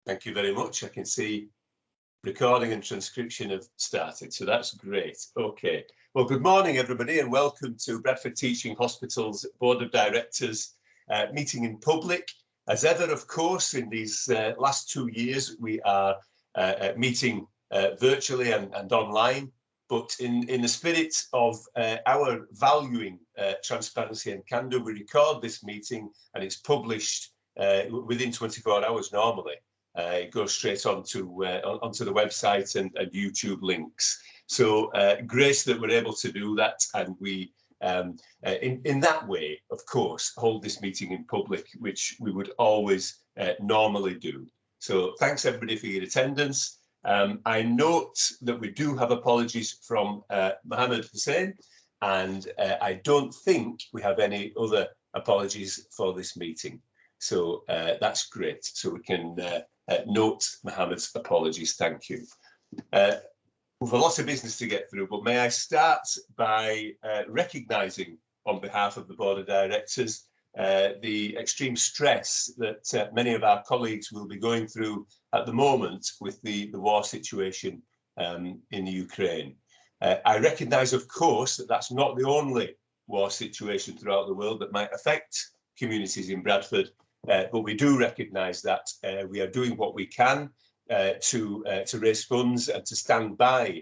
Thank you very much. I can see recording and transcription have started, so that's great. Okay. Well, good morning, everybody, and welcome to Bradford Teaching Hospital's Board of Directors meeting in public. As ever, of course, in these last 2 years, we are meeting virtually and online. But in the spirit of our valuing transparency and candour, we record this meeting and it's published within 24 hours normally. It goes straight onto the website and YouTube links. So great that we're able to do that, and we, in that way, of course, hold this meeting in public, which we would always normally do. So thanks everybody for your attendance. I note that we do have apologies from Mohammed Hussain, and I don't think we have any other apologies for this meeting. So that's great. So we can note Mohammed's apologies. Thank you. We've a lot of business to get through, but may I start by recognising on behalf of the Board of Directors the extreme stress that many of our colleagues will be going through at the moment with the war situation in the Ukraine. I recognise, of course, that that's not the only war situation throughout the world that might affect communities in Bradford, but we do recognise that we are doing what we can to raise funds and to stand by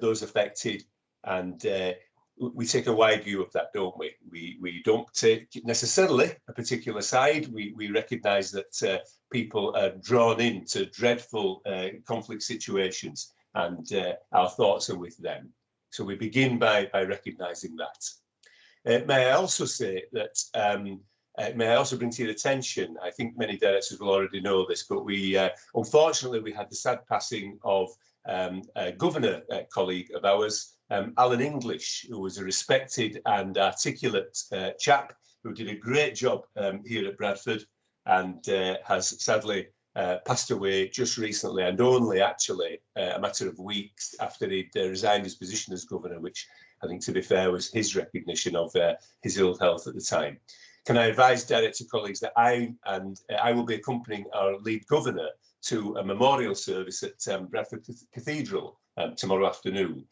those affected, and we take a wide view of that, don't we? We don't take necessarily a particular side. We recognise that people are drawn into dreadful conflict situations, and our thoughts are with them. So we begin by recognising that. May I also say that may I also bring to your attention, I think many directors will already know this, but we unfortunately we had the sad passing of a governor colleague of ours, Alan English, who was a respected and articulate chap who did a great job here at Bradford, and has sadly passed away just recently, and only actually a matter of weeks after he'd resigned his position as governor, which I think, to be fair, was his recognition of his ill health at the time. Can I advise director colleagues that I will be accompanying our lead governor to a memorial service at Bradford Cathedral tomorrow afternoon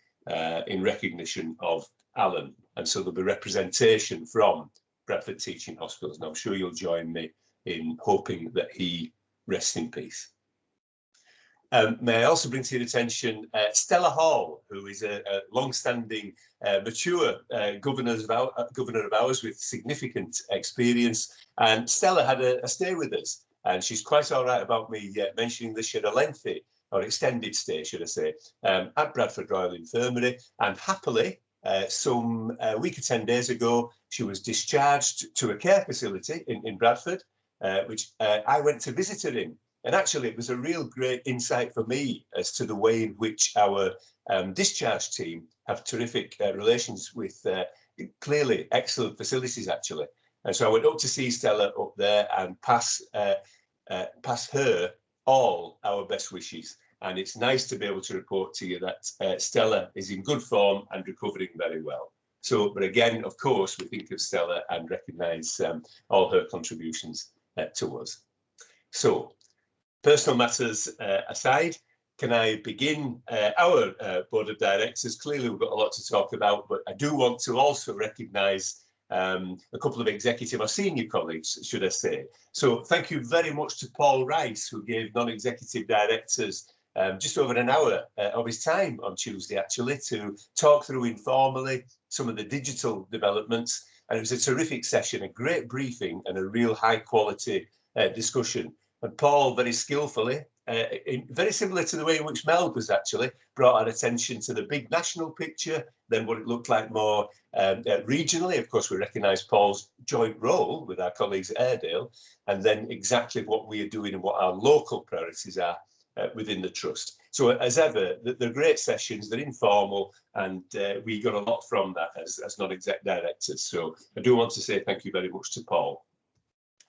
in recognition of Alan, and so there'll be representation from Bradford Teaching Hospitals, and I'm sure you'll join me in hoping that he rests in peace. May I also bring to your attention Stella Hall, who is a long-standing, mature governor of ours with significant experience. And Stella had a stay with us, and she's quite all right about me mentioning this. She had a lengthy or extended stay, should I say, at Bradford Royal Infirmary, and happily, some week or 10 days ago, she was discharged to a care facility in Bradford, which I went to visit her in. And actually, it was a real great insight for me as to the way in which our discharge team have terrific relations with clearly excellent facilities, actually. And so I went up to see Stella up there and pass her all our best wishes. And it's nice to be able to report to you that Stella is in good form and recovering very well. So, but again, of course, we think of Stella and recognise all her contributions to us. So, personal matters aside, can I begin our Board of Directors? Clearly, we've got a lot to talk about, but I do want to also recognise a couple of executive or senior colleagues, should I say. So thank you very much to Paul Rice, who gave non-executive directors just over an hour of his time on Tuesday, actually, to talk through informally some of the digital developments. And it was a terrific session, a great briefing, and a real high-quality discussion. And Paul, very skillfully, very similar to the way in which Mel was actually, brought our attention to the big national picture, then what it looked like more regionally. Of course, we recognise Paul's joint role with our colleagues at Airedale, and then exactly what we are doing and what our local priorities are within the Trust. So as ever, they're great sessions, they're informal, and we got a lot from that as non-exec directors. So I do want to say thank you very much to Paul.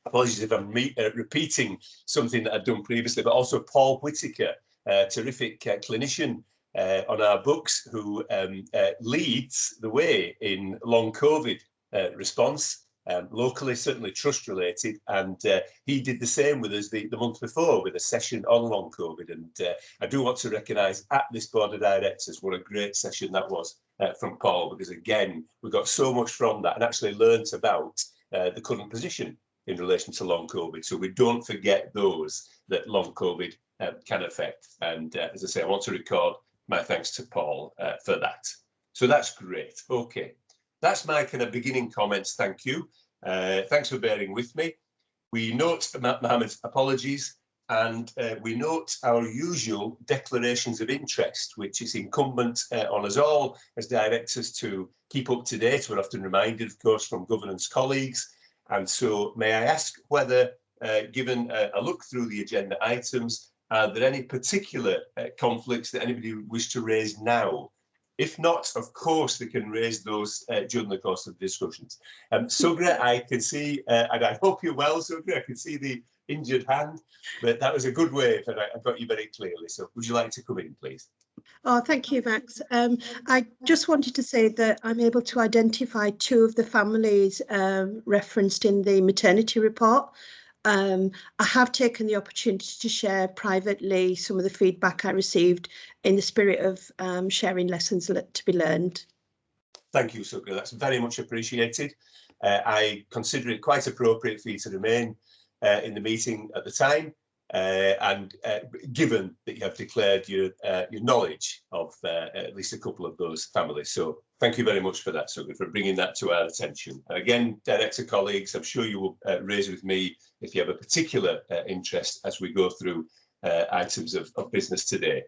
Apologies if I'm repeating something that I've done previously, but also Paul Whitaker, a terrific clinician on our books, who leads the way in long COVID response. locally, certainly trust related, and he did the same with us the month before with a session on long COVID. And I do want to recognise at this board of directors what a great session that was from Paul, because again we got so much from that and actually learnt about the current position in relation to long COVID. So we don't forget those that long COVID can affect. And as I say, I want to record my thanks to Paul for that. So that's great. Okay. That's my kind of beginning comments. Thank you. Thanks for bearing with me. We note Mohammed's apologies, and we note our usual declarations of interest, which is incumbent on us all as directors to keep up to date. We're often reminded, of course, from governance colleagues. And so may I ask whether, given a look through the agenda items, are there any particular conflicts that anybody wish to raise now? If not, of course, they can raise those during the course of the discussions. Sugra, I can see, and I hope you're well, Sugra, I can see the injured hand, but that was a good wave, and I got you very clearly. So would you like to come in, please? Oh, thank you, Max. I just wanted to say that I'm able to identify two of the families referenced in the maternity report. I have taken the opportunity to share privately some of the feedback I received in the spirit of sharing lessons to be learned. Thank you, Sugra. That's very much appreciated. I consider it quite appropriate for you to remain in the meeting at the time, and given that you have declared your knowledge of at least a couple of those families. So thank you very much for that, Sugra, for bringing that to our attention. Again, director colleagues, I'm sure you will raise with me if you have a particular interest as we go through items of business today.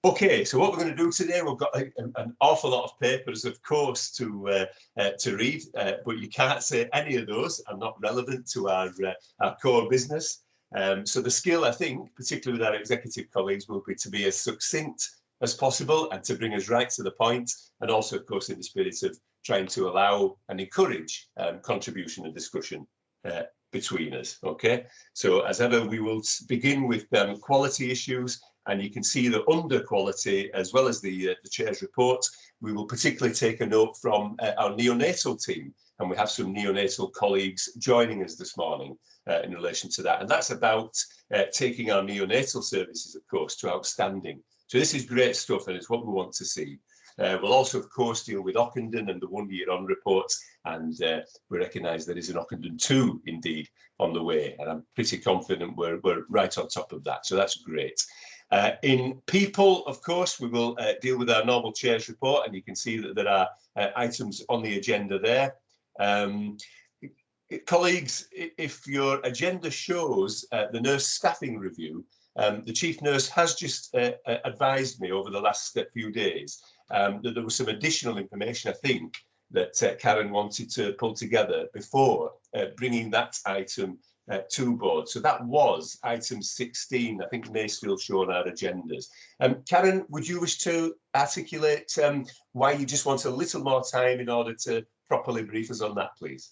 Okay, so what we're going to do today, we've got an awful lot of papers, of course, to read, but you can't say any of those are not relevant to our core business. So the skill, I think, particularly with our executive colleagues, will be to be as succinct as possible and to bring us right to the point, and also, of course, in the spirit of trying to allow and encourage contribution and discussion between us. Okay, so as ever, we will begin with quality issues, and you can see that under quality, as well as the chair's report, we will particularly take a note from our neonatal team, and we have some neonatal colleagues joining us this morning in relation to that, and that's about taking our neonatal services, of course, to outstanding. So this is great stuff, and it's what we want to see. We'll also, of course, deal with Ockenden and the 1 year on reports, and we recognise there is an Ockenden 2 indeed on the way, and I'm pretty confident we're right on top of that, so that's great. In people, of course, we will deal with our normal chair's report, and you can see that there are items on the agenda there. Colleagues, if your agenda shows the nurse staffing review, the chief nurse has just advised me over the last few days that there was some additional information, I think, that Karen wanted to pull together before bringing that item to board. So that was item 16, I think may still show on our agendas. Karen, would you wish to articulate why you just want a little more time in order to properly brief us on that, please?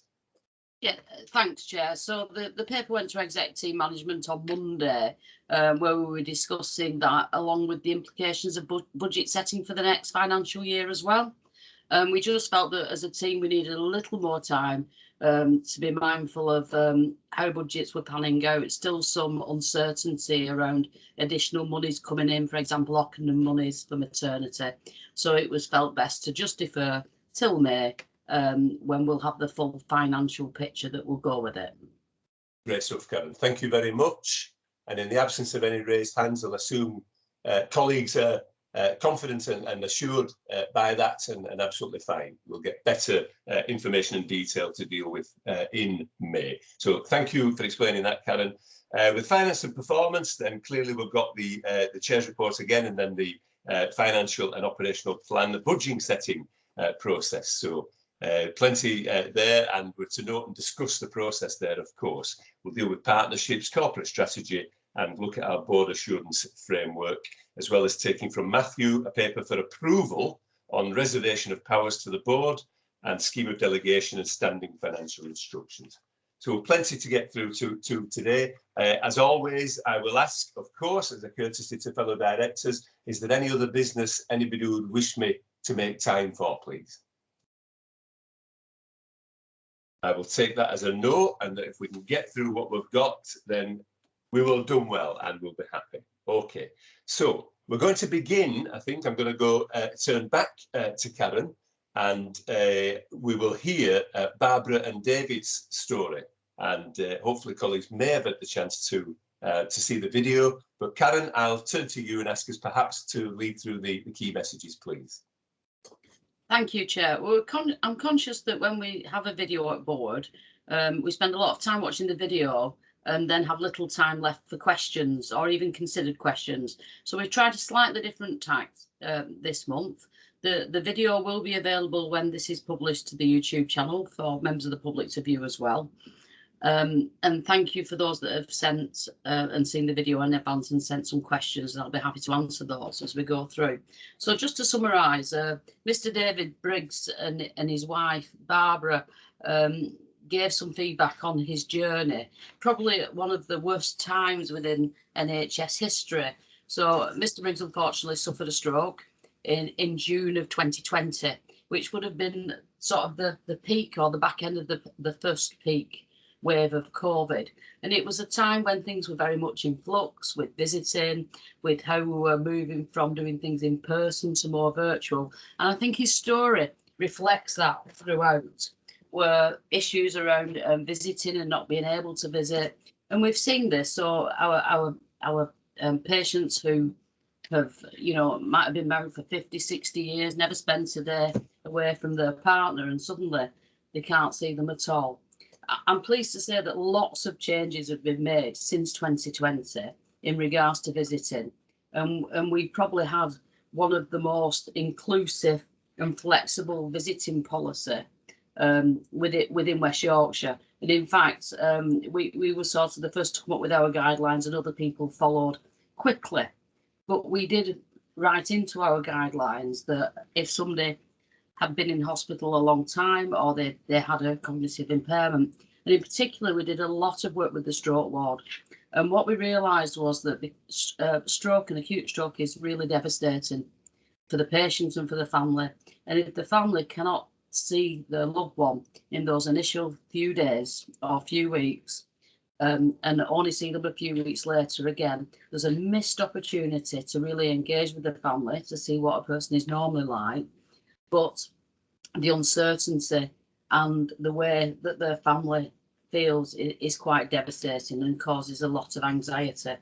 Yeah, thanks, Chair. So the paper went to exec team management on Monday, where we were discussing that along with the implications of budget setting for the next financial year as well. We just felt that as a team we needed a little more time to be mindful of how budgets were panning out. It's still some uncertainty around additional monies coming in, for example, Ockenden monies for maternity. So it was felt best to just defer till May, when we'll have the full financial picture that will go with it. Great stuff, Karen. Thank you very much. And in the absence of any raised hands, I'll assume colleagues are confident and assured by that, and absolutely fine. We'll get better information and detail to deal with in May. So thank you for explaining that, Karen. With finance and performance, then clearly we've got the chair's report again, and then the financial and operational plan, the budgeting setting process. So plenty there, and we're to note and discuss the process there, of course. We'll deal with partnerships, corporate strategy, and look at our board assurance framework, as well as taking from Matthew a paper for approval on reservation of powers to the board and scheme of delegation and standing financial instructions. So plenty to get through to today. As always, I will ask, of course, as a courtesy to fellow directors, is there any other business anybody would wish me to make time for, please? I will take that as a no, and that if we can get through what we've got, then we will have done well and we'll be happy. Okay, so we're going to begin. I think I'm going to go turn back to Karen, and we will hear Barbara and David's story. And hopefully colleagues may have had the chance to see the video. But Karen, I'll turn to you and ask us perhaps to lead through the key messages, please. Thank you, Chair. Well, I'm conscious that when we have a video at board, we spend a lot of time watching the video and then have little time left for questions or even considered questions. So we've tried a slightly different tact this month. The video will be available when this is published to the YouTube channel for members of the public to view as well. And thank you for those that have sent and seen the video in advance and sent some questions, and I'll be happy to answer those as we go through. So just to summarise, Mr. David Briggs and his wife Barbara gave some feedback on his journey, probably at one of the worst times within NHS history. So Mr. Briggs unfortunately suffered a stroke in June of 2020, which would have been sort of the peak or the back end of the first peak wave of COVID. And it was a time when things were very much in flux with visiting, with how we were moving from doing things in person to more virtual. And I think his story reflects that throughout, were issues around visiting and not being able to visit. And we've seen this. So our patients who have, you know, might have been married for 50, 60 years, never spent a day away from their partner, and suddenly they can't see them at all. I'm pleased to say that lots of changes have been made since 2020 in regards to visiting, and we probably have one of the most inclusive and flexible visiting policy within West Yorkshire. And in fact, we were sort of the first to come up with our guidelines, and other people followed quickly. But we did write into our guidelines that if somebody had been in hospital a long time, or they had a cognitive impairment. And in particular, we did a lot of work with the stroke ward. And what we realised was that the stroke and acute stroke is really devastating for the patients and for the family. And if the family cannot see their loved one in those initial few days or few weeks, and only see them a few weeks later again, there's a missed opportunity to really engage with the family to see what a person is normally like. But the uncertainty and the way that their family feels is quite devastating and causes a lot of anxiety.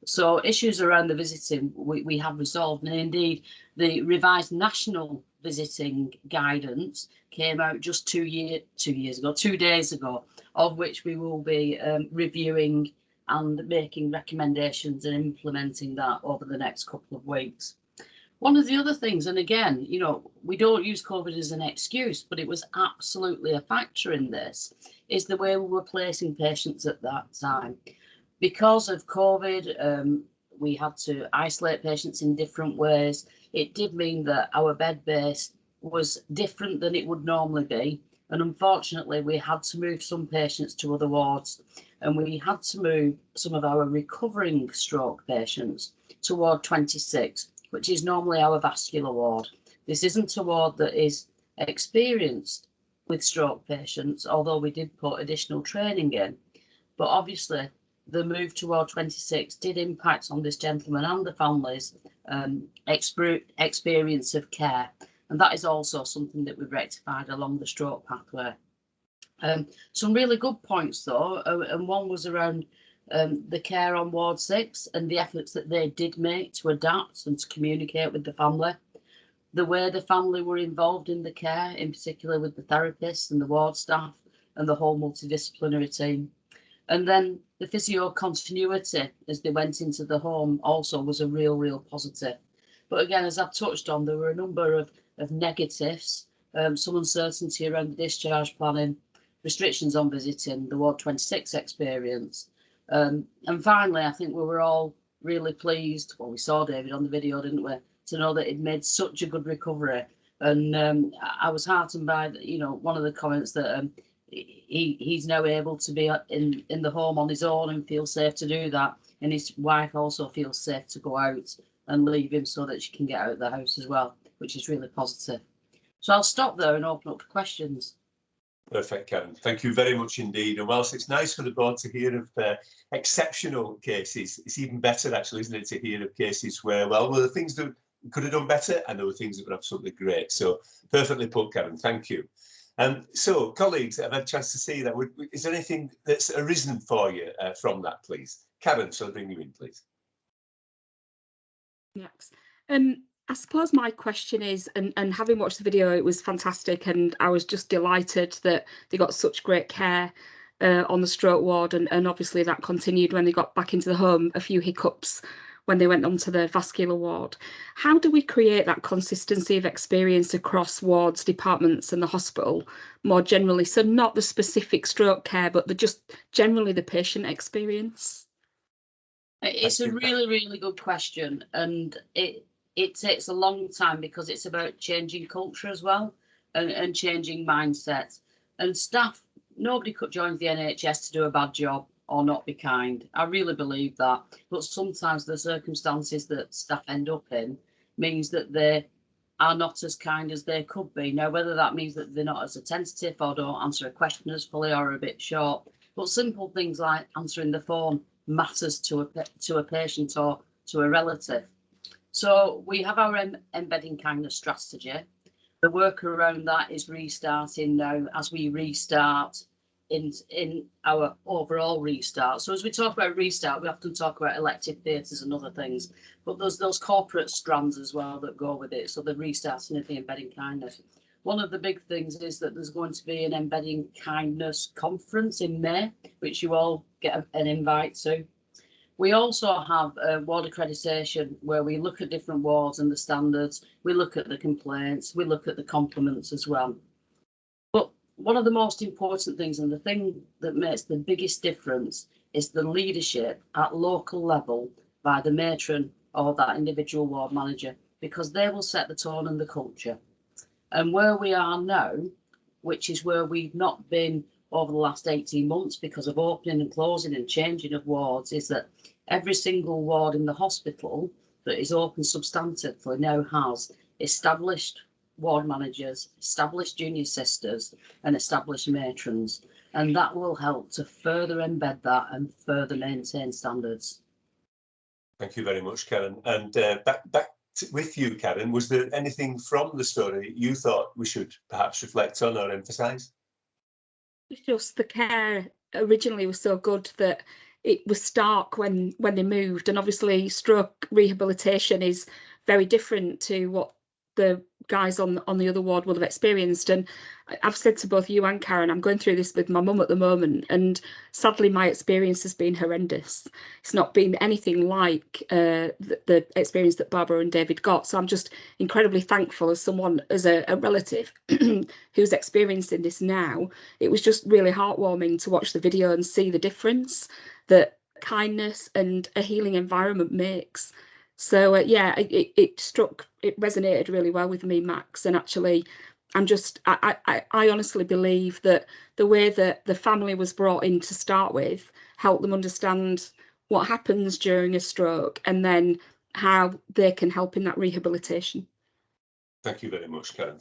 So issues around the visiting we have resolved, and indeed the revised national visiting guidance came out just 2 days ago, of which we will be reviewing and making recommendations and implementing that over the next couple of weeks. One of the other things, and again, you know, we don't use COVID as an excuse, but it was absolutely a factor in this, is the way we were placing patients at that time. Because of COVID, we had to isolate patients in different ways. It did mean that our bed base was different than it would normally be. And unfortunately, we had to move some patients to other wards, and we had to move some of our recovering stroke patients to Ward 26, which is normally our vascular ward. This isn't a ward that is experienced with stroke patients, although we did put additional training in. But obviously, the move to Ward 26 did impact on this gentleman and the family's experience of care. And that is also something that we've rectified along the stroke pathway. Some really good points though, and one was around the care on Ward 6 and the efforts that they did make to adapt and to communicate with the family. The way the family were involved in the care, in particular with the therapists and the ward staff and the whole multidisciplinary team. And then the physio continuity as they went into the home also was a real positive. But again, as I've touched on, there were a number of negatives, some uncertainty around the discharge planning, restrictions on visiting, the Ward 26 experience. And finally, I think we were all really pleased, well, we saw David on the video, didn't we, to know that he'd made such a good recovery. And I was heartened by, you know, one of the comments that he's now able to be in the home on his own and feel safe to do that. And his wife also feels safe to go out and leave him so that she can get out of the house as well, which is really positive. So I'll stop there and open up for questions. Perfect, Karen. Thank you very much indeed. And whilst it's nice for the board to hear of exceptional cases, it's even better actually, isn't it, to hear of cases where, well, there were things that we could have done better and there were things that were absolutely great. So perfectly put, Karen. Thank you. So, colleagues, I've had a chance to see that. Is there anything that's arisen for you from that, please? Karen, shall I bring you in, please? Yes. I suppose my question is, and having watched the video, it was fantastic, and I was just delighted that they got such great care on the stroke ward, and obviously that continued when they got back into the home. A few hiccups when they went on to the vascular ward. How do we create that consistency of experience across wards, departments and the hospital more generally? So not the specific stroke care, but just generally the patient experience. It's a really, really good question, and it takes a long time because it's about changing culture as well, and changing mindset. And staff, nobody could join the NHS to do a bad job or not be kind. I really believe that. But sometimes the circumstances that staff end up in means that they are not as kind as they could be. Now, whether that means that they're not as attentive or don't answer a question as fully or are a bit short, but simple things like answering the phone matters to a patient or to a relative. So we have our embedding kindness strategy. The work around that is restarting now as we restart in our overall restart. So as we talk about restart, we often talk about elective theatres and other things, but there's those corporate strands as well that go with it. So the restarting of the embedding kindness. One of the big things is that there's going to be an embedding kindness conference in May, which you all get an invite to. We also have a ward accreditation where we look at different wards and the standards, we look at the complaints, we look at the compliments as well. But one of the most important things, and the thing that makes the biggest difference, is the leadership at local level by the matron or that individual ward manager, because they will set the tone and the culture. And where we are now, which is where we've not been over the last 18 months because of opening and closing and changing of wards, is that every single ward in the hospital that is open substantively now has established ward managers, established junior sisters and established matrons. And that will help to further embed that and further maintain standards. Thank you very much, Karen. And back with you, Karen, was there anything from the story you thought we should perhaps reflect on or emphasise? Just the care originally was so good that it was stark when they moved, and obviously stroke rehabilitation is very different to what the guys on the other ward will have experienced. And I've said to both you and Karen, I'm going through this with my mum at the moment, and sadly my experience has been horrendous. It's not been anything like the experience that Barbara and David got. So I'm just incredibly thankful as someone, as a relative who's experiencing this now. It was just really heartwarming to watch the video and see the difference that kindness and a healing environment makes. So yeah, it resonated really well with me, Max. And actually, I honestly believe that the way that the family was brought in to start with helped them understand what happens during a stroke and then how they can help in that rehabilitation. Thank you very much, Karen.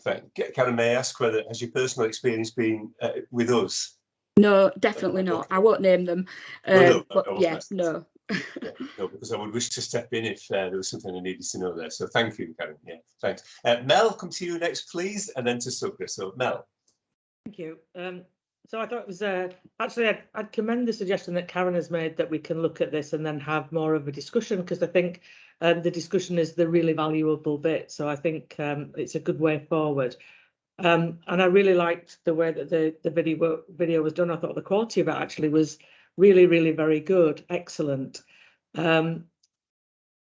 Karen, may I ask whether has your personal experience been with us? No, definitely not. I won't name them. But yes, no. Yeah, no, because I would wish to step in if there was something I needed to know there. So thank you, Karen. Yeah, thanks. Mel, come to you next, please, and then to Sugra. So Mel. Thank you. So I thought it was actually I'd commend the suggestion that Karen has made that we can look at this and then have more of a discussion, because I think the discussion is the really valuable bit. So I think it's a good way forward. And I really liked the way that the video was done. I thought the quality of it actually was really, really very good, excellent. So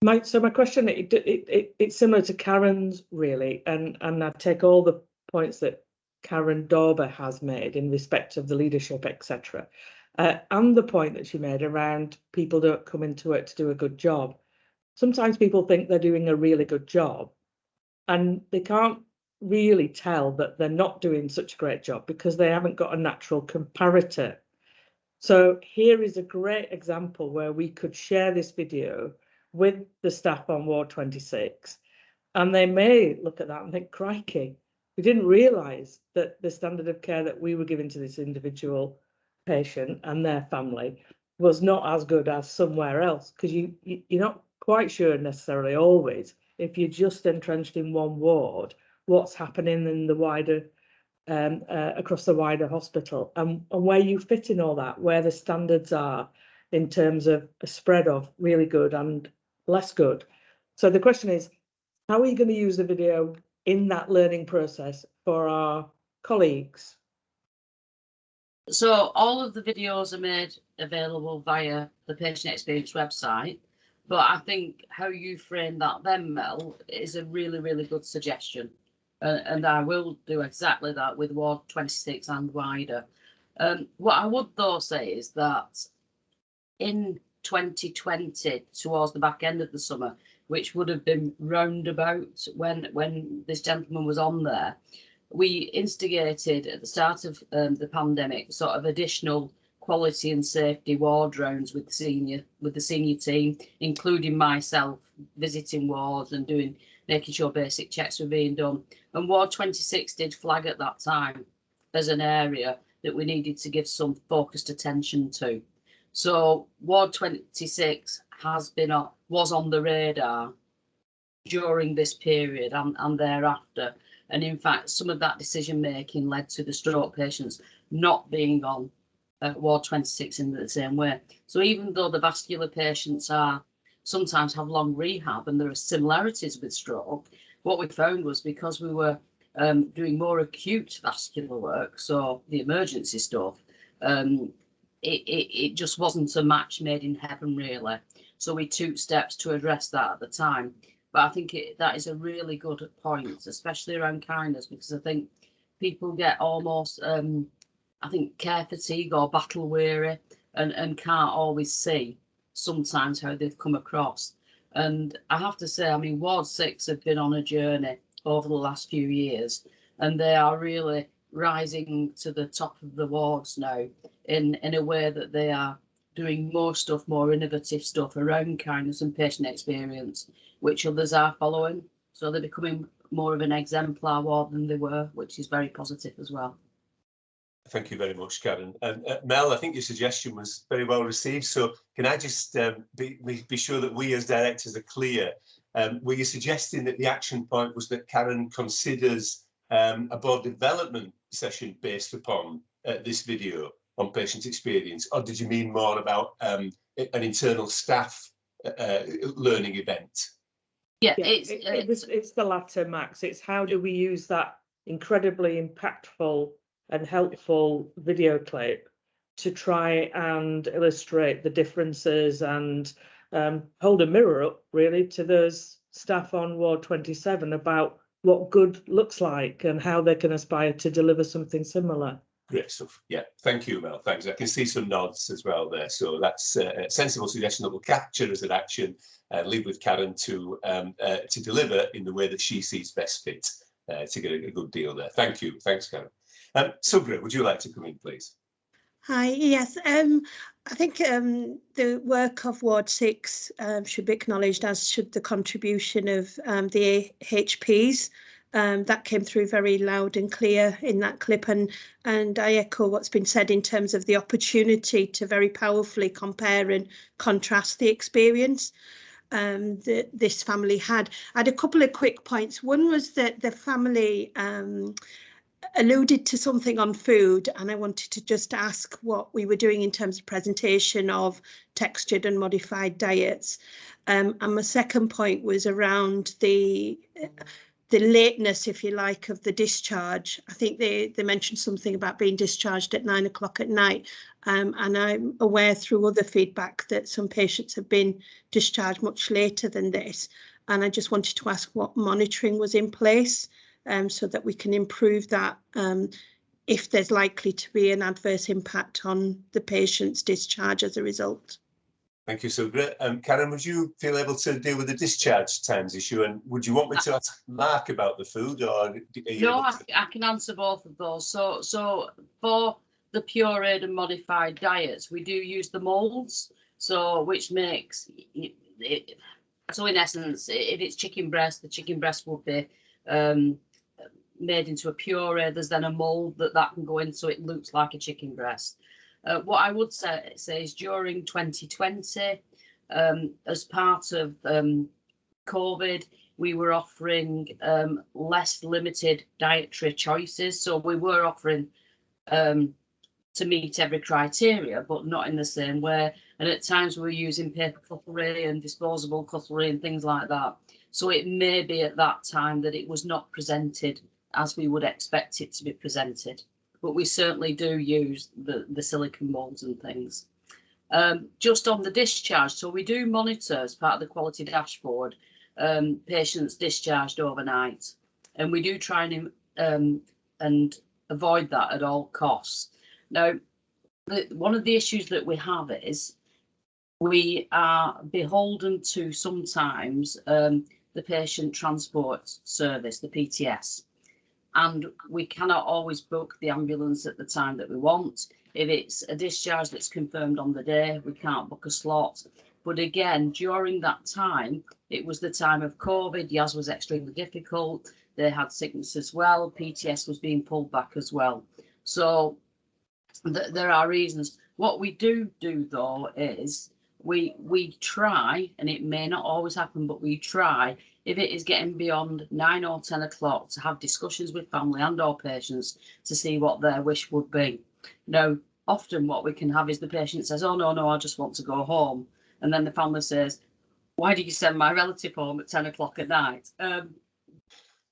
my question, it's similar to Karen's really, and I take all the points that Karen Dauber has made in respect of the leadership, etc. And the point that she made around people don't come into it to do a good job. Sometimes people think they're doing a really good job and they can't really tell that they're not doing such a great job because they haven't got a natural comparator. So here is a great example where we could share this video with the staff on Ward 26, and they may look at that and think, crikey, we didn't realise that the standard of care that we were giving to this individual patient and their family was not as good as somewhere else, because you're not quite sure necessarily always, if you're just entrenched in one ward, what's happening in the wider across the wider hospital, and where you fit in all that, where the standards are in terms of a spread of really good and less good. So the question is, how are you going to use the video in that learning process for our colleagues? So all of the videos are made available via the patient experience website, but I think how you frame that then, Mel, is a really, really good suggestion. And I will do exactly that with Ward 26 and wider. What I would though say is that in 2020, towards the back end of the summer, which would have been roundabout when this gentleman was on there, we instigated at the start of the pandemic sort of additional quality and safety ward rounds with the senior team, including myself visiting wards and making sure basic checks were being done. And Ward 26 did flag at that time as an area that we needed to give some focused attention to. So Ward 26 was on the radar during this period and thereafter. And in fact, some of that decision making led to the stroke patients not being on Ward 26 in the same way. So even though the vascular patients sometimes have long rehab and there are similarities with stroke, what we found was, because we were doing more acute vascular work, so the emergency stuff, it just wasn't a match made in heaven, really. So we took steps to address that at the time. But I think that is a really good point, especially around kindness, because I think people get almost, I think, care fatigue or battle weary and can't always see sometimes how they've come across. And I have to say, I mean, Ward 6 have been on a journey over the last few years, and they are really rising to the top of the wards now in a way that they are doing more innovative stuff around kindness and patient experience, which others are following. So they're becoming more of an exemplar ward than they were, which is very positive as well. Thank you very much, Karen. And Mel, I think your suggestion was very well received. So can I just be sure that we as directors are clear? Were you suggesting that the action point was that Karen considers a board development session based upon this video on patient experience, or did you mean more about an internal staff learning event? Yeah, it's the latter, Max. It's how do we use that incredibly impactful and helpful video clip to try and illustrate the differences and hold a mirror up really to those staff on Ward 27 about what good looks like and how they can aspire to deliver something similar. Great stuff. Yeah, thank you, Mel. Thanks. I can see some nods as well there. So that's a sensible suggestion that we'll capture as an action and leave with Karen to deliver in the way that she sees best fit to get a good deal there. Thank you. Thanks, Karen. Subra, would you like to come in, please? Hi, yes. I think the work of Ward 6 should be acknowledged, as should the contribution of the HPs. That came through very loud and clear in that clip, and I echo what's been said in terms of the opportunity to very powerfully compare and contrast the experience that this family had. I had a couple of quick points. One was that the family alluded to something on food, and I wanted to just ask what we were doing in terms of presentation of textured and modified diets. And my second point was around the lateness, if you like, of the discharge. I think they mentioned something about being discharged at 9 o'clock at night. And I'm aware through other feedback that some patients have been discharged much later than this. And I just wanted to ask what monitoring was in place so that we can improve that if there's likely to be an adverse impact on the patient's discharge as a result. Thank you, Subra. Karen, would you feel able to deal with the discharge times issue? And would you want me to ask Mark about the food? Or no, I can answer both of those. So for the pureed and modified diets, we do use the molds, so which makes it. So in essence, if it's chicken breast, the chicken breast would be made into a puree. There's then a mould that can go in so it looks like a chicken breast. What I would say is during 2020, as part of COVID, we were offering less limited dietary choices. So we were offering to meet every criteria, but not in the same way. And at times we were using paper cutlery and disposable cutlery and things like that. So it may be at that time that it was not presented as we would expect it to be presented. But we certainly do use the silicone molds and things. Just on the discharge, so we do monitor as part of the quality dashboard patients discharged overnight, and we do try and avoid that at all costs. Now, one of the issues that we have is we are beholden to sometimes the patient transport service, the PTS, and we cannot always book the ambulance at the time that we want. If it's a discharge that's confirmed on the day, we can't book a slot. But again, during that time, it was the time of COVID. Yas was extremely difficult. They had sickness as well. PTS was being pulled back as well. So there are reasons. What we do though is we try, and it may not always happen, but we try, if it is getting beyond 9 or 10 o'clock, to have discussions with family and or patients to see what their wish would be. Now, often what we can have is the patient says, oh no, I just want to go home. And then the family says, why did you send my relative home at 10 o'clock at night?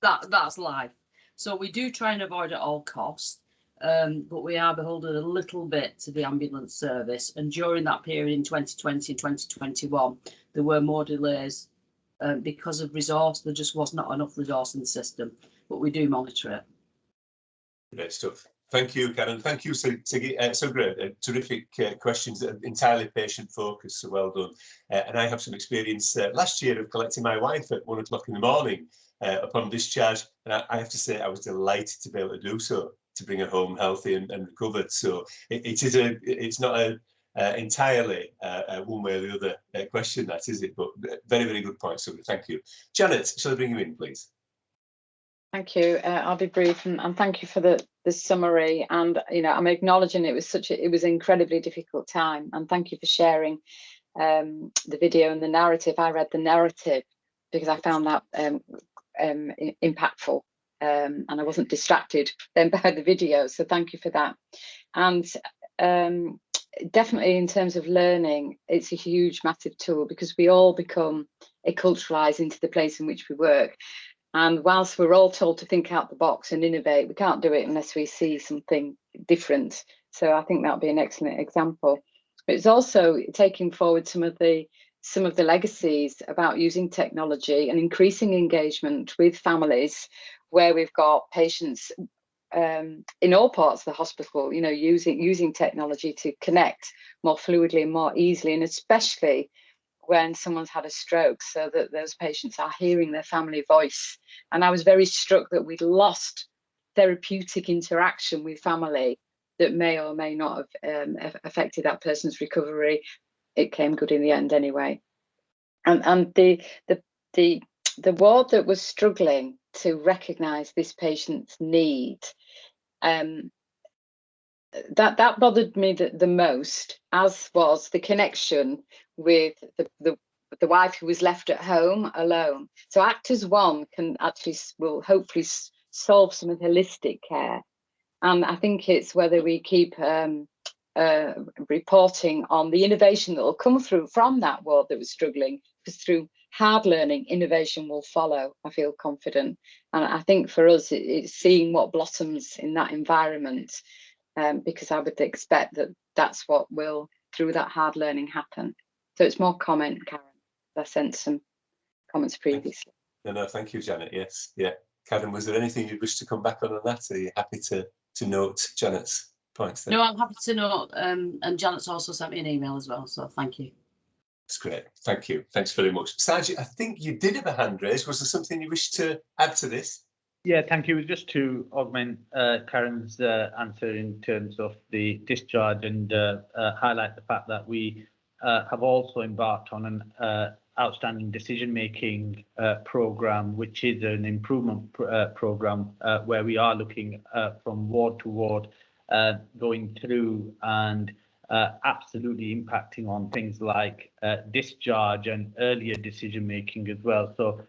That's life. So we do try and avoid at all costs, but we are beholden a little bit to the ambulance service. And during that period in 2020 and 2021, there were more delays because of resource. There just was not enough resource in the system, but we do monitor it. Great stuff. Thank you, Karen. Thank you, so great. Terrific questions, entirely patient focused, so well done. And I have some experience last year of collecting my wife at 1 o'clock in the morning upon discharge. And I have to say I was delighted to be able to do so, to bring her home healthy and recovered. So it's not entirely one way or the other question, that is it? But very, very good point, so thank you. Janet, shall I bring you in, please? Thank you. I'll be brief, and thank you for the summary. And I'm acknowledging it was it was an incredibly difficult time. And thank you for sharing the video and the narrative. I read the narrative because I found that impactful, and I wasn't distracted then by the video. So thank you for that. And definitely in terms of learning, it's a huge, massive tool because we all become acculturalized into the place in which we work. And whilst we're all told to think out the box and innovate, we can't do it unless we see something different. So I think that would be an excellent example. But it's also taking forward some of the legacies about using technology and increasing engagement with families where we've got patients in all parts of the hospital, using technology to connect more fluidly and more easily, and especially when someone's had a stroke, so that those patients are hearing their family voice. And I was very struck that we'd lost therapeutic interaction with family that may or may not have affected that person's recovery. It came good in the end anyway. And the ward that was struggling to recognise this patient's need, that bothered me the most, as was the connection with the wife who was left at home alone. So Actors 1 will hopefully solve some of the holistic care. And I think it's whether we keep reporting on the innovation that will come through from that ward that was struggling, because through hard learning, innovation will follow, I feel confident. And I think for us, it's seeing what blossoms in that environment, because I would expect that that's what will, through that hard learning, happen. So it's more comment, Karen. I sent some comments previously. No, thank you, Janet. Yes, yeah. Karen, was there anything you'd wish to come back on that? Are you happy to note Janet's points there? No, I'm happy to note, and Janet's also sent me an email as well, so thank you. That's great. Thank you. Thanks very much. Sajid, I think you did have a hand raised. Was there something you wish to add to this? Yeah, thank you. Just to augment Karen's answer in terms of the discharge and highlight the fact that we have also embarked on an outstanding decision-making programme, which is an improvement programme where we are looking from ward to ward, going through and absolutely impacting on things like discharge and earlier decision-making as well. So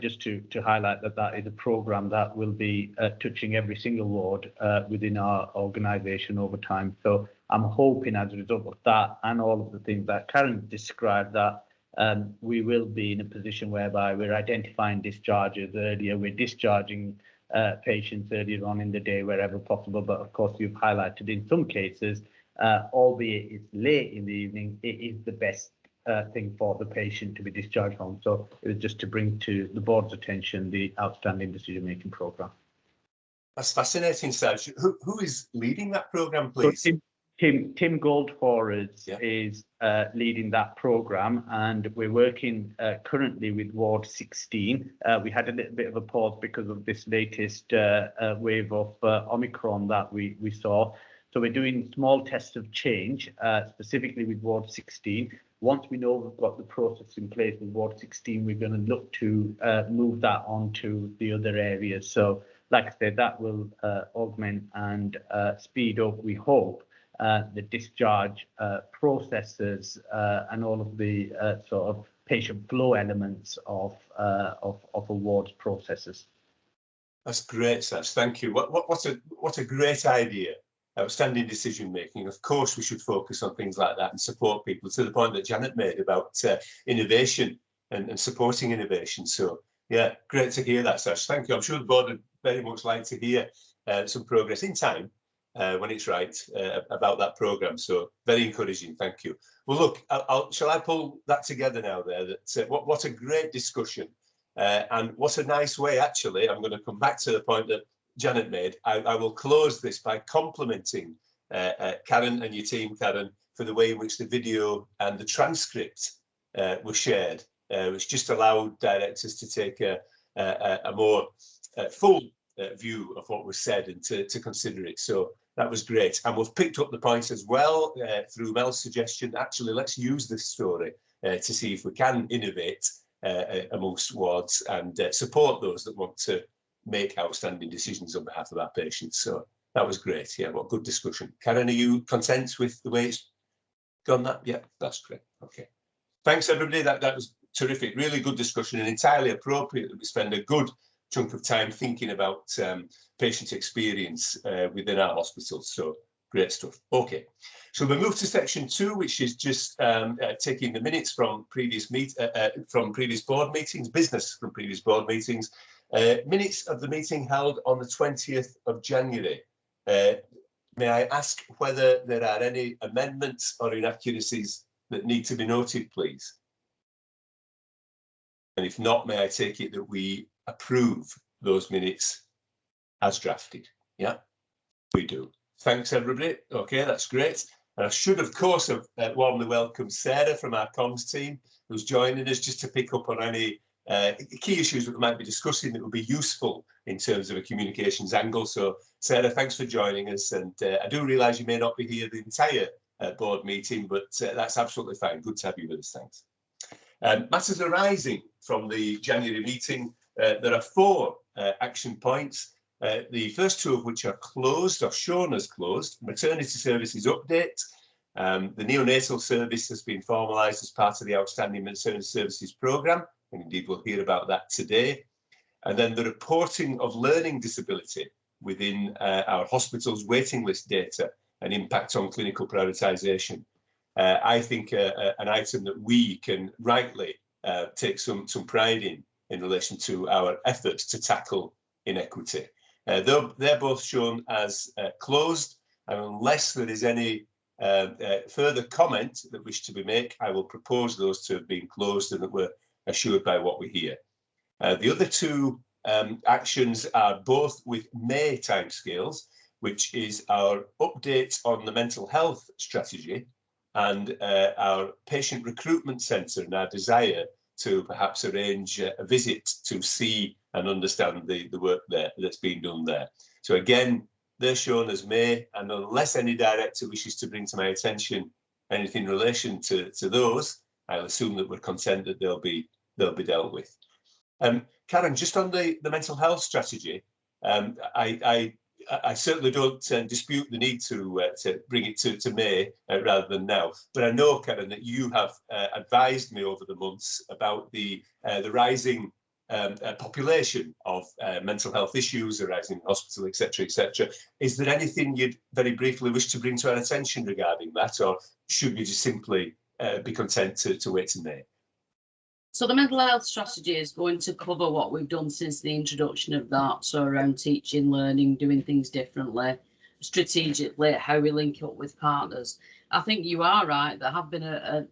just to highlight that is a programme that will be touching every single ward within our organisation over time. So I'm hoping as a result of that and all of the things that Karen described, that we will be in a position whereby we're identifying discharges earlier, we're discharging patients earlier on in the day wherever possible. But of course, you've highlighted in some cases, albeit it's late in the evening, it is the best thing for the patient to be discharged home. So it was just to bring to the board's attention the outstanding decision-making programme. That's fascinating, Serge. Who is leading that programme, please? So Tim Goldforers is leading that programme, and we're working currently with Ward 16. We had a little bit of a pause because of this latest wave of Omicron that we saw. So we're doing small tests of change, specifically with Ward 16. Once we know we've got the process in place with Ward 16, we're going to look to move that on to the other areas. So, like I said, that will augment and speed up, we hope, the discharge processes and all of the sort of patient flow elements of awards processes. That's great, Serge. Thank you. What a great idea. Outstanding decision making. Of course, we should focus on things like that and support people, to the point that Janet made about innovation and supporting innovation. So, yeah, great to hear that, Serge. Thank you. I'm sure the board would very much like to hear some progress in time when it's right about that programme. So, very encouraging. Thank you. Well, look, shall I pull that together now there? That what a great discussion. And what a nice way, actually. I'm going to come back to the point that Janet made. I will close this by complimenting Karen and your team, Karen, for the way in which the video and the transcript were shared, which just allowed directors to take a more full view of what was said and to consider it. So that was great. And we've picked up the points as well through Mel's suggestion. Actually, let's use this story to see if we can innovate amongst wards and support those that want to make outstanding decisions on behalf of our patients. So that was great. Yeah, what good discussion. Karen, are you content with the way it's gone? That? Yeah, that's great. Okay. Thanks, everybody. That was terrific. Really good discussion, and entirely appropriate that we spend a good chunk of time thinking about patient experience within our hospitals. So great stuff. Okay. So we move to section 2, which is just taking the minutes from previous board meetings, business from previous board meetings. Minutes of the meeting held on the 20th of January. May I ask whether there are any amendments or inaccuracies that need to be noted, please? And if not, may I take it that we approve those minutes as drafted? Yeah, we do. Thanks, everybody. Okay, that's great. And I should, of course, have warmly welcomed Sarah from our comms team, who's joining us just to pick up on any key issues that we might be discussing that would be useful in terms of a communications angle. So, Sarah, thanks for joining us. And I do realise you may not be here the entire board meeting, but that's absolutely fine. Good to have you with us. Thanks. Matters arising from the January meeting, there are 4 action points. The first 2 of which are closed or shown as closed. Maternity services update. The neonatal service has been formalised as part of the Outstanding Maternity Services programme, and indeed we'll hear about that today. And then the reporting of learning disability within our hospitals' waiting list data and impact on clinical prioritisation. I think an item that we can rightly take some pride in relation to our efforts to tackle inequity. They're both shown as closed, and unless there is any further comment that wish to be made, I will propose those to have been closed and that we're assured by what we hear. The other 2 actions are both with May timescales, which is our update on the mental health strategy and our patient recruitment centre and our desire to perhaps arrange a visit to see and understand the work there that's been done there. So again, they're shown as May, and unless any director wishes to bring to my attention anything in relation to those, I'll assume that we're content that they'll be dealt with. Karen, just on the mental health strategy, I certainly don't dispute the need to bring it to May rather than now. But I know, Karen, that you have advised me over the months about the rising population of mental health issues arising in hospital, etc., etc. Is there anything you'd very briefly wish to bring to our attention regarding that, or should we just simply be content to wait till May? So the mental health strategy is going to cover what we've done since the introduction of that. So around teaching, learning, doing things differently, strategically, how we link up with partners. I think you are right. There have been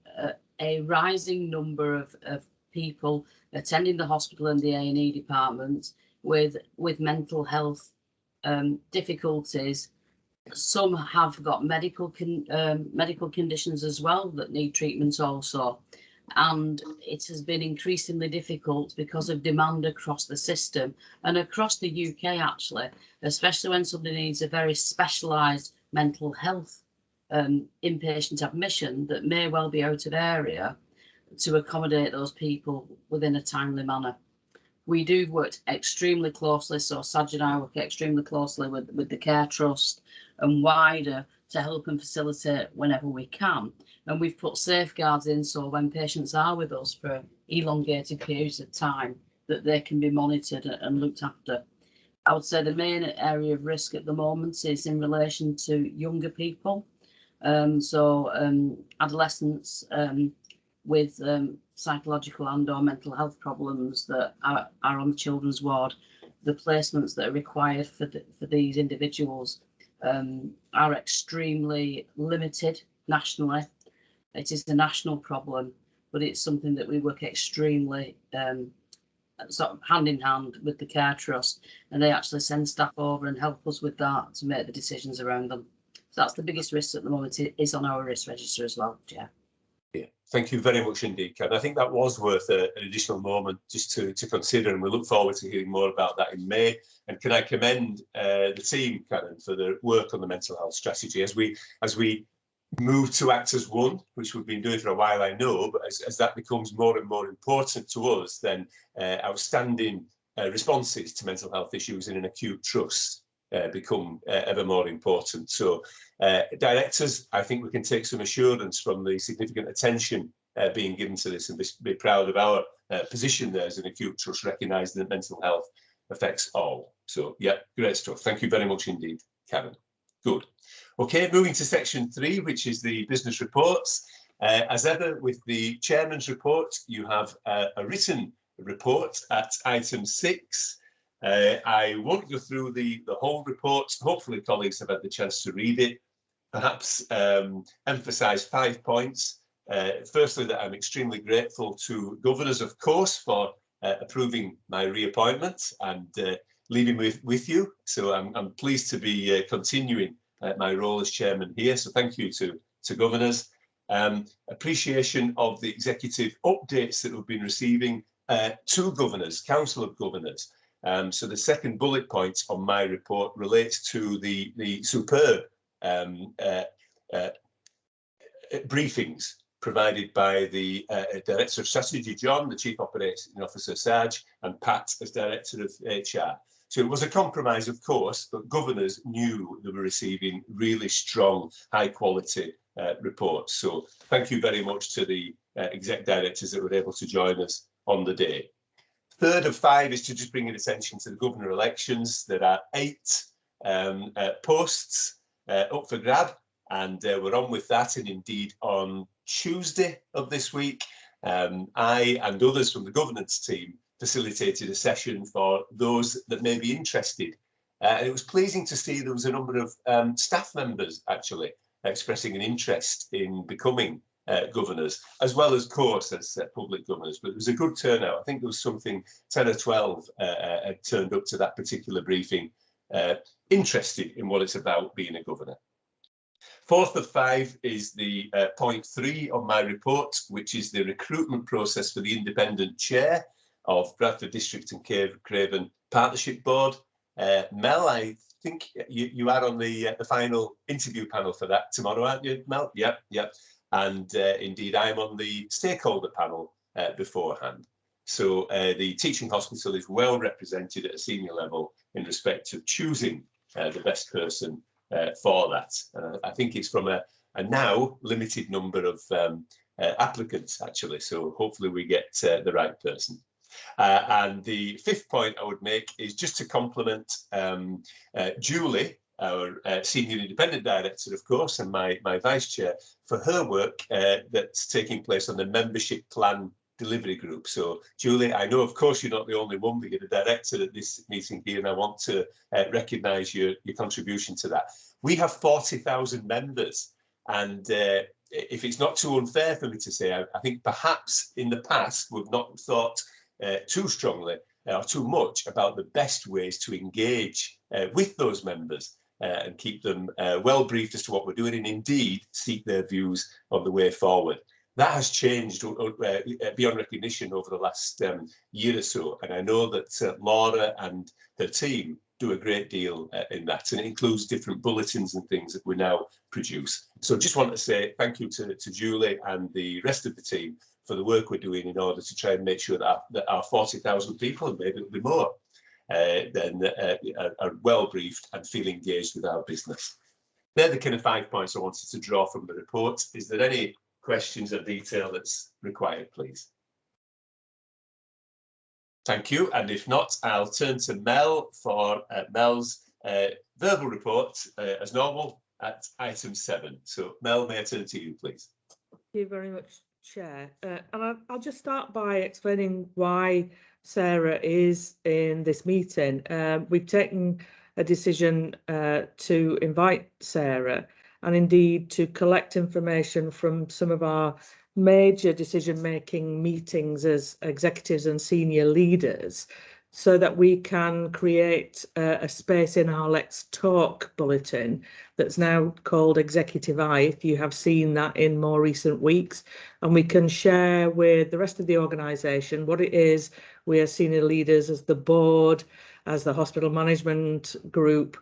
a rising number of people attending the hospital and the A&E department with mental health difficulties. Some have got medical conditions as well that need treatment also. And it has been increasingly difficult because of demand across the system and across the UK, actually, especially when somebody needs a very specialised mental health inpatient admission that may well be out of area, to accommodate those people within a timely manner. We do work extremely closely, so Saj and I work extremely closely with the Care Trust and wider to help and facilitate whenever we can. And we've put safeguards in, so when patients are with us for elongated periods of time, that they can be monitored and looked after. I would say the main area of risk at the moment is in relation to younger people. Adolescents with psychological and/or mental health problems that are on the children's ward. The placements that are required for these individuals are extremely limited nationally. It is a national problem, but it's something that we work extremely sort of hand in hand with the Care Trust, and they actually send staff over and help us with that to make the decisions around them. So that's the biggest risk at the moment. It is on our risk register as well, yeah. Yeah, thank you very much indeed, Karen. I think that was worth an additional moment just to consider, and we look forward to hearing more about that in May. And can I commend the team, Karen, for their work on the mental health strategy as we move to act as one, which we've been doing for a while, I know, but as that becomes more and more important to us, then outstanding responses to mental health issues in an acute trust become ever more important. So directors, I think we can take some assurance from the significant attention being given to this, and be proud of our position there as an acute trust, recognising that mental health affects all. So yeah, great stuff. Thank you very much indeed, Karen. Good. Okay, moving to section 3, which is the business reports. As ever with the chairman's report, you have a written report at item 6. I won't go through the whole report. Hopefully colleagues have had the chance to read it. Perhaps emphasise 5 points. Firstly, that I'm extremely grateful to governors, of course, for approving my reappointment and leaving with you. So I'm pleased to be continuing my role as chairman here. So thank you to governors. Appreciation of the executive updates that we've been receiving to governors, Council of Governors. So the second bullet point on my report relates to the superb briefings provided by the Director of Strategy, John, the Chief Operating Officer, Saj, and Pat as Director of HR. So it was a compromise, of course, but governors knew they were receiving really strong, high-quality reports. So thank you very much to the exec directors that were able to join us on the day. Third of 5 is to just bring your attention to the governor elections. There are 8 posts up for grab, and we're on with that. And indeed, on Tuesday of this week, I and others from the governance team facilitated a session for those that may be interested. And it was pleasing to see there was a number of staff members actually expressing an interest in becoming governors, as well as course as public governors. But it was a good turnout. I think there was something 10 or 12 had turned up to that particular briefing, interested in what it's about being a governor. Fourth of 5 is the point 3 on my report, which is the recruitment process for the independent chair of Bradford District and Craven Partnership Board. Mel, I think you are on the final interview panel for that tomorrow, aren't you, Mel? Yep. and indeed I'm on the stakeholder panel beforehand. So the teaching hospital is well represented at a senior level in respect of choosing the best person for that. I think it's from a now limited number of applicants, actually, so hopefully we get the right person. And the fifth point I would make is just to compliment Julie, our Senior Independent Director, of course, and my Vice Chair, for her work that's taking place on the membership plan delivery group. So, Julie, I know, of course, you're not the only one, but you're the director at this meeting here, and I want to recognise your contribution to that. We have 40,000 members, and if it's not too unfair for me to say, I think perhaps in the past we've not thought too strongly or too much about the best ways to engage with those members and keep them well briefed as to what we're doing, and indeed seek their views on the way forward. That has changed beyond recognition over the last year or so, and I know that Laura and her team do a great deal in that, and it includes different bulletins and things that we now produce. So just want to say thank you to Julie and the rest of the team for the work we're doing in order to try and make sure that our 40,000 people, and maybe it'll be more, are well briefed and feel engaged with our business. They're the kind of 5 points I wanted to draw from the report. Is there any questions or detail that's required, please? Thank you. And if not, I'll turn to Mel for Mel's verbal report as normal at item 7. So Mel, may I turn to you, please? Thank you very much, Chair. And I'll just start by explaining why Sarah is in this meeting. We've taken a decision to invite Sarah, and indeed to collect information from some of our major decision-making meetings as executives and senior leaders, so that we can create a space in our Let's Talk bulletin that's now called Executive Eye, if you have seen that in more recent weeks, and we can share with the rest of the organisation what it is we as senior leaders, as the board, as the hospital management group,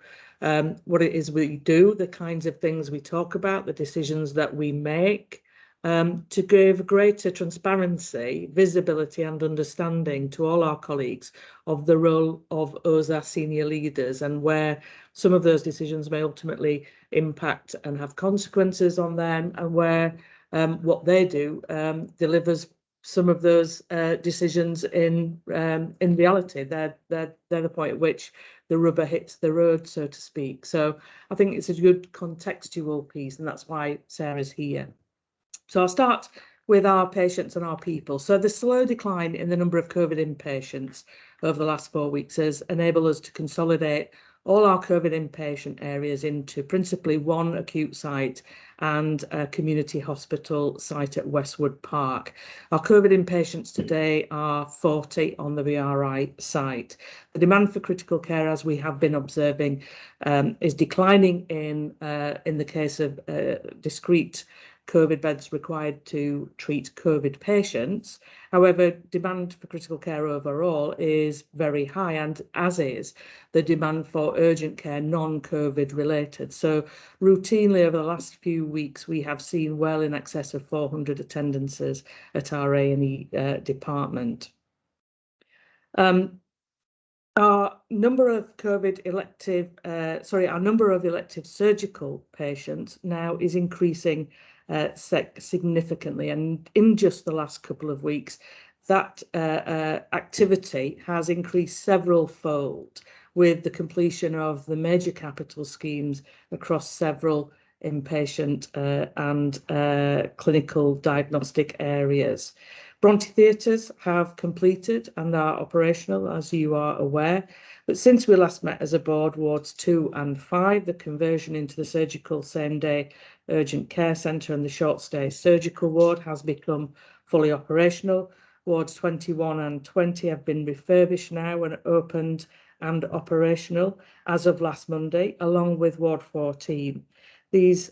what it is we do, the kinds of things we talk about, the decisions that we make, to give greater transparency, visibility and understanding to all our colleagues of the role of us as senior leaders, and where some of those decisions may ultimately impact and have consequences on them, and where what they do delivers some of those decisions in reality. They're the point at which the rubber hits the road, so to speak. So I think it's a good contextual piece, and that's why Sarah's here. So I'll start with our patients and our people. So the slow decline in the number of COVID inpatients over the last 4 weeks has enabled us to consolidate all our COVID inpatient areas into principally one acute site and a community hospital site at Westwood Park. Our COVID inpatients today are 40 on the BRI site. The demand for critical care, as we have been observing, is declining in the case of discrete COVID beds required to treat COVID patients. However, demand for critical care overall is very high, and as is the demand for urgent care non-COVID related. So routinely over the last few weeks, we have seen well in excess of 400 attendances at our A&E department. Our number of our number of elective surgical patients now is increasing significantly, and in just the last couple of weeks, that activity has increased several fold with the completion of the major capital schemes across several inpatient and clinical diagnostic areas. Bronte theatres have completed and are operational, as you are aware, but since we last met as a board, wards 2 and 5, the conversion into the surgical same-day urgent care centre and the short-stay surgical ward has become fully operational. Wards 21 and 20 have been refurbished now and opened and operational as of last Monday, along with Ward 14. These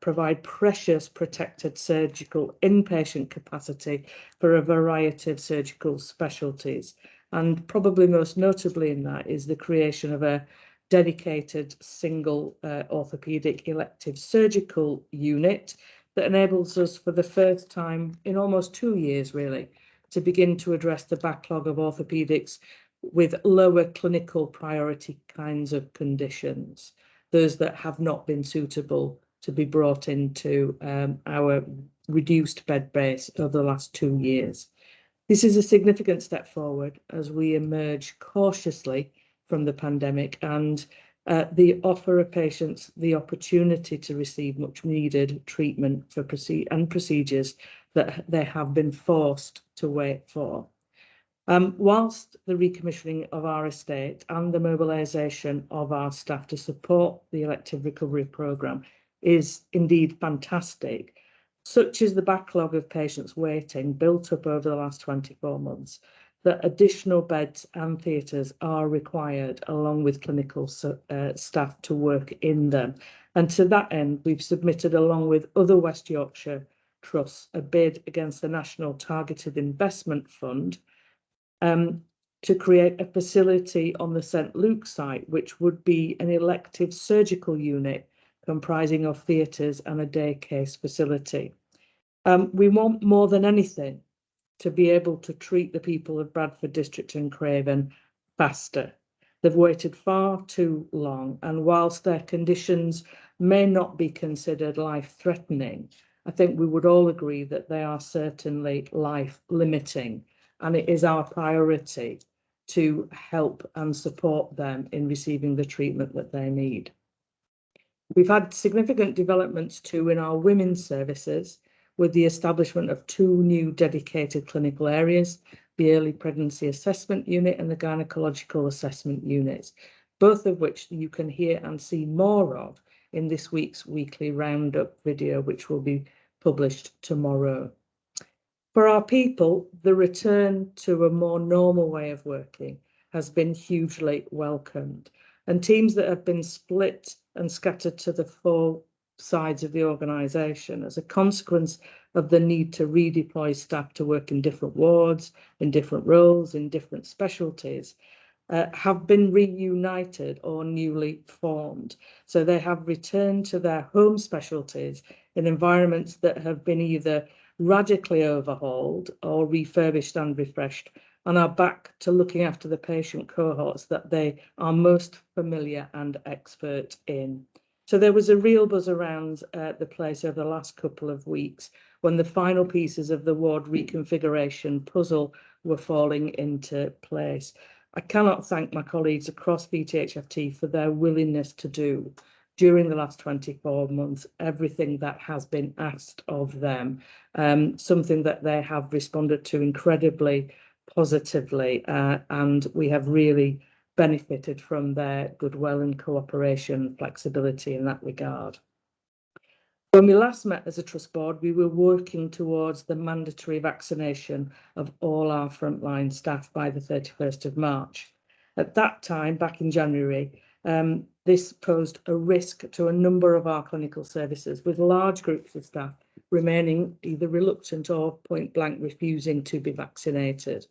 provide precious protected surgical inpatient capacity for a variety of surgical specialties. And probably most notably in that is the creation of a dedicated single orthopaedic elective surgical unit that enables us for the first time in almost 2 years really to begin to address the backlog of orthopaedics with lower clinical priority kinds of conditions, those that have not been suitable to be brought into our reduced bed base over the last 2 years. This is a significant step forward as we emerge cautiously from the pandemic and the offer of patients the opportunity to receive much needed treatment for procedures that they have been forced to wait for. Whilst the recommissioning of our estate and the mobilisation of our staff to support the elective recovery programme is indeed fantastic, such is the backlog of patients waiting built up over the last 24 months that additional beds and theatres are required along with clinical staff to work in them. And to that end, we've submitted along with other West Yorkshire trusts a bid against the National Targeted Investment Fund to create a facility on the St Luke's site, which would be an elective surgical unit comprising of theatres and a day case facility. We want more than anything to be able to treat the people of Bradford District and Craven faster. They've waited far too long, and whilst their conditions may not be considered life-threatening, I think we would all agree that they are certainly life-limiting, and it is our priority to help and support them in receiving the treatment that they need. We've had significant developments too in our women's services, with the establishment of 2 new dedicated clinical areas, the Early Pregnancy Assessment Unit and the Gynecological Assessment Units, both of which you can hear and see more of in this week's weekly roundup video, which will be published tomorrow. For our people, the return to a more normal way of working has been hugely welcomed, and teams that have been split and scattered to the 4 sides of the organisation as a consequence of the need to redeploy staff to work in different wards, in different roles, in different specialties, have been reunited or newly formed. So they have returned to their home specialties in environments that have been either radically overhauled or refurbished and refreshed, and are back to looking after the patient cohorts that they are most familiar and expert in. So there was a real buzz around the place over the last couple of weeks when the final pieces of the ward reconfiguration puzzle were falling into place. I cannot thank my colleagues across BTHFT for their willingness to do during the last 24 months everything that has been asked of them, something that they have responded to incredibly positively, and we have really benefited from their goodwill and cooperation, flexibility in that regard. When we last met as a trust board, we were working towards the mandatory vaccination of all our frontline staff by the 31st of March. At that time, back in January, this posed a risk to a number of our clinical services, with large groups of staff remaining either reluctant or point blank refusing to be vaccinated.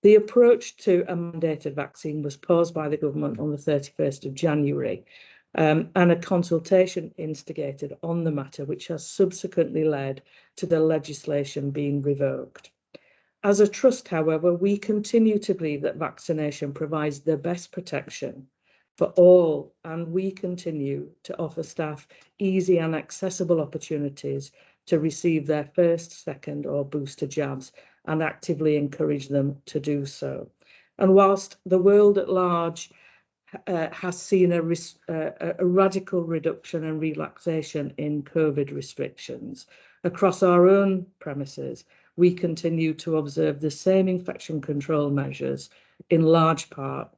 The approach to a mandated vaccine was paused by the government on the 31st of January, and a consultation instigated on the matter, which has subsequently led to the legislation being revoked. As a trust, however, we continue to believe that vaccination provides the best protection for all, and we continue to offer staff easy and accessible opportunities to receive their first, second or booster jabs, and actively encourage them to do so. And whilst the world at large has seen a radical reduction and relaxation in COVID restrictions, across our own premises, we continue to observe the same infection control measures in large part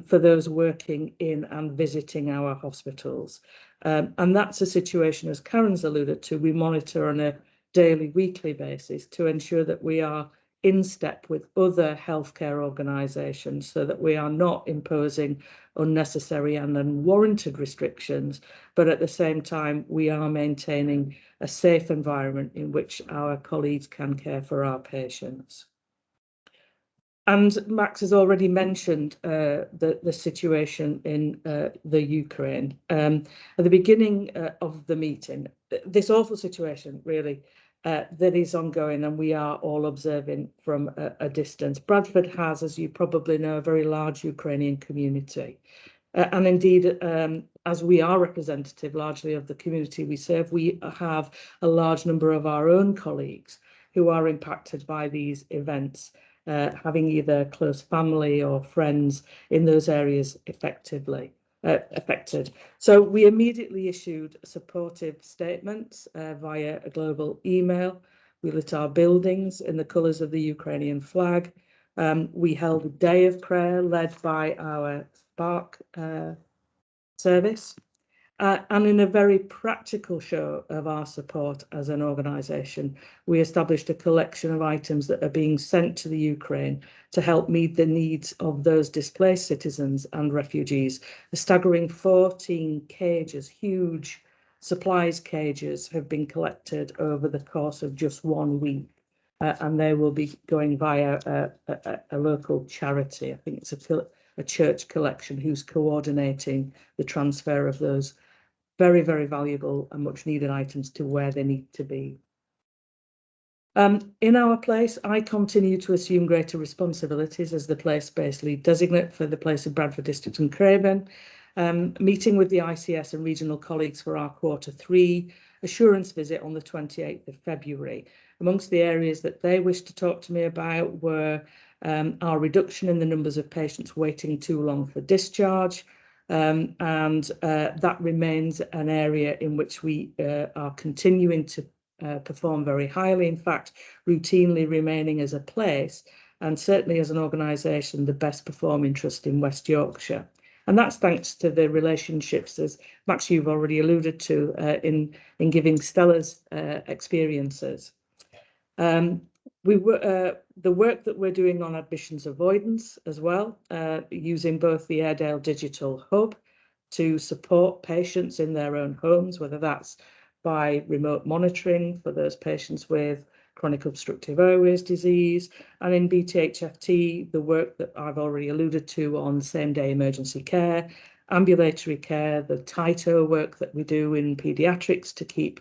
for those working in and visiting our hospitals. And that's a situation, as Karen's alluded to, we monitor on a daily, weekly basis to ensure that we are in step with other healthcare organisations so that we are not imposing unnecessary and unwarranted restrictions, but at the same time we are maintaining a safe environment in which our colleagues can care for our patients. And Max has already mentioned the situation in the Ukraine. At the beginning of the meeting, this awful situation, really, that is ongoing, and we are all observing from a distance. Bradford has, as you probably know, a very large Ukrainian community. And indeed, as we are representative largely of the community we serve, we have a large number of our own colleagues who are impacted by these events, having either close family or friends in those areas affected. So we immediately issued supportive statements via a global email. We lit our buildings in the colours of the Ukrainian flag. We held a day of prayer led by our Spark service. And in a very practical show of our support as an organisation, we established a collection of items that are being sent to the Ukraine to help meet the needs of those displaced citizens and refugees. A staggering 14 cages, huge supplies cages, have been collected over the course of just 1 week. And they will be going via a local charity. I think it's a church collection who's coordinating the transfer of those very, very valuable and much needed items to where they need to be. In our place, I continue to assume greater responsibilities as the place-based lead designate for the place of Bradford District and Craven, meeting with the ICS and regional colleagues for our Q3 assurance visit on the 28th of February. Amongst the areas that they wished to talk to me about were our reduction in the numbers of patients waiting too long for discharge, and that remains an area in which we are continuing to perform very highly, in fact, routinely remaining as a place and certainly as an organisation the best performing trust in West Yorkshire. And that's thanks to the relationships, as Max, you've already alluded to, in giving Stella's experiences. The work that we're doing on admissions avoidance as well, using both the Airedale Digital Hub to support patients in their own homes, whether that's by remote monitoring for those patients with chronic obstructive airways disease, and in BTHFT, the work that I've already alluded to on same-day emergency care, ambulatory care, the TITO work that we do in paediatrics to keep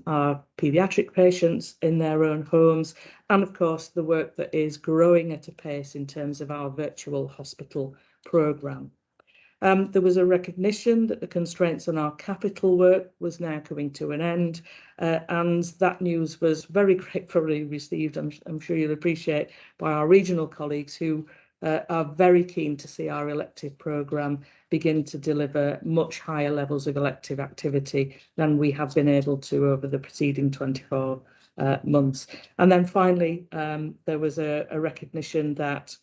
our paediatric patients in their own homes, and of course the work that is growing at a pace in terms of our virtual hospital programme. There was a recognition that the constraints on our capital work was now coming to an end, and that news was very gratefully received, I'm sure you'll appreciate, by our regional colleagues who are very keen to see our elective programme begin to deliver much higher levels of elective activity than we have been able to over the preceding 24 months. And then finally, there was a recognition that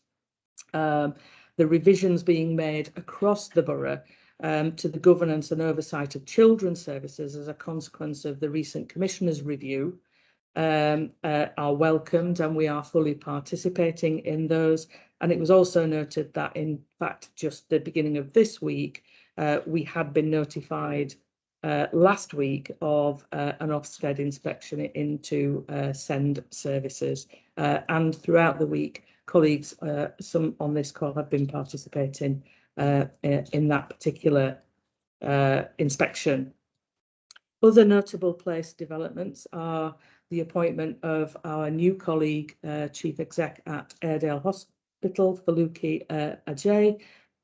the revisions being made across the borough to the governance and oversight of children's services as a consequence of the recent Commissioner's review are welcomed, and we are fully participating in those. And it was also noted that, in fact, just the beginning of this week, we had been notified last week of an Ofsted inspection into SEND services. And throughout the week, colleagues, some on this call, have been participating in that particular inspection. Other notable place developments are the appointment of our new colleague, Chief Exec at Airedale Hospital, Faluki Ajay,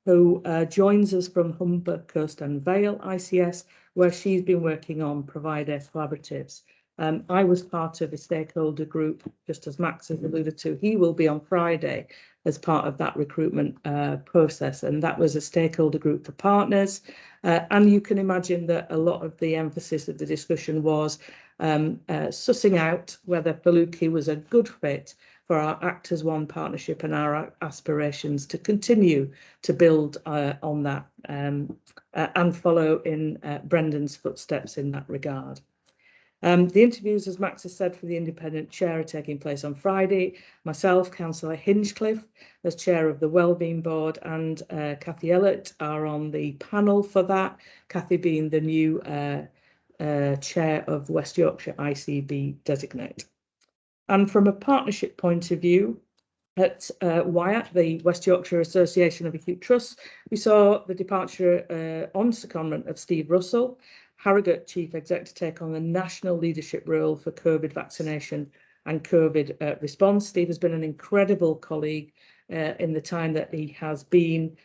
who joins us from Humber Coast and Vale ICS, where she's been working on provider collaboratives. I was part of a stakeholder group, just as Max has alluded to. He will be on Friday as part of that recruitment process, and that was a stakeholder group for partners. And you can imagine that a lot of the emphasis of the discussion was sussing out whether Faluki was a good fit for our Act as One partnership and our aspirations to continue to build on that and follow in Brendan's footsteps in that regard. The interviews, as Max has said, for the independent chair are taking place on Friday. Myself, Councillor Hinchcliffe, as chair of the Wellbeing Board, and Cathy Ellett are on the panel for that, Cathy being the new chair of West Yorkshire ICB designate. And from a partnership point of view, at WYAT, the West Yorkshire Association of Acute Trusts, we saw the departure on secondment of Steve Russell, Harrogate Chief Exec to take on the national leadership role for COVID vaccination and COVID response. Steve has been an incredible colleague in the time that he has been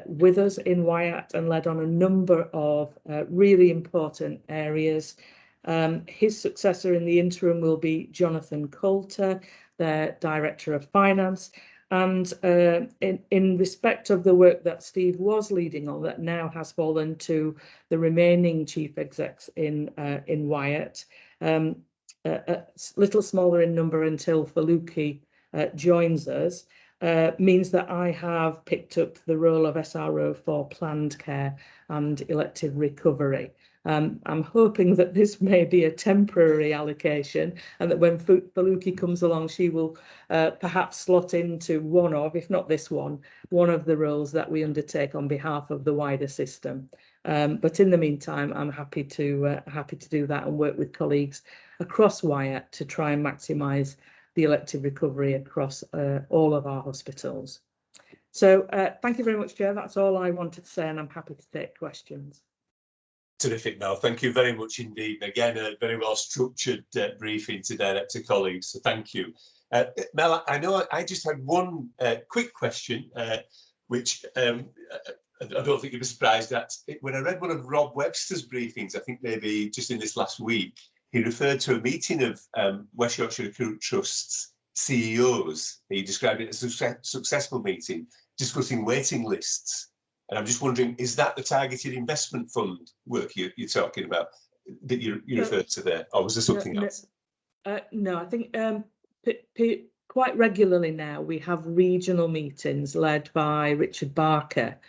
with us in Wyatt and led on a number of really important areas. His successor in the interim will be Jonathan Coulter, the Director of Finance. And in respect of the work that Steve was leading on, that now has fallen to the remaining chief execs in Wyatt, a little smaller in number until Faluki joins us, means that I have picked up the role of SRO for planned care and elective recovery. I'm hoping that this may be a temporary allocation and that when Faluki comes along, she will perhaps slot into one of, if not this one of the roles that we undertake on behalf of the wider system. But in the meantime, I'm happy to do that and work with colleagues across Wyatt to try and maximise the elective recovery across all of our hospitals. So thank you very much, Chair. That's all I wanted to say, and I'm happy to take questions. Terrific, Mel. Thank you very much indeed. Again, a very well structured briefing to director colleagues, so thank you. Mel, I know I just had one quick question, which I don't think you'd be surprised at. When I read one of Rob Webster's briefings, I think maybe just in this last week, he referred to a meeting of West Yorkshire Recruitment Trust's CEOs. He described it as a successful meeting discussing waiting lists. And I'm just wondering, is that the targeted investment fund work you're talking about that you referred to there, or was there something else? No, I think quite regularly now we have regional meetings led by Richard Barker,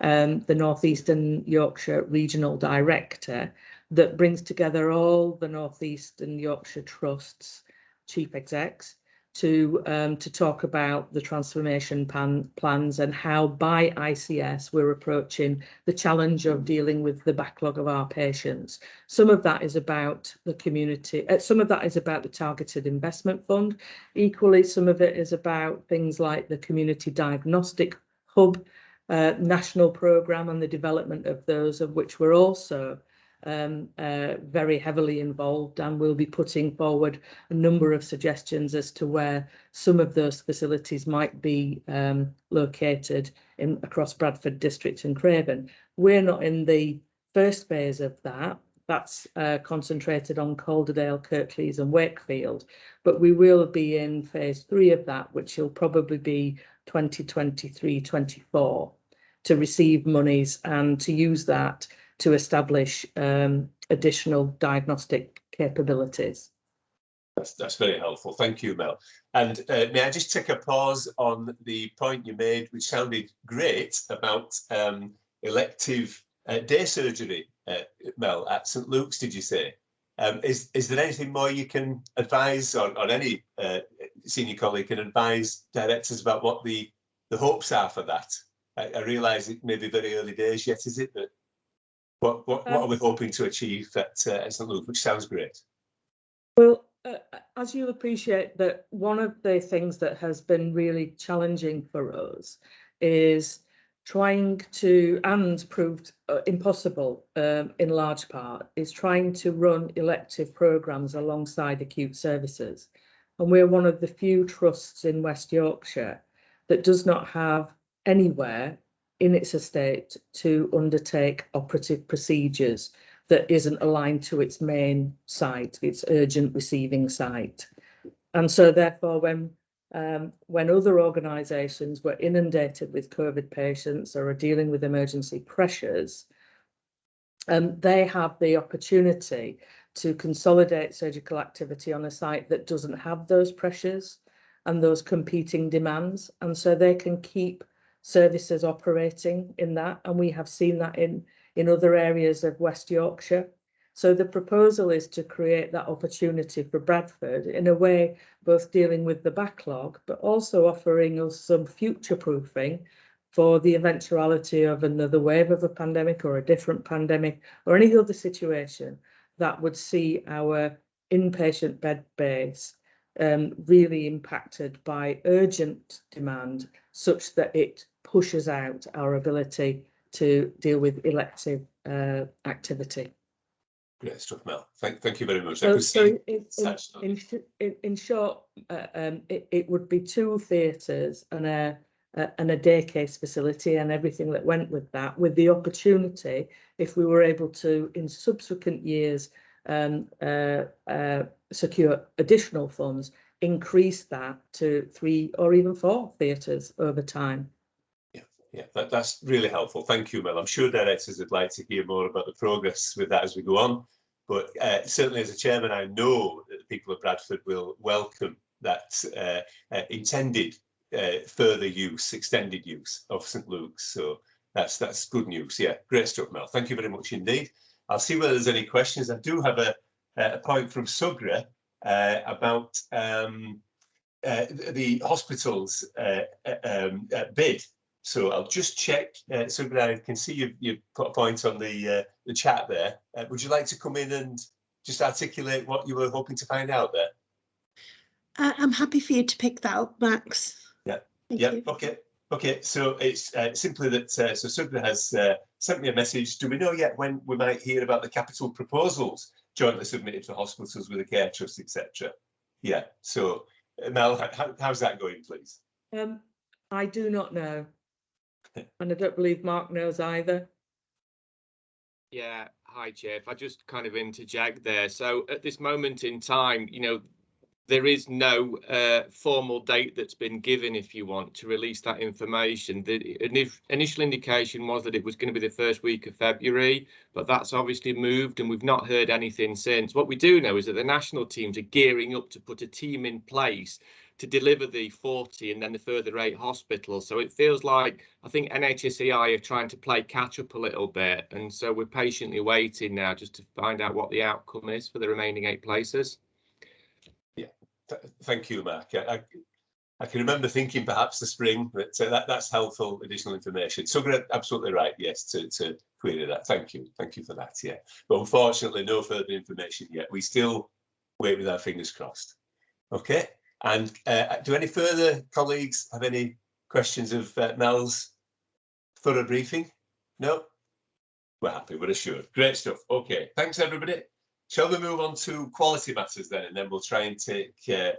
the North Eastern Yorkshire Regional Director, that brings together all the North Eastern Yorkshire Trust's chief execs to talk about the transformation plans and how by ICS we're approaching the challenge of dealing with the backlog of our patients. Some of that is about the community, some of that is about the targeted investment fund. Equally, some of it is about things like the community diagnostic hub, national programme and the development of those, of which we're also very heavily involved, and we'll be putting forward a number of suggestions as to where some of those facilities might be located across Bradford District and Craven. We're not in the first phase of that. That's concentrated on Calderdale, Kirklees and Wakefield, but we will be in phase 3 of that, which will probably be 2023-24, to receive monies and to use that to establish additional diagnostic capabilities. That's very helpful. Thank you, Mel. And may I just take a pause on the point you made, which sounded great, about elective day surgery, Mel, at St Luke's, did you say? Is there anything more you can advise, or any senior colleague can advise directors about what the hopes are for that? I realise it may be very early days yet, is it? But what are we hoping to achieve at St Luke, which sounds great? Well, as you'll appreciate, that one of the things that has been really challenging for us is trying to, and proved impossible in large part, is trying to run elective programmes alongside acute services. And we're one of the few trusts in West Yorkshire that does not have anywhere in its estate to undertake operative procedures that isn't aligned to its main site, its urgent receiving site. And so therefore, when other organisations were inundated with COVID patients or are dealing with emergency pressures, they have the opportunity to consolidate surgical activity on a site that doesn't have those pressures and those competing demands. And so they can keep services operating in that, and we have seen that in other areas of West Yorkshire. So the proposal is to create that opportunity for Bradford, in a way both dealing with the backlog but also offering us some future proofing for the eventuality of another wave of a pandemic or a different pandemic or any other situation that would see our inpatient bed base really impacted by urgent demand, such that it pushes out our ability to deal with elective activity. Great stuff, Mel. Thank you very much. So in short, it would be 2 theatres and a day case facility and everything that went with that, with the opportunity, if we were able to in subsequent years secure additional funds, increase that to 3 or even 4 theatres over time. Yeah, that's really helpful. Thank you, Mel. I'm sure directors would like to hear more about the progress with that as we go on. But certainly as a chairman, I know that the people of Bradford will welcome that intended further use, extended use of St Luke's. So that's good news. Yeah, great stuff, Mel. Thank you very much indeed. I'll see whether there's any questions. I do have a point from Sugra about the hospital's bid. So I'll just check. Sugra, I can see you put a point on the chat there. Would you like to come in and just articulate what you were hoping to find out there? I'm happy for you to pick that up, Max. Yeah. Thank Yeah. you. Okay. So it's simply that so Sugra has sent me a message. Do we know yet when we might hear about the capital proposals jointly submitted for hospitals with a care trust, etc.? Yeah. So Mel, how's that going, please? I do not know. And I don't believe Mark knows either. Yeah, hi, Chair. If I just kind of interject there. So at this moment in time, there is no formal date that's been given, if you want, to release that information. The initial indication was that it was going to be the first week of February, but that's obviously moved and we've not heard anything since. What we do know is that the national teams are gearing up to put a team in place to deliver the 40 and then the further 8 hospitals. So it feels like, I think NHSEI are trying to play catch up a little bit. And so we're patiently waiting now just to find out what the outcome is for the remaining 8 places. Yeah, thank you, Mark. I can remember thinking perhaps the spring, but that's helpful additional information. So absolutely right, yes, to query that. Thank you for that, yeah. But unfortunately, no further information yet. We still wait with our fingers crossed. Okay. And do any further colleagues have any questions of Mel's thorough briefing? No? We're happy, we're assured. Great stuff. Okay, thanks everybody. Shall we move on to quality matters then, and then we'll try and take a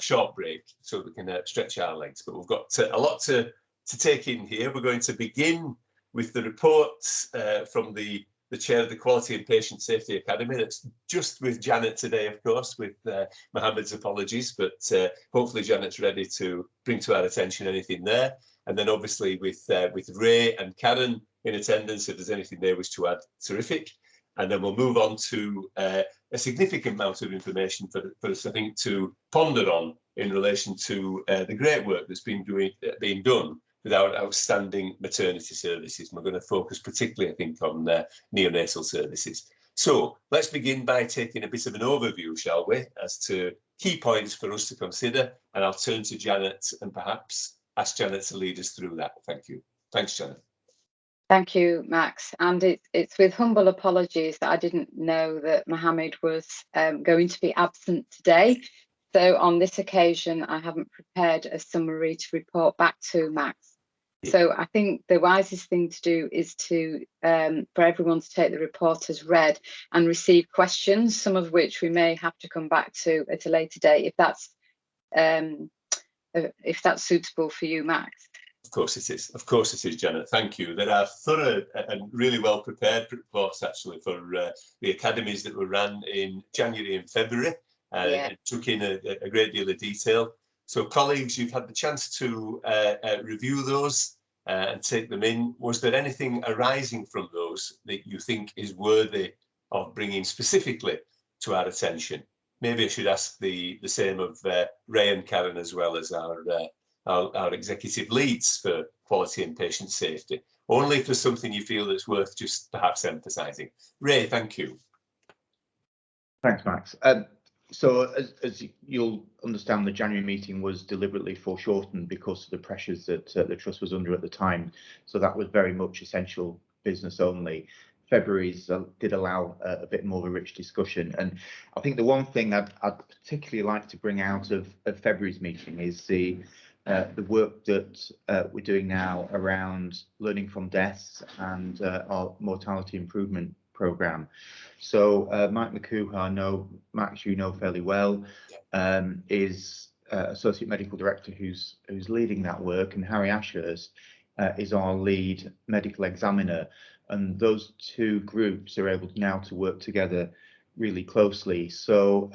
short break so we can stretch our legs. But we've got a lot to take in here. We're going to begin with the reports from the chair of the Quality and Patient Safety Academy. That's just with Janet today, of course, with Mohammed's apologies, but hopefully Janet's ready to bring to our attention anything there. And then obviously with Ray and Karen in attendance, if there's anything they wish to add, terrific. And then we'll move on to a significant amount of information for us, I think, to ponder on in relation to the great work that's being done with our outstanding maternity services. And we're going to focus particularly, I think, on neonatal services. So let's begin by taking a bit of an overview, shall we, as to key points for us to consider. And I'll turn to Janet and perhaps ask Janet to lead us through that. Thank you. Thanks, Janet. Thank you, Max. And it's with humble apologies that I didn't know that Mohammed was going to be absent today. So on this occasion, I haven't prepared a summary to report back to Max. So I think the wisest thing to do is to for everyone to take the report as read and receive questions, some of which we may have to come back to at a later date, if that's suitable for you, Max. Of course it is. Of course it is, Janet. Thank you. There are thorough and really well prepared reports actually for the academies that were ran in January and February. It took in a great deal of detail. So colleagues, you've had the chance to review those and take them in. Was there anything arising from those that you think is worthy of bringing specifically to our attention? Maybe I should ask the same of Ray and Karen, as well as our executive leads for quality and patient safety, only if there's something you feel that's worth just perhaps emphasising. Ray, thank you. Thanks, Max. So as you'll understand, the January meeting was deliberately foreshortened because of the pressures that the Trust was under at the time. So that was very much essential business only. February's did allow a bit more of a rich discussion. And I think the one thing I'd particularly like to bring out of February's meeting is the work that we're doing now around learning from deaths and our mortality improvement programme. So Mike McCoo, who I know, Max, you know fairly well, is Associate Medical Director who's leading that work, and Harry Ashurst is our lead medical examiner. And those two groups are able now to work together really closely. So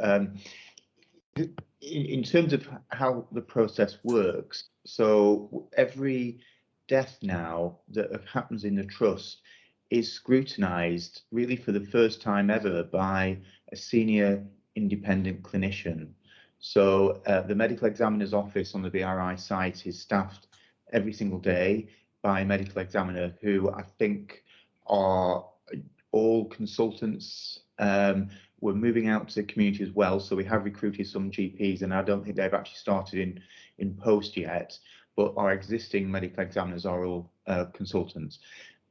in terms of how the process works, so every death now that happens in the trust is scrutinised really for the first time ever by a senior independent clinician. So the medical examiner's office on the BRI site is staffed every single day by a medical examiner who I think are all consultants. We're moving out to the community as well, so we have recruited some GPs, and I don't think they've actually started in post yet, but our existing medical examiners are all consultants.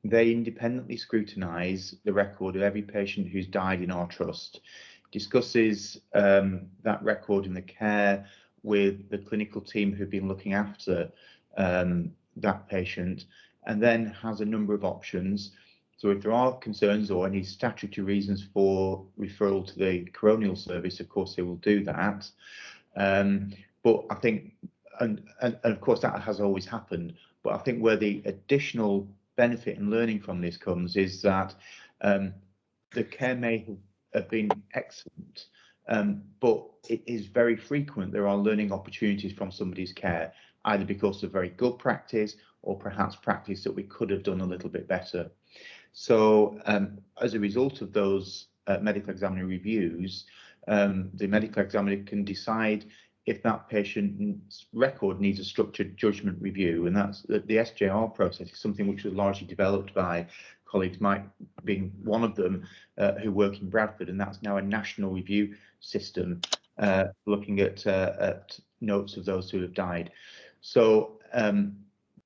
They independently scrutinise the record of every patient who's died in our trust, discusses that record and the care with the clinical team who've been looking after that patient, and then has a number of options. So if there are concerns or any statutory reasons for referral to the coronial service, of course they will do that. But I think, and of course that has always happened, but I think where the additional benefit and learning from this comes is that the care may have been excellent, but it is very frequent there are learning opportunities from somebody's care, either because of very good practice or perhaps practice that we could have done a little bit better. So as a result of those medical examiner reviews, the medical examiner can decide if that patient's record needs a structured judgment review, and that's the SJR process is something which was largely developed by colleagues, Mike being one of them, who work in Bradford, and that's now a national review system looking at notes of those who have died. So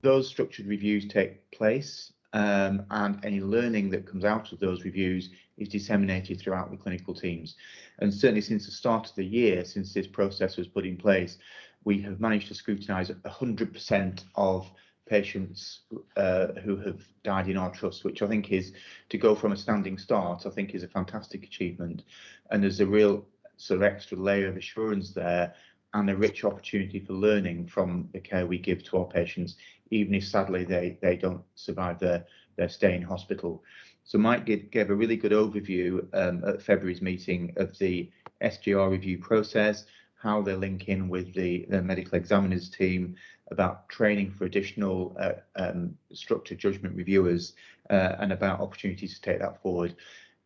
those structured reviews take place, and any learning that comes out of those reviews is disseminated throughout the clinical teams. And certainly since the start of the year, since this process was put in place, we have managed to scrutinise 100% of patients who have died in our trust, which I think is, to go from a standing start, I think is a fantastic achievement. And there's a real sort of extra layer of assurance there, and a rich opportunity for learning from the care we give to our patients, even if sadly they don't survive their stay in hospital. So Mike gave a really good overview at February's meeting of the SGR review process, how they link in with the medical examiners team, about training for additional structured judgment reviewers, and about opportunities to take that forward.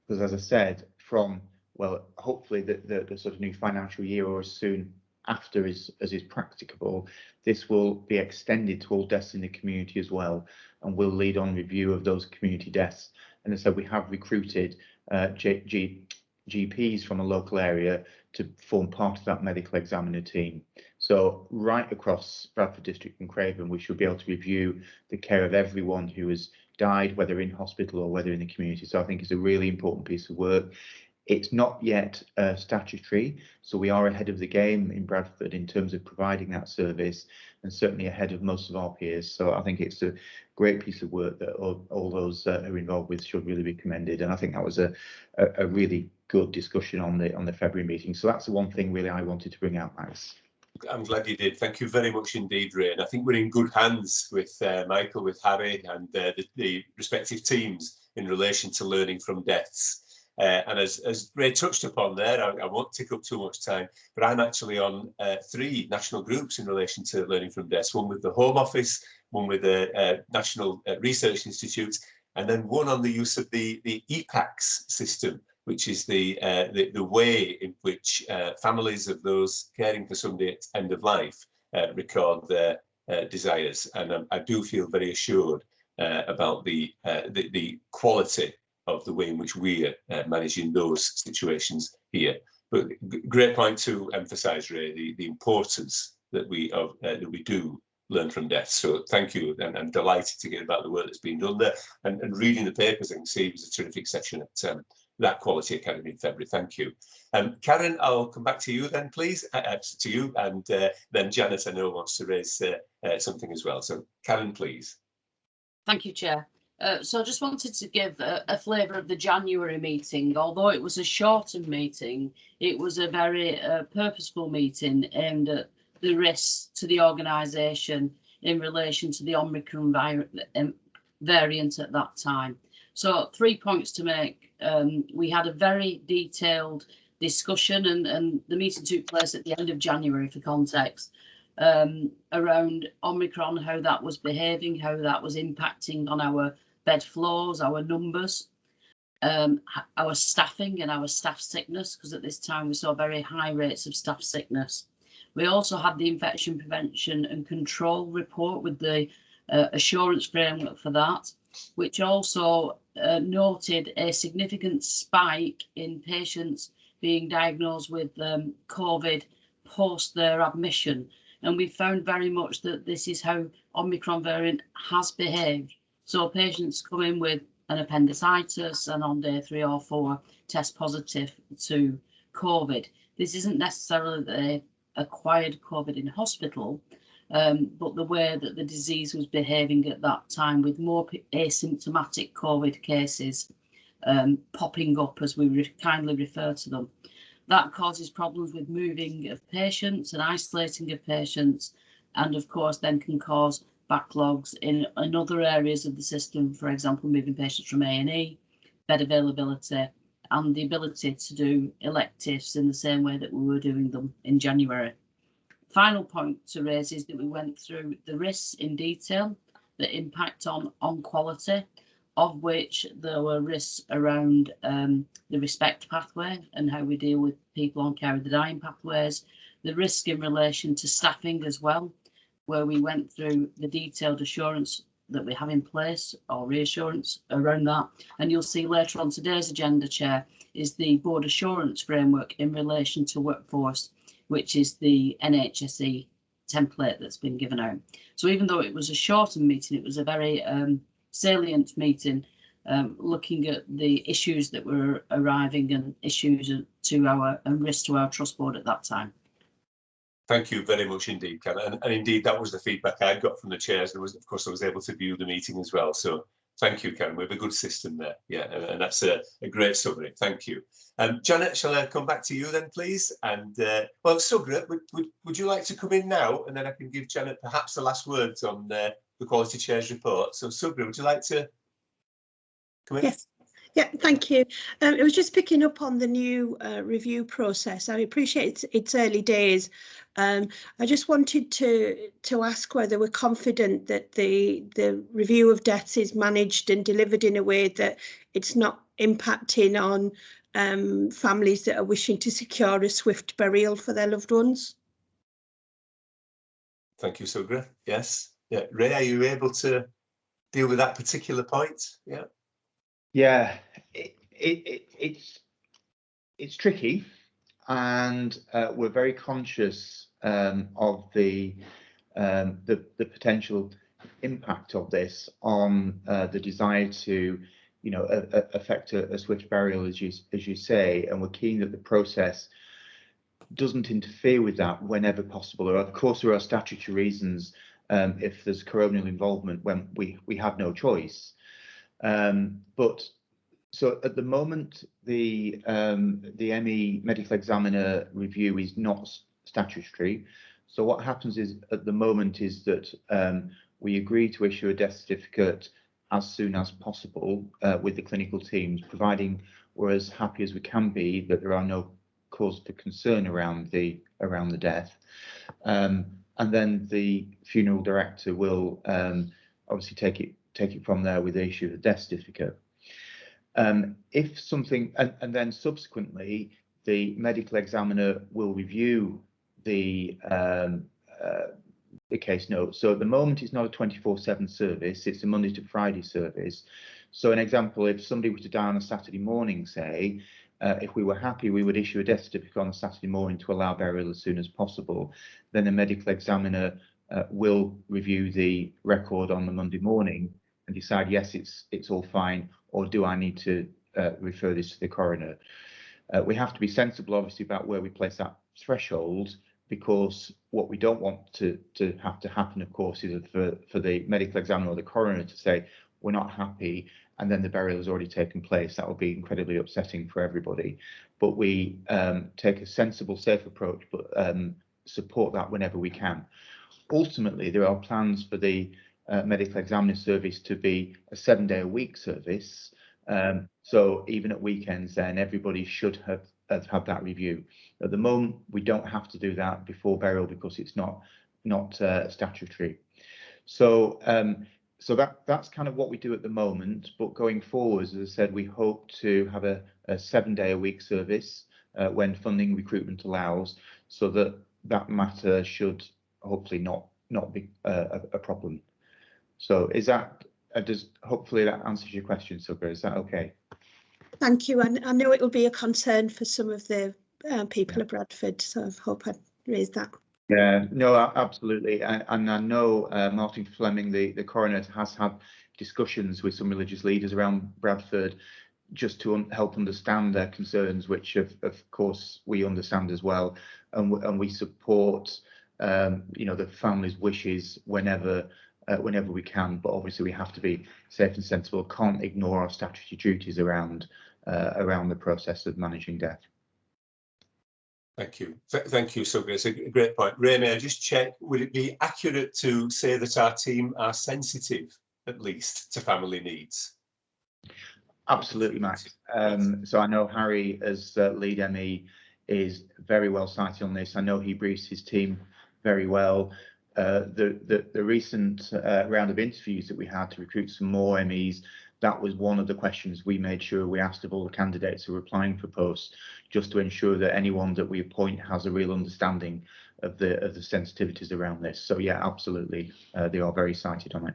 Because as I said, from, well, hopefully the sort of new financial year or as soon after as is practicable, this will be extended to all deaths in the community as well, and will lead on review of those community deaths. And so we have recruited GPs from a local area to form part of that medical examiner team. So right across Bradford District and Craven, we should be able to review the care of everyone who has died, whether in hospital or whether in the community. So I think it's a really important piece of work. It's not yet statutory, so we are ahead of the game in Bradford in terms of providing that service, and certainly ahead of most of our peers. So I think it's a great piece of work that all those who are involved with should really be commended. And I think that was a really good discussion on the February meeting. So that's the one thing really I wanted to bring out, Max. I'm glad you did. Thank you very much indeed, Ray. And I think we're in good hands with Michael, with Harry, and the respective teams in relation to learning from deaths. And as Ray touched upon there, I won't take up too much time, but I'm actually on 3 national groups in relation to learning from deaths, one with the Home Office, one with the National Research Institute, and then one on the use of the EPACS system, which is the way in which families of those caring for somebody at end of life record their desires. And I do feel very assured about the quality of the way in which we are managing those situations here. But great point to emphasise, Ray, the importance that we do learn from death. So thank you, and I'm delighted to hear about the work that's been done there. And reading the papers, I can see it was a terrific session at that Quality Academy in February. Thank you. Karen, I'll come back to you then, please, to you, and then Janet, I know, wants to raise something as well. So Karen, please. Thank you, Chair. So I just wanted to give a flavour of the January meeting. Although it was a shortened meeting, it was a very purposeful meeting aimed at the risks to the organisation in relation to the Omicron variant at that time. So 3 points to make. We had a very detailed discussion, and the meeting took place at the end of January for context, around Omicron, how that was behaving, how that was impacting on our bed floors, our numbers, our staffing and our staff sickness, because at this time we saw very high rates of staff sickness. We also had the infection prevention and control report with the assurance framework for that, which also noted a significant spike in patients being diagnosed with COVID post their admission. And we found very much that this is how Omicron variant has behaved. So patients come in with an appendicitis and on day 3 or 4 test positive to COVID. This isn't necessarily that they acquired COVID in hospital, but the way that the disease was behaving at that time, with more asymptomatic COVID cases popping up, as we kindly refer to them. That causes problems with moving of patients and isolating of patients, and of course then can cause backlogs in other areas of the system, for example, moving patients from A&E, bed availability, and the ability to do electives in the same way that we were doing them in January. Final point to raise is that we went through the risks in detail that impact on quality, of which there were risks around the respect pathway and how we deal with people on care of the dying pathways, the risk in relation to staffing as well, where we went through the detailed assurance that we have in place, or reassurance around that. And you'll see later on today's agenda, Chair, is the board assurance framework in relation to workforce, which is the NHSE template that's been given out. So even though it was a shortened meeting, it was a very salient meeting, looking at the issues that were arriving and issues to our and risk to our trust board at that time. Thank you very much indeed, Karen. And indeed, that was the feedback I got from the chairs. And of course, I was able to view the meeting as well. So thank you, Karen. We have a good system there. Yeah, and that's a great summary. Thank you. Janet, shall I come back to you then, please? And well, Sugra, would you like to come in now? And then I can give Janet perhaps the last words on the Quality Chair's report. So Sugra, would you like to come in? Yes. Yeah, thank you. It was just picking up on the new review process. I appreciate it's early days. I just wanted to ask whether we're confident that the review of deaths is managed and delivered in a way that it's not impacting on families that are wishing to secure a swift burial for their loved ones. Thank you, Sugra. Yes. Yeah. Ray, are you able to deal with that particular point? Yeah. Yeah, it's tricky, and we're very conscious of the potential impact of this on the desire to, affect a swift burial, as you say, and we're keen that the process doesn't interfere with that whenever possible. Of course, there are statutory reasons if there's coronial involvement when we have no choice. But so at the moment, the ME medical examiner review is not statutory. So what happens is at the moment is that we agree to issue a death certificate as soon as possible with the clinical teams, providing we're as happy as we can be that there are no cause for concern around the death. And then the funeral director will obviously take it from there with the issue of the death certificate. If something, and then subsequently, the medical examiner will review the case note. So at the moment, it's not a 24/7 service; it's a Monday to Friday service. So, an example: if somebody were to die on a Saturday morning, say, if we were happy, we would issue a death certificate on a Saturday morning to allow burial as soon as possible. Then the medical examiner will review the record on the Monday morning and decide, yes, it's all fine, or do I need to refer this to the coroner? We have to be sensible, obviously, about where we place that threshold, because what we don't want to have to happen, of course, is for the medical examiner or the coroner to say, we're not happy, and then the burial has already taken place. That would be incredibly upsetting for everybody. But we take a sensible, safe approach, but support that whenever we can. Ultimately, there are plans for the medical examining service to be a 7-day-a-week service. So even at weekends, then everybody should have had that review. At the moment, we don't have to do that before burial because it's not statutory. So that's kind of what we do at the moment. But going forward, as I said, we hope to have a 7-day-a-week service when funding recruitment allows, so that matter should hopefully not be a problem. So is that hopefully that answers your question, Sugar? Is that okay? Thank you. And I know it will be a concern for some of the people of Bradford, so I hope I raised that. Yeah, no, absolutely. And I know Martin Fleming, the coroner, has had discussions with some religious leaders around Bradford just to help understand their concerns, which of course we understand as well, and we support the family's wishes whenever we can. But obviously we have to be safe and sensible. Can't ignore our statutory duties around the process of managing death. Thank you. Thank you, Sugar. It's a great point. Ray, may I just check, would it be accurate to say that our team are sensitive, at least, to family needs? Absolutely, Max. So I know Harry, as lead ME, is very well cited on this. I know he briefs his team very well. The recent round of interviews that we had to recruit some more MEs, that was one of the questions we made sure we asked of all the candidates who were applying for posts, just to ensure that anyone that we appoint has a real understanding of the sensitivities around this. So yeah, absolutely, they are very cited on it.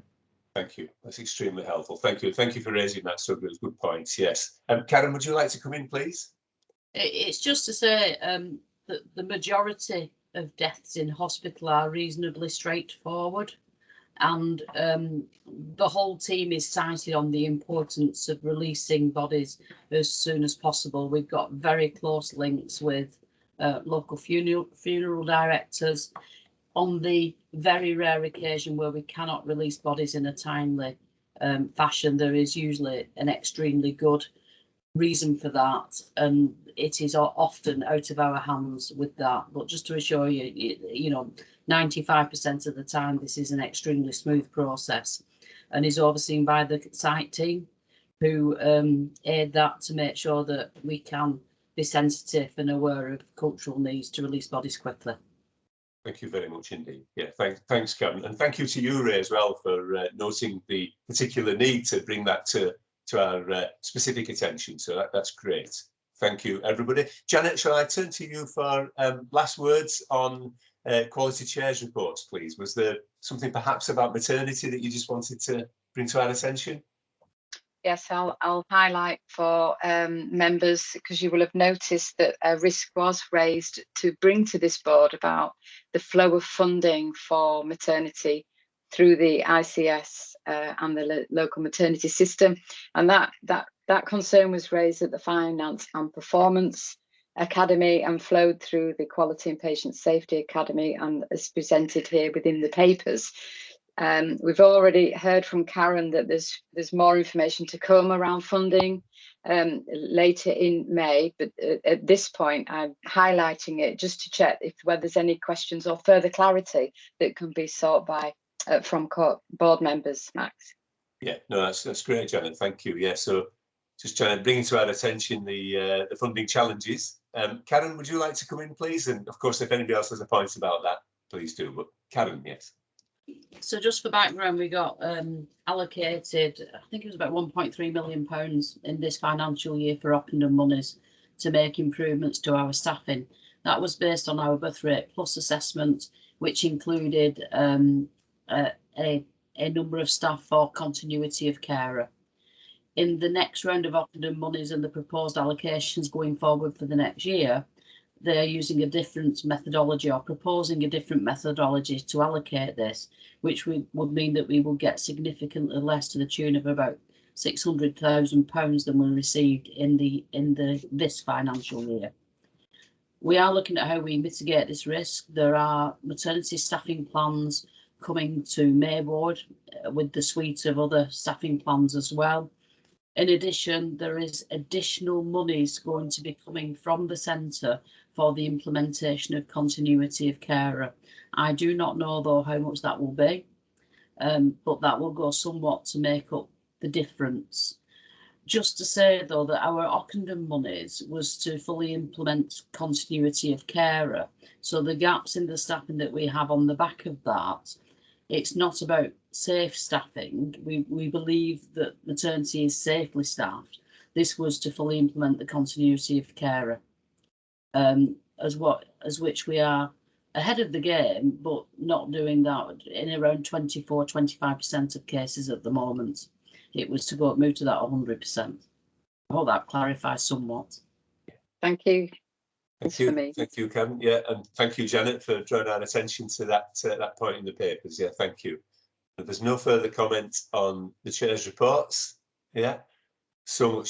Thank you. That's extremely helpful. Thank you. Thank you for raising that, Sugar. Good points. Yes. Karen, would you like to come in, please? It's just to say that the majority of deaths in hospital are reasonably straightforward, and the whole team is cited on the importance of releasing bodies as soon as possible. We've got very close links with local funeral directors. On the very rare occasion where we cannot release bodies in a timely fashion, there is usually an extremely good reason for that, and it is often out of our hands with that. But just to assure you, 95% of the time this is an extremely smooth process, and is overseen by the site team, who aid that to make sure that we can be sensitive and aware of cultural needs to release bodies quickly. Thank you very much indeed. Yeah, thanks, Karen, and thank you to you, Ray, as well, for noting the particular need to bring that to our specific attention. So that's great. Thank you, everybody. Janet, shall I turn to you for last words on quality chairs reports, please? Was there something perhaps about maternity that you just wanted to bring to our attention? Yes, I'll highlight for members, because you will have noticed that a risk was raised to bring to this board about the flow of funding for maternity through the ICS and the local maternity system, and that concern was raised at the Finance and Performance Academy and flowed through the Quality and Patient Safety Academy, and is presented here within the papers. We've already heard from Karen that there's more information to come around funding later in May, but at this point I'm highlighting it just to check whether there's any questions or further clarity that can be sought by from board members. Max. Yeah, no, that's great, Janet. Thank you. Yeah, so just trying to bring to our attention the funding challenges. Karen, would you like to come in, please? And of course, if anybody else has a point about that, please do. But Karen, yes. So just for background, we got allocated, I think it was about £1.3 million in this financial year for Ockenden monies to make improvements to our staffing. That was based on our birth rate plus assessment, which included a number of staff for continuity of carer. In the next round of Ockenden monies and the proposed allocations going forward for the next year, they are using a different methodology, or proposing a different methodology to allocate this, which would mean that we will get significantly less, to the tune of about £600,000 than we received in this financial year. We are looking at how we mitigate this risk. There are maternity staffing plans coming to Maywood with the suite of other staffing plans as well. In addition, there is additional monies going to be coming from the centre for the implementation of continuity of carer. I do not know though how much that will be, but that will go somewhat to make up the difference. Just to say though that our Ockenden monies was to fully implement continuity of carer. So the gaps in the staffing that we have on the back of that, it's not about safe staffing. We believe that maternity is safely staffed. This was to fully implement the continuity of carer, as which we are ahead of the game, but not doing that in around 24–25% of cases at the moment. It was to move to that 100%. I hope that clarifies somewhat. Thank you. Thank you, Karen. Yeah, and thank you, Janet, for drawing our attention to that point in the papers. Yeah, thank you. If there's no further comment on the chair's reports. Yeah, so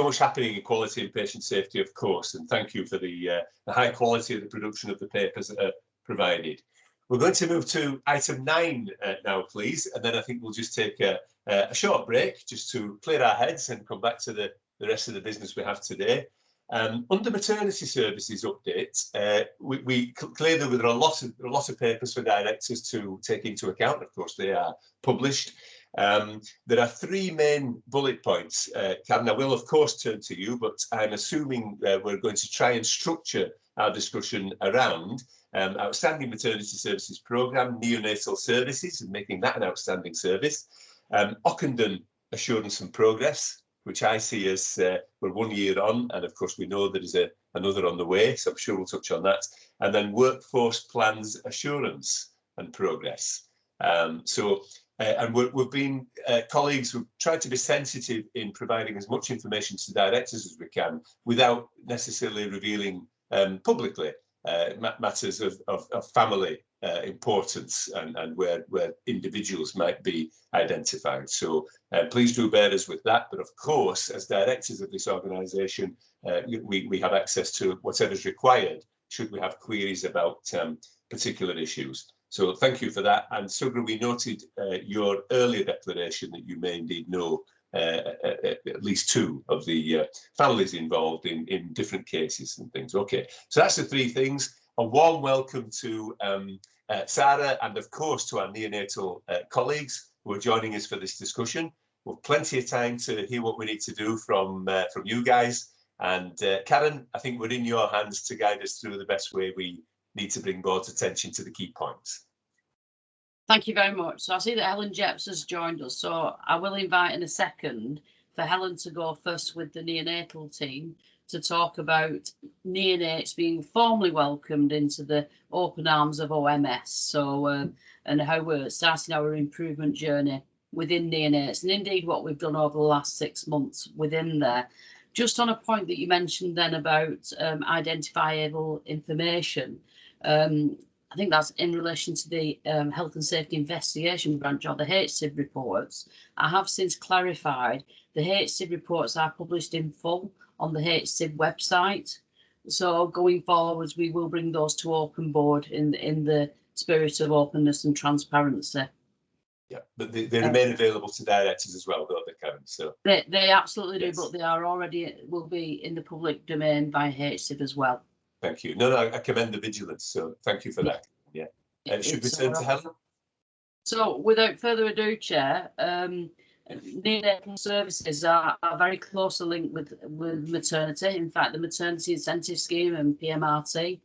much happening in quality and patient safety, of course, and thank you for the high quality of the production of the papers that are provided. We're going to move to item 9 now, please, and then I think we'll just take a short break just to clear our heads and come back to the rest of the business we have today. Under maternity services update, we clearly there were a lot of papers for directors to take into account. Of course, they are published. There are 3 main bullet points. Karen, I will of course turn to you, but I'm assuming we're going to try and structure our discussion around outstanding maternity services programme, neonatal services, and making that an outstanding service. Ockenden assurance and progress, which I see as we're 1 year on, and of course we know there is another on the way, so I'm sure we'll touch on that. And then workforce plans assurance and progress. And we've been colleagues who've tried to be sensitive in providing as much information to directors as we can without necessarily revealing publicly matters of family importance and where individuals might be identified. So please do bear us with that. But of course, as directors of this organisation, we have access to whatever's required should we have queries about particular issues. So thank you for that. And Sugra, we noted your earlier declaration that you may indeed know at least 2 of the families involved in different cases and things. Okay, so that's the 3 things. A warm welcome to Sarah and of course to our neonatal colleagues who are joining us for this discussion. We've plenty of time to hear what we need to do from you guys. And Karen, I think we're in your hands to guide us through the best way we need to bring board's attention to the key points. Thank you very much. So I see that Helen Jeps has joined us. So I will invite in a second for Helen to go first with the neonatal team to talk about neonates being formally welcomed into the open arms of OMS. So and how we're starting our improvement journey within neonates, and indeed what we've done over the last 6 months within there. Just on a point that you mentioned then about identifiable information, I think that's in relation to the Health and Safety Investigation Branch or the HSIB reports. I have since clarified the HSIB reports are published in full on the HSIB website. So going forwards, we will bring those to open board in the spirit of openness and transparency. Yeah, but they remain available to directors as well, don't they, Karen? So they absolutely yes. do, but they are will be in the public domain by HSIB as well. Thank you. No, I commend the vigilance. So thank you for that. Yeah. Should we turn to Helen? So without further ado, Chair, neonatal services are very closely linked with maternity. In fact, the Maternity Incentive Scheme and PMRT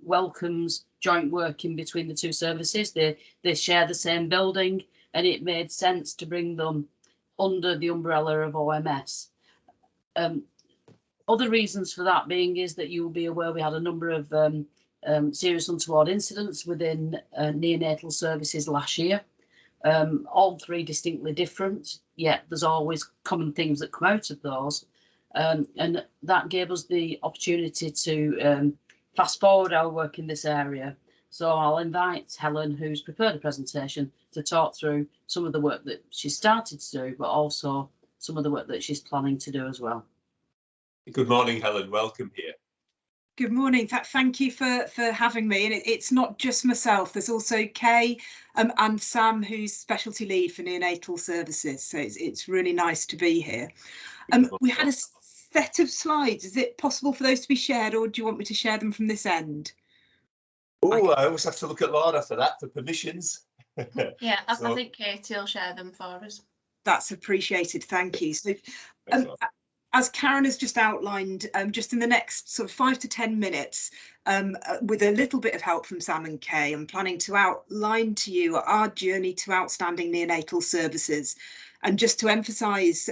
welcomes joint working between the 2 services. They share the same building, and it made sense to bring them under the umbrella of OMS. Other reasons for that being is that you will be aware we had a number of serious untoward incidents within neonatal services last year. All 3 distinctly different, yet there's always common themes that come out of those. And that gave us the opportunity to fast forward our work in this area. So I'll invite Helen, who's prepared a presentation, to talk through some of the work that she started to do, but also some of the work that she's planning to do as well. Good morning, Helen. Welcome here. Good morning. Thank you for having me. And it's not just myself. There's also Kay and Sam, who's specialty lead for neonatal services. So it's really nice to be here. We had a set of slides. Is it possible for those to be shared, or do you want me to share them from this end? Oh, I always have to look at Laura for that, for permissions. Yeah, I think Katie will share them for us. That's appreciated. Thank you. So, as Karen has just outlined, just in the next sort of 5 to 10 minutes, with a little bit of help from Sam and Kay, I'm planning to outline to you our journey to outstanding neonatal services. And just to emphasise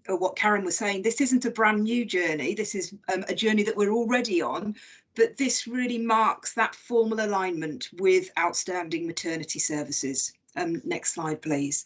what Karen was saying, this isn't a brand new journey. This is a journey that we're already on, but this really marks that formal alignment with outstanding maternity services. Next slide, please.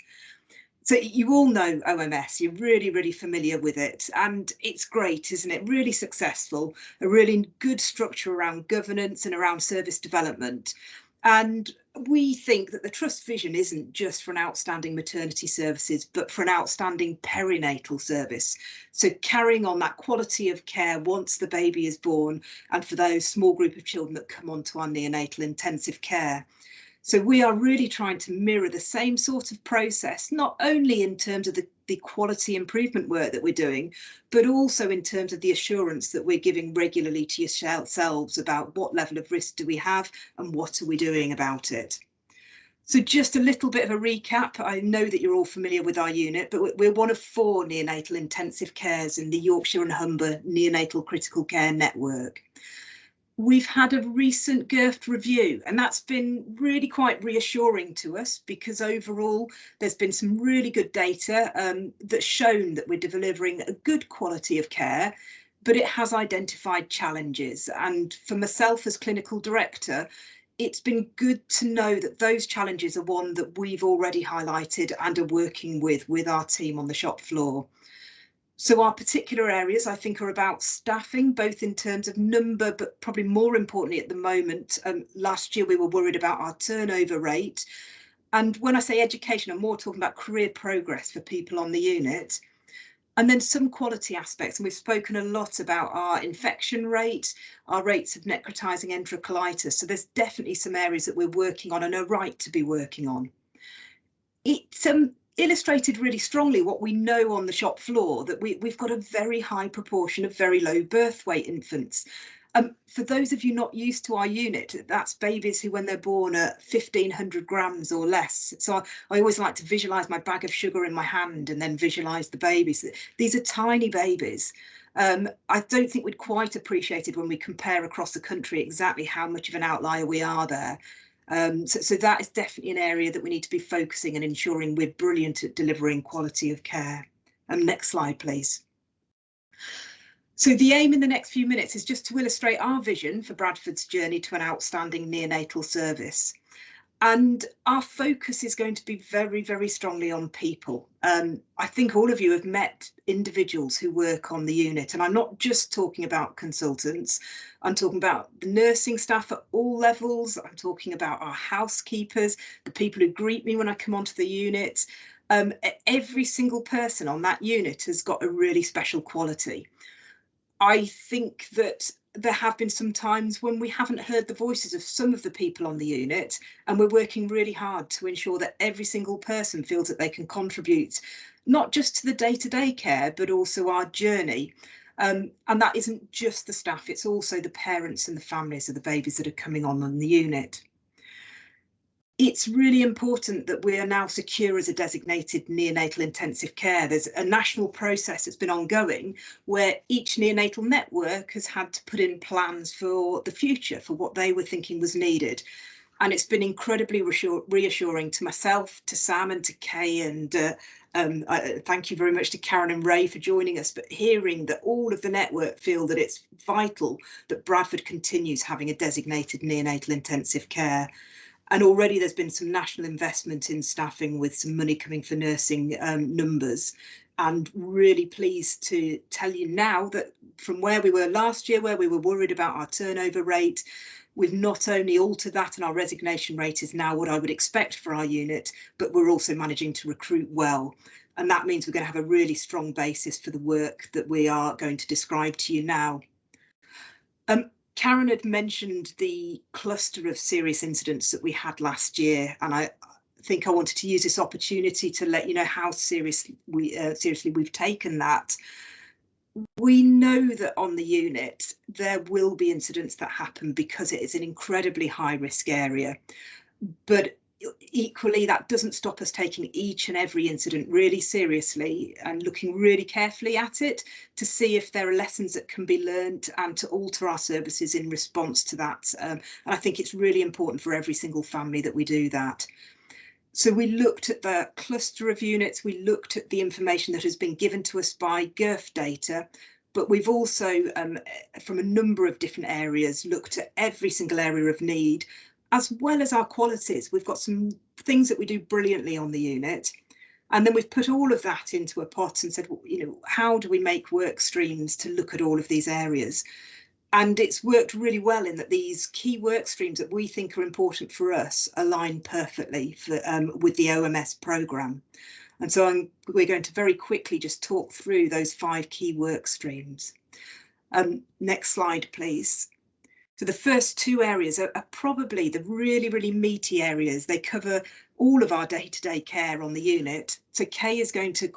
So you all know OMS, you're really, really familiar with it, and it's great, isn't it? Really successful, a really good structure around governance and around service development. And we think that the Trust vision isn't just for an outstanding maternity services, but for an outstanding perinatal service. So carrying on that quality of care once the baby is born, and for those small group of children that come onto our neonatal intensive care. So we are really trying to mirror the same sort of process, not only in terms of the quality improvement work that we're doing, but also in terms of the assurance that we're giving regularly to yourselves about what level of risk do we have and what are we doing about it. So just a little bit of a recap. I know that you're all familiar with our unit, but we're one of 4 neonatal intensive cares in the Yorkshire and Humber Neonatal Critical Care Network. We've had a recent GIRFT review, and that's been really quite reassuring to us, because overall there's been some really good data that's shown that we're delivering a good quality of care, but it has identified challenges. And for myself as clinical director, it's been good to know that those challenges are one that we've already highlighted and are working with our team on the shop floor. So our particular areas, I think, are about staffing, both in terms of number, but probably more importantly at the moment. Last year we were worried about our turnover rate. And when I say education, I'm more talking about career progress for people on the unit. And then some quality aspects, and we've spoken a lot about our infection rate, our rates of necrotizing enterocolitis. So there's definitely some areas that we're working on and are right to be working on. It's illustrated really strongly what we know on the shop floor, that we've got a very high proportion of very low birth weight infants. For those of you not used to our unit, that's babies who, when they're born, are 1,500 grams or less. So I always like to visualise my bag of sugar in my hand and then visualise the babies. These are tiny babies. I don't think we'd quite appreciate it when we compare across the country exactly how much of an outlier we are there. So that is definitely an area that we need to be focusing and ensuring we're brilliant at delivering quality of care. Next slide, please. So the aim in the next few minutes is just to illustrate our vision for Bradford's journey to an outstanding neonatal service. And our focus is going to be very, very strongly on people. I think all of you have met individuals who work on the unit, and I'm not just talking about consultants. I'm talking about the nursing staff at all levels. I'm talking about our housekeepers, the people who greet me when I come onto the unit. Every single person on that unit has got a really special quality. I think that there have been some times when we haven't heard the voices of some of the people on the unit, and we're working really hard to ensure that every single person feels that they can contribute, not just to the day-to-day care, but also our journey. And that isn't just the staff, it's also the parents and the families of the babies that are coming on the unit. It's really important that we are now secure as a designated neonatal intensive care. There's a national process that's been ongoing where each neonatal network has had to put in plans for the future, for what they were thinking was needed. And it's been incredibly reassuring to myself, to Sam and to Kay, and thank you very much to Karen and Ray for joining us, but hearing that all of the network feel that it's vital that Bradford continues having a designated neonatal intensive care. And already there's been some national investment in staffing with some money coming for nursing numbers. And really pleased to tell you now that from where we were last year, where we were worried about our turnover rate, we've not only altered that, and our resignation rate is now what I would expect for our unit, but we're also managing to recruit well. And that means we're going to have a really strong basis for the work that we are going to describe to you now. Karen had mentioned the cluster of serious incidents that we had last year, and I think I wanted to use this opportunity to let you know how seriously we've taken that. We know that on the unit there will be incidents that happen because it is an incredibly high risk area, but equally that doesn't stop us taking each and every incident really seriously and looking really carefully at it to see if there are lessons that can be learned and to alter our services in response to that. And I think it's really important for every single family that we do that. So we looked at the cluster of units, we looked at the information that has been given to us by GIRF data, but we've also, from a number of different areas, looked at every single area of need, as well as our qualities. We've got some things that we do brilliantly on the unit. And then we've put all of that into a pot and said, well, you know, how do we make work streams to look at all of these areas? And it's worked really well in that these key work streams that we think are important for us align perfectly for, with the OMS programme. And so we're going to very quickly just talk through those 5 key work streams. Next slide, please. So the first 2 areas are probably the really, really meaty areas. They cover all of our day-to-day care on the unit. So Kay is going to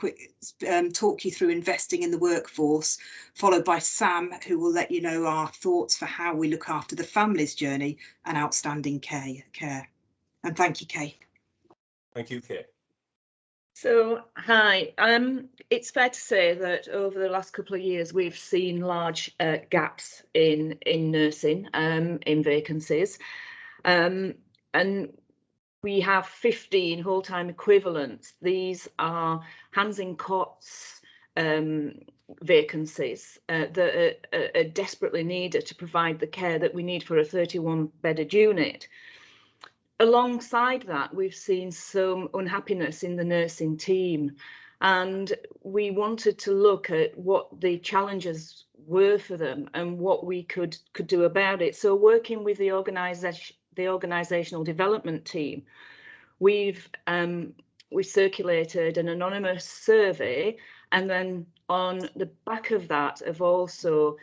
talk you through investing in the workforce, followed by Sam, who will let you know our thoughts for how we look after the family's journey and outstanding care. And thank you, Kay. Thank you, Kay. So, hi, it's fair to say that over the last couple of years, we've seen large gaps in nursing, in vacancies, and we have 15 whole-time equivalents. These are hands in cots vacancies that are desperately needed to provide the care that we need for a 31-bedded unit. Alongside that, we've seen some unhappiness in the nursing team, and we wanted to look at what the challenges were for them and what we could do about it. So working with the organisational development team, we've circulated an anonymous survey, and then on the back of that have also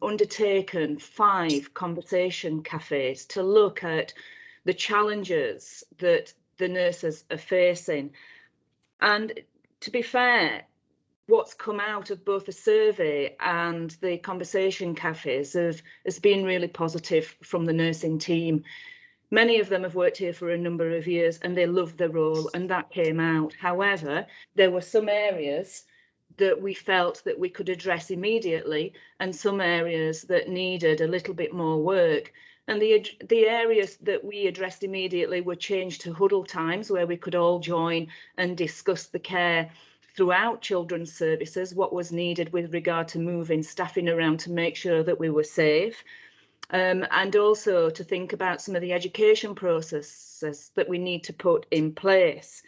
undertaken 5 conversation cafes to look at the challenges that the nurses are facing. And to be fair, what's come out of both the survey and the conversation cafes has been really positive from the nursing team. Many of them have worked here for a number of years and they love their role, and that came out. However, there were some areas that we felt that we could address immediately and some areas that needed a little bit more work. And the areas that we addressed immediately were changed to huddle times where we could all join and discuss the care throughout children's services, what was needed with regard to moving staffing around to make sure that we were safe. And also to think about some of the education processes that we need to put in place.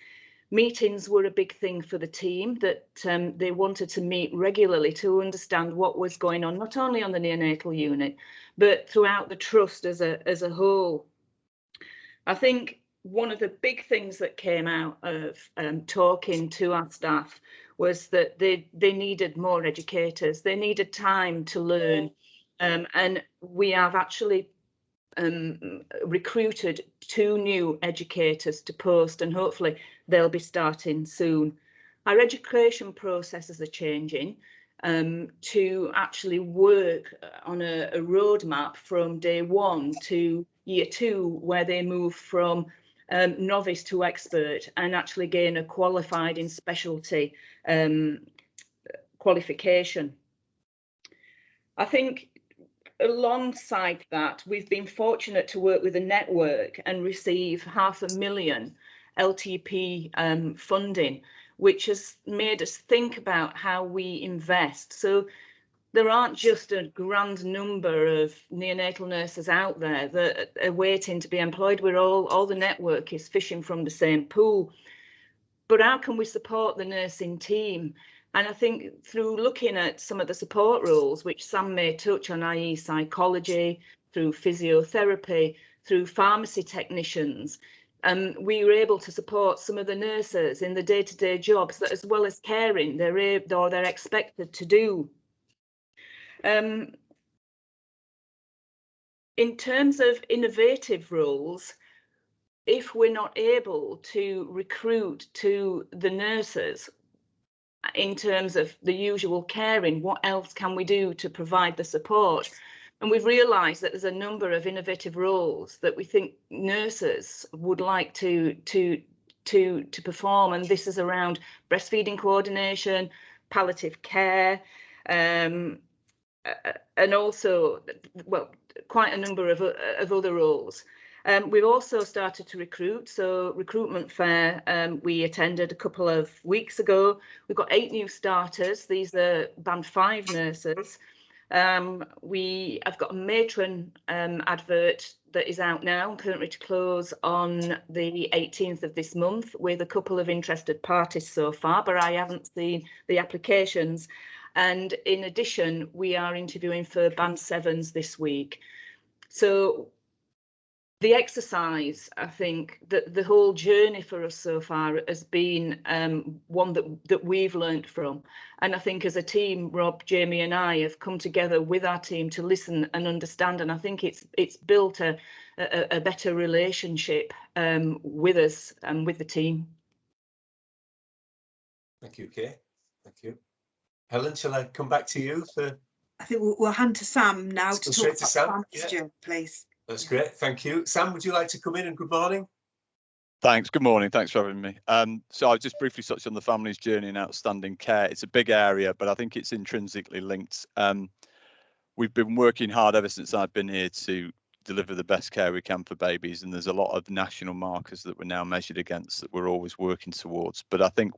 Meetings were a big thing for the team, that they wanted to meet regularly to understand what was going on, not only on the neonatal unit, but throughout the trust as a whole. I think one of the big things that came out of talking to our staff was that they needed more educators. They needed time to learn, and we have actually recruited 2 new educators to post, and hopefully they'll be starting soon. Our education processes are changing to actually work on a roadmap from day 1 to year 2, where they move from novice to expert and actually gain a qualified in specialty qualification. I think alongside that, we've been fortunate to work with a network and receive £500,000 LTP funding, which has made us think about how we invest. So there aren't just a grand number of neonatal nurses out there that are waiting to be employed. We're all the network is fishing from the same pool. But how can we support the nursing team? And I think through looking at some of the support roles, which Sam may touch on, i.e. psychology, through physiotherapy, through pharmacy technicians, we were able to support some of the nurses in the day-to-day jobs that, as well as caring, they're expected to do. in terms of innovative roles, if we're not able to recruit to the nurses in terms of the usual caring, what else can we do to provide the support? And we've realised that there's a number of innovative roles that we think nurses would like to perform, and this is around breastfeeding coordination, palliative care, and also, well, quite a number of other roles. We've also started to recruit, so Recruitment Fair we attended a couple of weeks ago. We've got 8 new starters. These are Band 5 nurses. I've got a matron advert that is out now, currently to close on the 18th of this month, with a couple of interested parties so far, but I haven't seen the applications. And in addition, we are interviewing for Band 7s this week. So the exercise, I think that the whole journey for us so far has been one that we've learnt from. And I think as a team, Rob, Jamie and I have come together with our team to listen and understand. And I think it's built a better relationship with us and with the team. Thank you, Kay. Thank you. Helen, shall I come back to you for? I think we'll hand to Sam now to talk about Sam, please. That's great, thank you. Sam, would you like to come in, and good morning? Thanks, good morning, thanks for having me. So I'll just briefly touch on the family's journey in outstanding care. It's a big area, but I think it's intrinsically linked. We've been working hard ever since I've been here to deliver the best care we can for babies, and there's a lot of national markers that we're now measured against that we're always working towards. But I think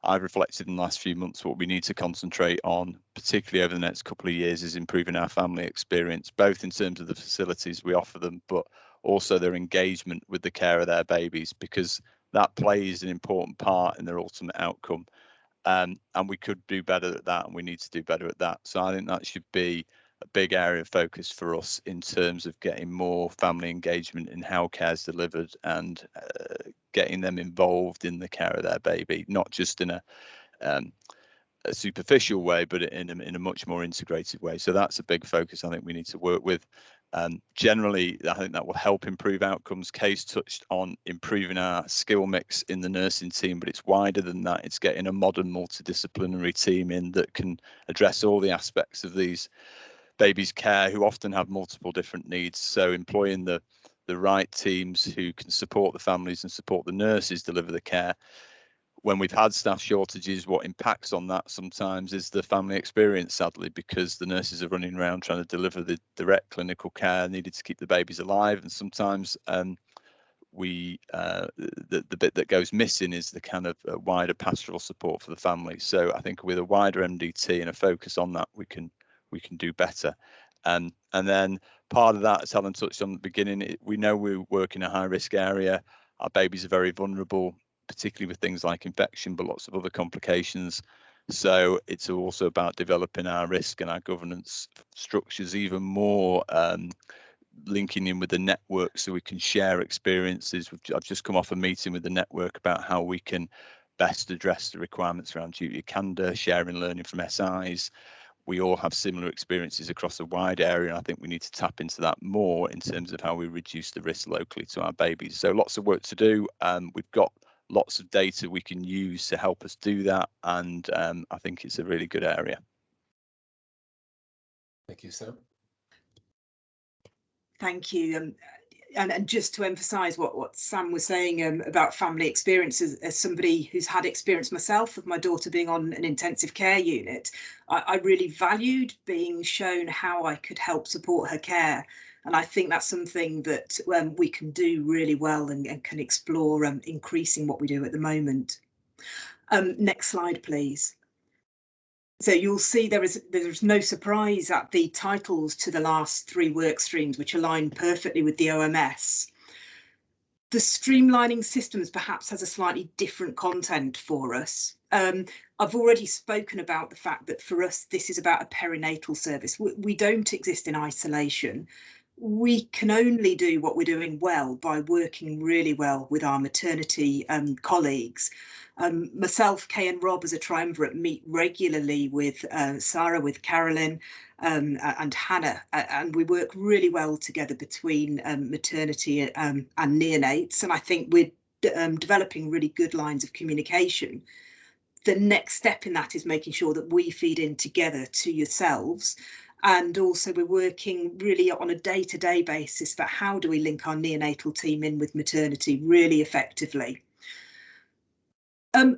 I've reflected in the last few months, what we need to concentrate on, particularly over the next couple of years, is improving our family experience, both in terms of the facilities we offer them, but also their engagement with the care of their babies, because that plays an important part in their ultimate outcome. And we could do better at that, and we need to do better at that. So I think that should be a big area of focus for us in terms of getting more family engagement in how care is delivered, and getting them involved in the care of their baby, not just in a superficial way, but in a much more integrated way. So that's a big focus I think we need to work with. Generally, I think that will help improve outcomes. Kay's touched on improving our skill mix in the nursing team, but it's wider than that. It's getting a modern multidisciplinary team in that can address all the aspects of these babies' care, who often have multiple different needs. So employing the right teams who can support the families and support the nurses deliver the care. When we've had staff shortages, what impacts on that sometimes is the family experience, sadly, because the nurses are running around trying to deliver the direct clinical care needed to keep the babies alive. And sometimes the bit that goes missing is the kind of wider pastoral support for the family. So I think with a wider MDT and a focus on that, we can do better. And then part of that, as Helen touched on at the beginning, we know we work in a high risk area. Our babies are very vulnerable, particularly with things like infection, but lots of other complications. So it's also about developing our risk and our governance structures even more, linking in with the network so we can share experiences. I've just come off a meeting with the network about how we can best address the requirements around duty of candour, sharing learning from SIs. We all have similar experiences across a wide area, and I think we need to tap into that more in terms of how we reduce the risk locally to our babies. So lots of work to do. We've got lots of data we can use to help us do that, and I think it's a really good area. Thank you, Sam. Thank you. And just to emphasise what Sam was saying about family experiences, as somebody who's had experience myself of my daughter being on an intensive care unit, I really valued being shown how I could help support her care. And I think that's something that we can do really well and can explore increasing what we do at the moment. Next slide, please. So you'll see there's no surprise at the titles to the last 3 work streams, which align perfectly with the OMS. The streamlining systems perhaps has a slightly different content for us. I've already spoken about the fact that for us, this is about a perinatal service. We don't exist in isolation. we can only do what we're doing well by working really well with our maternity colleagues. Myself, Kay and Rob as a triumvirate meet regularly with Sarah, with Carolyn and Hannah, and we work really well together between maternity and neonates, and I think we're developing really good lines of communication. The next step in that is making sure that we feed in together to yourselves. And also we're working really on a day-to-day basis for how do we link our neonatal team in with maternity really effectively. Our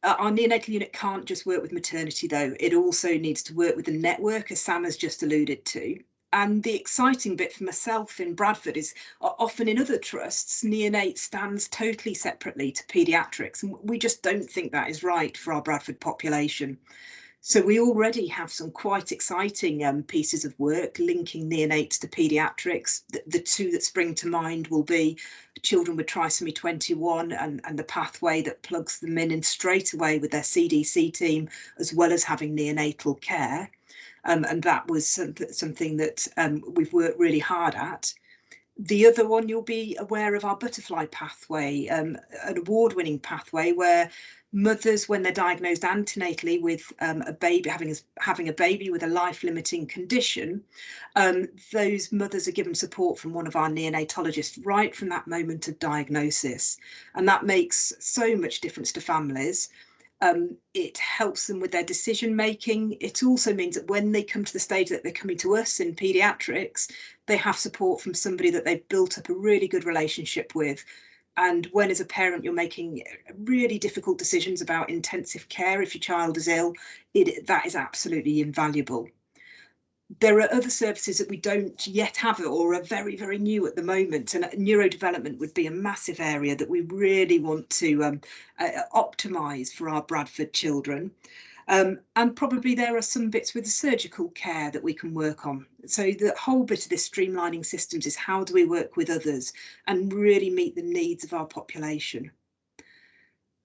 neonatal unit can't just work with maternity though, it also needs to work with the network, as Sam has just alluded to. And the exciting bit for myself in Bradford is often in other trusts, neonate stands totally separately to paediatrics, and we just don't think that is right for our Bradford population. So we already have some quite exciting pieces of work linking neonates to paediatrics. The two that spring to mind will be children with trisomy 21 and the pathway that plugs them in straight away with their CDC team, as well as having neonatal care. And that was something that we've worked really hard at. The other one, you'll be aware of our butterfly pathway, an award-winning pathway where mothers, when they're diagnosed antenatally with a baby, having a baby with a life-limiting condition, those mothers are given support from one of our neonatologists right from that moment of diagnosis. And that makes so much difference to families. It helps them with their decision making. It also means that when they come to the stage that they're coming to us in paediatrics, they have support from somebody that they've built up a really good relationship with. And when as a parent you're making really difficult decisions about intensive care if your child is ill, that is absolutely invaluable. There are other services that we don't yet have or are very, very new at the moment, and neurodevelopment would be a massive area that we really want to optimise for our Bradford children. And probably there are some bits with the surgical care that we can work on. So the whole bit of this streamlining systems is how do we work with others and really meet the needs of our population.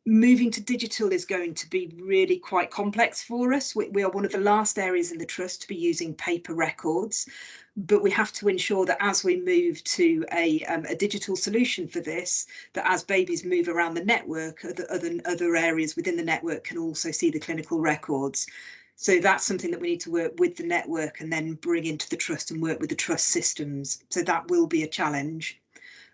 Moving to digital is going to be really quite complex for us. We are one of the last areas in the trust to be using paper records, but we have to ensure that as we move to a digital solution for this, that as babies move around the network, other areas within the network can also see the clinical records. So that's something that we need to work with the network and then bring into the trust and work with the trust systems. So that will be a challenge.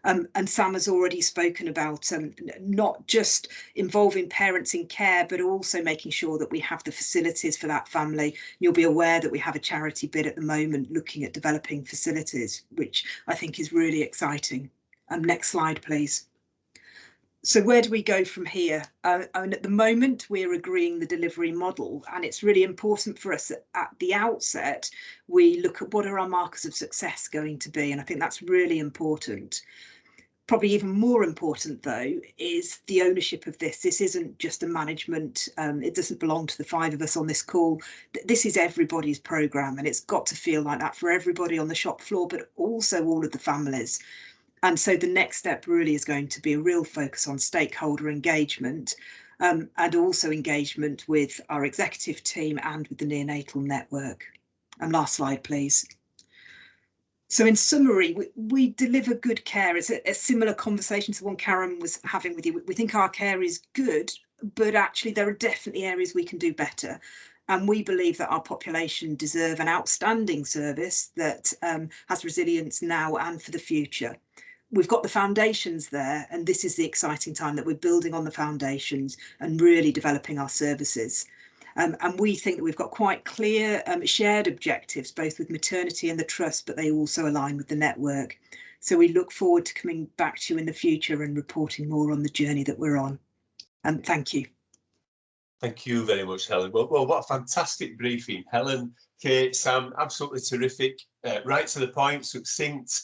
And Sam has already spoken about not just involving parents in care, but also making sure that we have the facilities for that family. You'll be aware that we have a charity bid at the moment looking at developing facilities, which I think is really exciting. Next slide, please. So where do we go from here? And at the moment, we're agreeing the delivery model, and it's really important for us that at the outset, we look at what are our markers of success going to be, and I think that's really important. Probably even more important, though, is the ownership of this. This isn't just a management, it doesn't belong to the 5 of us on this call. This is everybody's programme, and it's got to feel like that for everybody on the shop floor, but also all of the families. And so the next step really is going to be a real focus on stakeholder engagement and also engagement with our executive team and with the neonatal network. And last slide, please. So in summary, we deliver good care. It's a similar conversation to the one Karen was having with you. We think our care is good, but actually there are definitely areas we can do better. And we believe that our population deserve an outstanding service that has resilience now and for the future. We've got the foundations there, and this is the exciting time that we're building on the foundations and really developing our services. And we think that we've got quite clear shared objectives, both with maternity and the trust, but they also align with the network. So we look forward to coming back to you in the future and reporting more on the journey that we're on. And thank you. Thank you very much, Helen. Well, what a fantastic briefing. Helen, Kate, Sam, absolutely terrific, right to the point, succinct,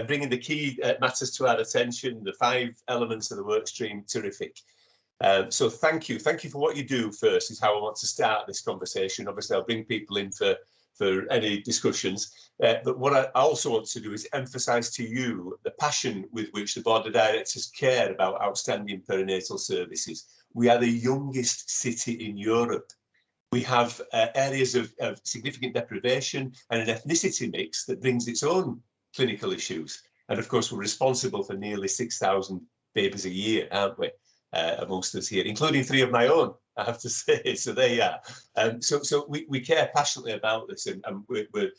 bringing the key matters to our attention, the 5 elements of the work stream, terrific. So thank you for what you do first, is how I want to start this conversation. Obviously, I'll bring people in for any discussions. But what I also want to do is emphasise to you the passion with which the Board of Directors care about outstanding perinatal services. We are the youngest city in Europe. We have areas of significant deprivation and an ethnicity mix that brings its own clinical issues. And of course, we're responsible for nearly 6,000 babies a year, aren't we? Amongst us here, including 3 of my own, I have to say. So there you are. So we care passionately about this, and we're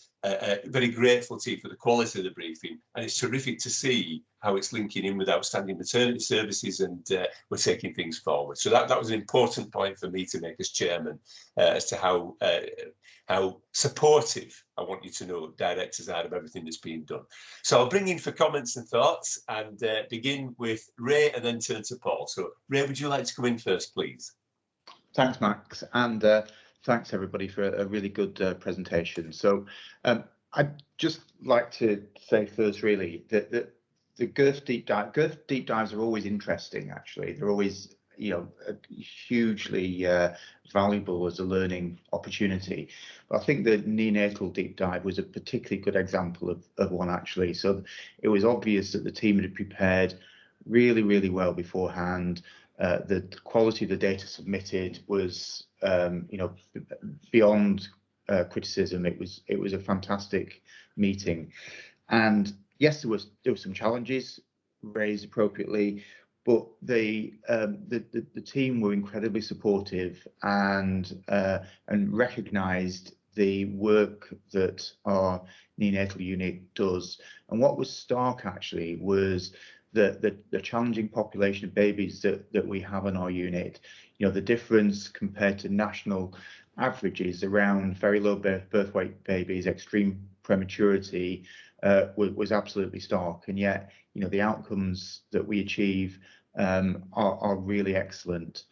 very grateful to you for the quality of the briefing. And it's terrific to see how it's linking in with outstanding maternity services, and we're taking things forward. So that was an important point for me to make as chairman, as to how supportive I want you to know directors are of everything that's being done. So I'll bring in for comments and thoughts, and begin with Ray and then turn to Paul. So Ray, would you like to come in first, please? Thanks, Max, and thanks everybody for a really good presentation. So I'd just like to say first, really, that the girth deep dives are always interesting. Actually, they're always, you know, hugely valuable as a learning opportunity. But I think the neonatal deep dive was a particularly good example of one, actually. So it was obvious that the team had prepared really well beforehand. The quality of the data submitted was, you know, beyond criticism. It was a fantastic meeting, and yes, there were some challenges raised appropriately, but the team were incredibly supportive and recognised the work that our neonatal unit does. And what was stark, actually, was the challenging population of babies that we have in our unit. You know, the difference compared to national averages around very low birth weight babies, extreme prematurity, was absolutely stark. And yet, you know, the outcomes that we achieve are really excellent.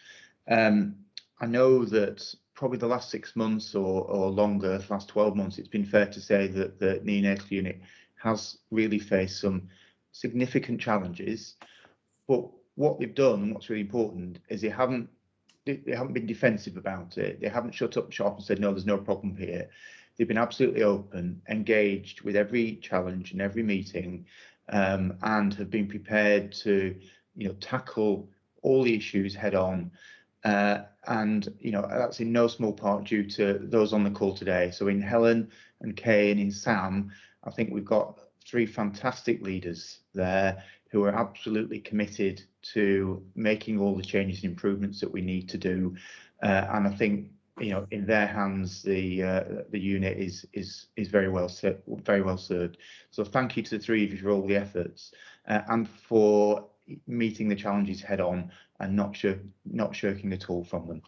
I know that probably the last 6 months or longer, the last 12 months, it's been fair to say that the neonatal unit has really faced some significant challenges, but what they've done, and what's really important, is they haven't been defensive about it. They haven't shut up shop and said, no, there's no problem here. They've been absolutely open, engaged with every challenge and every meeting, and have been prepared to, you know, tackle all the issues head on. And, you know, that's in no small part due to those on the call today. So in Helen and Kay and in Sam, I think we've got 3 fantastic leaders there who are absolutely committed to making all the changes and improvements that we need to do. And I think, you know, in their hands, the unit is very well served. So thank you to the 3 of you for all the efforts and for meeting the challenges head on and not shirking at all from them.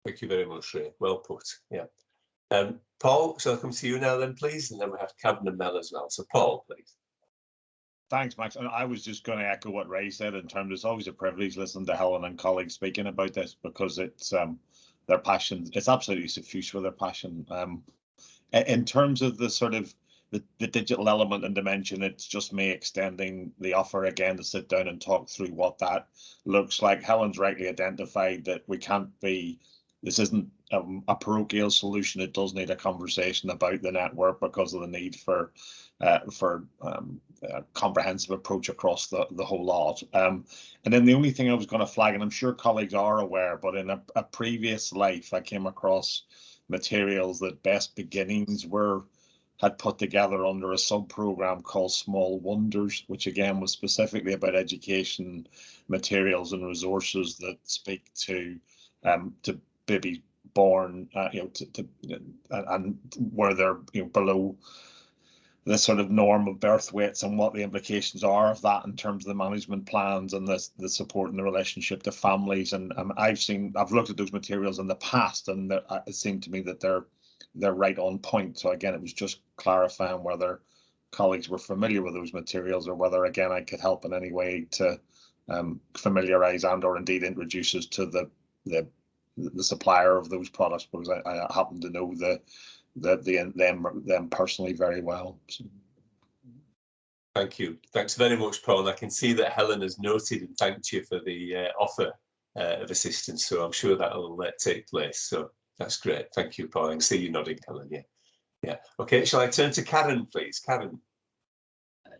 Thank you very much, Ray. Well put. Yeah. Paul, shall I come to you now then, please? And then we have Kevin and Mel as well. So Paul, please. Thanks, Max. And I was just going to echo what Ray said in terms of it's always a privilege listening to Helen and colleagues speaking about this, because it's their passion. It's absolutely suffused with their passion. In terms of the sort of the digital element and dimension, it's just me extending the offer again to sit down and talk through what that looks like. Helen's rightly identified that we can't be, this isn't a parochial solution. It does need a conversation about the network because of the need for a comprehensive approach across the whole lot. And then the only thing I was going to flag, and I'm sure colleagues are aware, but in a previous life, I came across materials that Best Beginnings had put together under a sub-program called Small Wonders, which again was specifically about education materials and resources that speak to babies born, and where they're, you know, below the sort of norm of birth weights and what the implications are of that in terms of the management plans and the support and the relationship to families. And I've looked at those materials in the past, and it seemed to me that they're right on point. So again, it was just clarifying whether colleagues were familiar with those materials, or whether again I could help in any way to familiarise and or indeed introduce us to the supplier of those products, because I happen to know them personally very well. So. Thank you. Thanks very much, Paul. I can see that Helen has noted and thanked you for the offer of assistance, so I'm sure that will take place. So that's great. Thank you, Paul. I can see you nodding, Helen. Yeah. Okay. Shall I turn to Karen, please? Karen.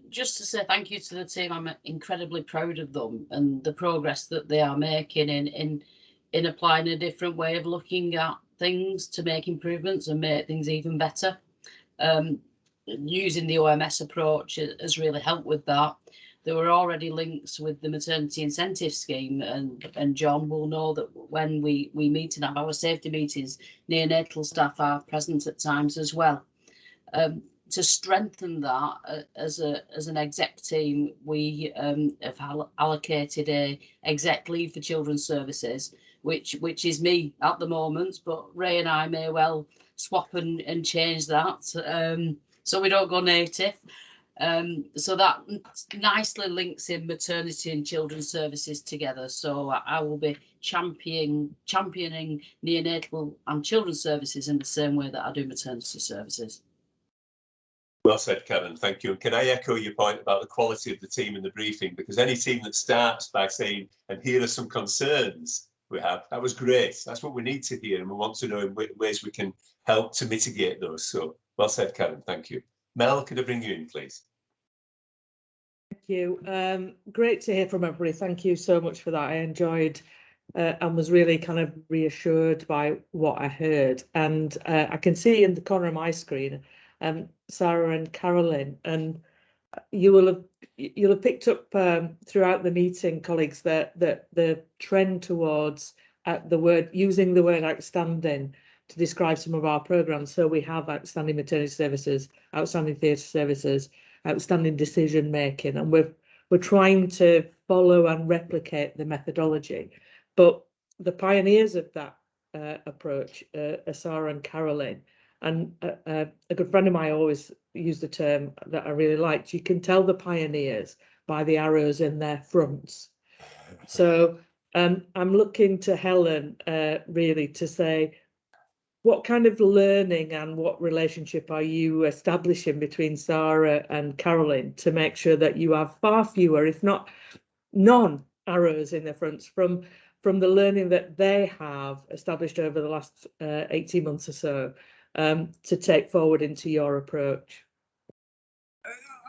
Just to say thank you to the team. I'm incredibly proud of them and the progress that they are making in applying a different way of looking at things to make improvements and make things even better. using the OMS approach has really helped with that. There were already links with the maternity incentive scheme, and John will know that when we meet and have our safety meetings, neonatal staff are present at times as well. To strengthen that, as an exec team, we have allocated a exec lead for children's services, which is me at the moment, but Ray and I may well swap and change that, so we don't go native. So that nicely links in maternity and children's services together. So I will be championing neonatal and children's services in the same way that I do maternity services. Well said, Karen, thank you. And can I echo your point about the quality of the team in the briefing? Because any team that starts by saying, and here are some concerns we have, that was great. That's what we need to hear, and we want to know in ways we can help to mitigate those. So well said, Karen, thank you. Mel, could I bring you in, please? Thank you. Great to hear from everybody. Thank you so much for that. I enjoyed and was really kind of reassured by what I heard. And I can see in the corner of my screen Sarah and Carolyn, and you'll have picked up throughout the meeting, colleagues, that the trend towards using the word outstanding to describe some of our programmes. So we have outstanding maternity services, outstanding theatre services, outstanding decision making, and we're trying to follow and replicate the methodology. But the pioneers of that approach are Sarah and Carolyn. And a good friend of mine always used the term that I really liked. You can tell the pioneers by the arrows in their fronts. So I'm looking to Helen really to say, what kind of learning and what relationship are you establishing between Sarah and Carolyn to make sure that you have far fewer, if not none, arrows in their fronts from the learning that they have established over the last 18 months or so? To take forward into your approach?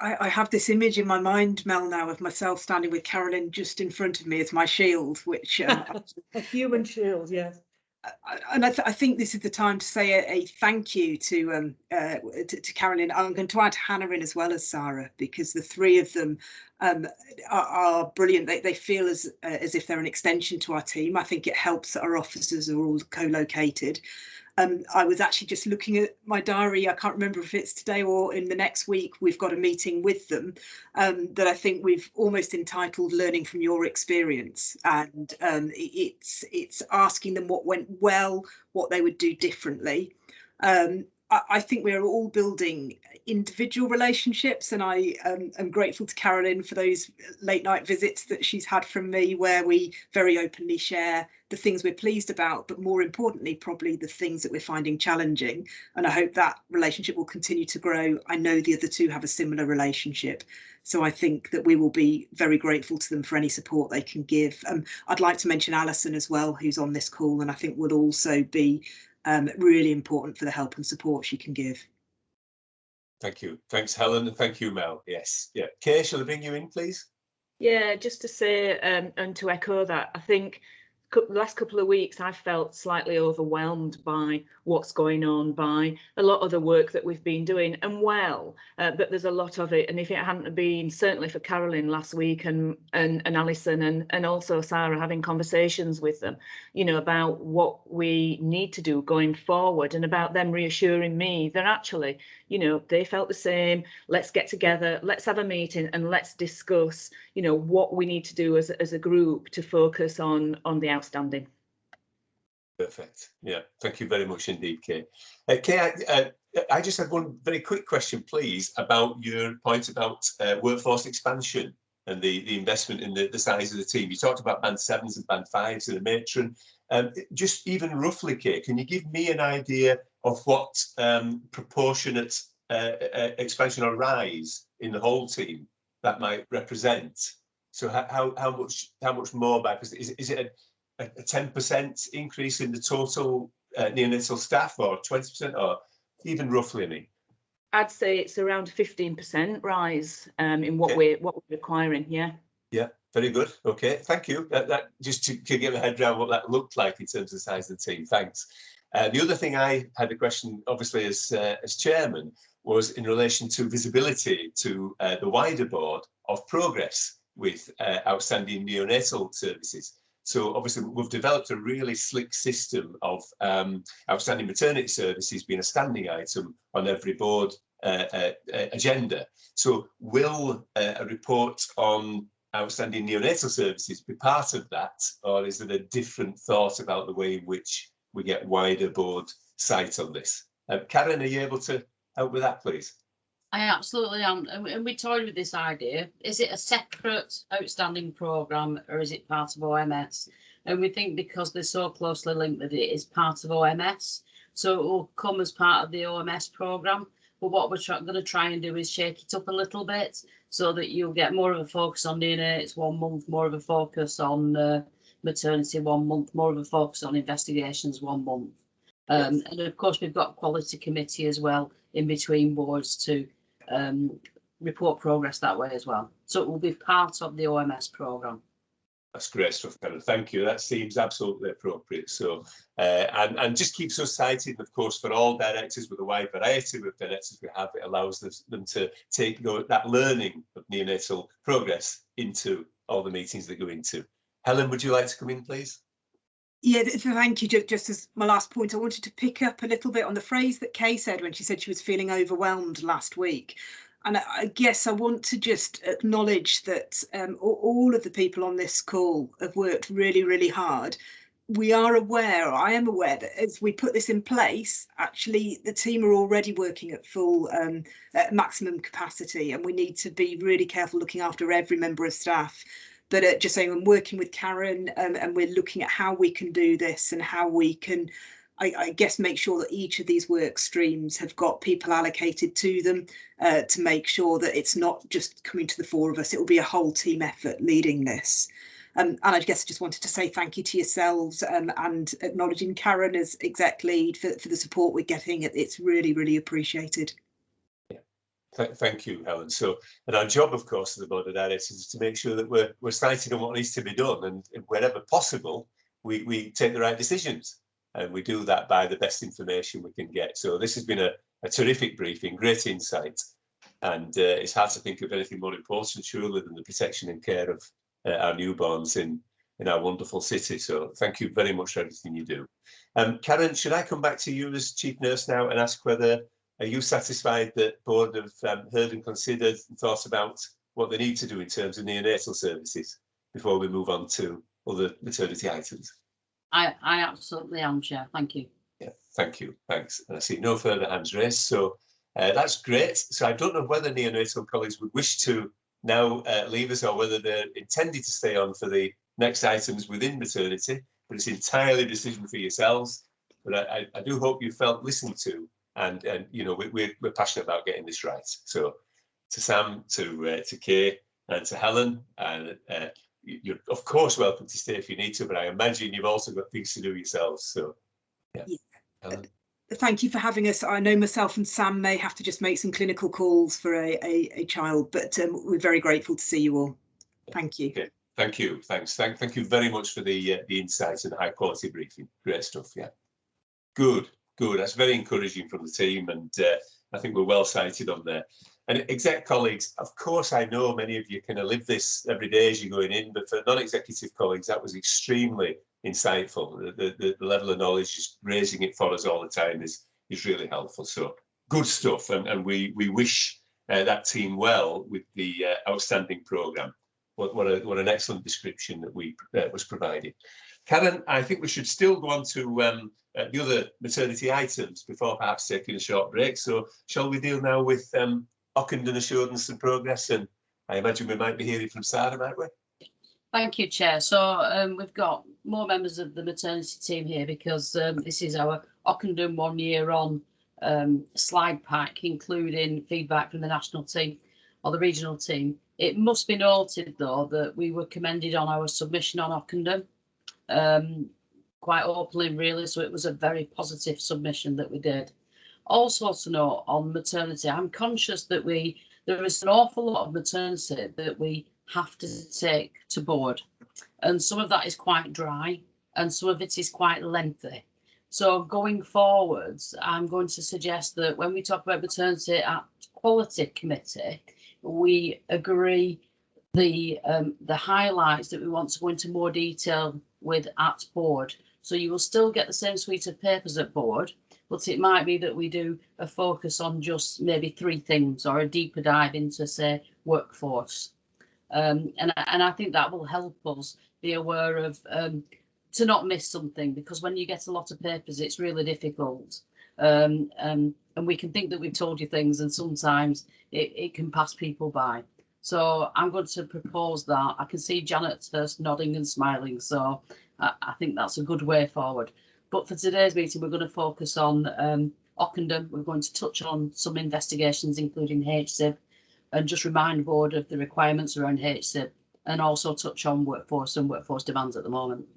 I have this image in my mind, Mel, now of myself standing with Carolyn just in front of me as my shield, which a human shield, yes. And I think this is the time to say a thank you to Carolyn. I'm going to add Hannah in as well as Sarah, because the three of them are brilliant. They feel as if they're an extension to our team. I think it helps that our officers are all co-located. I was actually just looking at my diary. I can't remember if it's today or in the next week. We've got a meeting with them that I think we've almost entitled "Learning from Your Experience," and it's asking them what went well, what they would do differently. I think we're all building individual relationships, and I am grateful to Carolyn for those late night visits that she's had from me, where we very openly share the things we're pleased about, but more importantly, probably the things that we're finding challenging. And I hope that relationship will continue to grow. I know the other two have a similar relationship, so I think that we will be very grateful to them for any support they can give. I'd like to mention Alison as well, who's on this call, and I think would also be really important for the help and support she can give. Thank you. Thanks, Helen, and thank you, Mel. Yes. Yeah. Kay, shall I bring you in, please? Yeah, just to say and to echo that, I think the last couple of weeks I've felt slightly overwhelmed by what's going on, by a lot of the work that we've been doing, and but there's a lot of it. And if it hadn't been, certainly for Carolyn last week and Alison and also Sarah, having conversations with them, you know, about what we need to do going forward, and about them reassuring me that actually, you know, they felt the same. Let's get together, let's have a meeting, and let's discuss, you know, what we need to do as a group to focus on the outstanding. Perfect. Yeah, thank you very much indeed, Kay. Kay, I just had one very quick question, please, about your point about workforce expansion and the investment in the size of the team. You talked about band 7s and band 5s and a matron. Just even roughly, Kay, can you give me an idea of what proportionate expansion or rise in the whole team that might represent? So how much more back? Is it a 10% increase in the total neonatal staff, or 20%, or even roughly? I mean, I'd say it's around 15% rise in what we're requiring. Yeah. Yeah, very good. Okay, thank you. That just to get my head around what that looked like in terms of the size of the team. Thanks. The other thing I had a question, obviously, as chairman, was in relation to visibility to the wider board of progress with outstanding neonatal services. So obviously we've developed a really slick system of outstanding maternity services being a standing item on every board agenda. So will a report on outstanding neonatal services be part of that, or is there a different thought about the way in which we get wider board sight on this? Karen, are you able to help with that, please? I absolutely am, and we toyed with this idea. Is it a separate outstanding programme, or is it part of OMS? And we think because they're so closely linked that it is part of OMS, so it will come as part of the OMS programme. But what we're going to try and do is shake it up a little bit so that you'll get more of a focus on neonates 1 month, more of a focus on maternity 1 month, more of a focus on investigations 1 month. And of course, we've got quality committee as well in between boards to report progress that way as well. So it will be part of the OMS programme. That's great stuff, Karen. Thank you. That seems absolutely appropriate. So, and just keeps us cited, of course, for all directors with a wide variety of directors we have. It allows them to take that learning of neonatal progress into all the meetings they go into. Helen, would you like to come in, please? Yeah, thank you. Just as my last point, I wanted to pick up a little bit on the phrase that Kay said when she said she was feeling overwhelmed last week. And I guess I want to just acknowledge that all of the people on this call have worked really, really hard. We are aware, or I am aware, that as we put this in place, actually the team are already working at full at maximum capacity, and we need to be really careful looking after every member of staff. But just saying, I'm working with Karen and we're looking at how we can do this and how we can, I guess, make sure that each of these work streams have got people allocated to them to make sure that it's not just coming to the four of us. It will be a whole team effort leading this. And I guess I just wanted to say thank you to yourselves and acknowledging Karen as exec lead for the support we're getting. It's really, really appreciated. Thank you, Helen. So, and our job, of course, as the board of directors is to make sure that we're cited on what needs to be done, and wherever possible, we take the right decisions, and we do that by the best information we can get. So this has been a terrific briefing, great insight, and it's hard to think of anything more important, surely, than the protection and care of our newborns in our wonderful city. So thank you very much for everything you do. Karen, should I come back to you as chief nurse now and ask whether are you satisfied that board have heard and considered and thought about what they need to do in terms of neonatal services before we move on to other maternity items? I absolutely am, Chair. Thank you. Yeah, thank you. Thanks. And I see no further hands raised. So that's great. So I don't know whether neonatal colleagues would wish to now leave us or whether they're intended to stay on for the next items within maternity, but it's entirely a decision for yourselves. But I do hope you felt listened to. And you know, we're passionate about getting this right. So to Sam, to Kay, and to Helen, and you're of course welcome to stay if you need to, but I imagine you've also got things to do yourselves. So yeah. Helen. Thank you for having us. I know myself and Sam may have to just make some clinical calls for a child, but we're very grateful to see you all. Thank you. Okay. Thank you. Thanks. Thank you very much for the insights and high quality briefing. Great stuff. Yeah. Good. Good. That's very encouraging from the team, and I think we're well cited on there. And exec colleagues, of course, I know many of you kind of live this every day as you're going in, but for non-executive colleagues, that was extremely insightful. The level of knowledge, just raising it for us all the time is really helpful. So good stuff, and we wish that team well with the outstanding programme. What an excellent description that was provided. Karen, I think we should still go on to the other maternity items before perhaps taking a short break. So shall we deal now with Ockenden assurance and progress? And I imagine we might be hearing from Sarah, might we? Thank you, Chair. So we've got more members of the maternity team here because this is our Ockenden 1 year on slide pack, including feedback from the national team or the regional team. It must be noted, though, that we were commended on our submission on Ockenden. Quite openly, really, so it was a very positive submission that we did. Also to note on maternity, I'm conscious that there is an awful lot of maternity that we have to take to board, and some of that is quite dry and some of it is quite lengthy. So going forwards, I'm going to suggest that when we talk about maternity at quality committee, we agree the highlights that we want to go into more detail with at board. So you will still get the same suite of papers at board, but it might be that we do a focus on just maybe 3 things or a deeper dive into, say, workforce. And I think that will help us be aware of to not miss something, because when you get a lot of papers, it's really difficult. And we can think that we've told you things, and sometimes it can pass people by. So I'm going to propose that. I can see Janet first nodding and smiling, so I think that's a good way forward. But for today's meeting, we're going to focus on Ockenden. We're going to touch on some investigations, including HSIB, and just remind board of the requirements around HSIB, and also touch on workforce and workforce demands at the moment.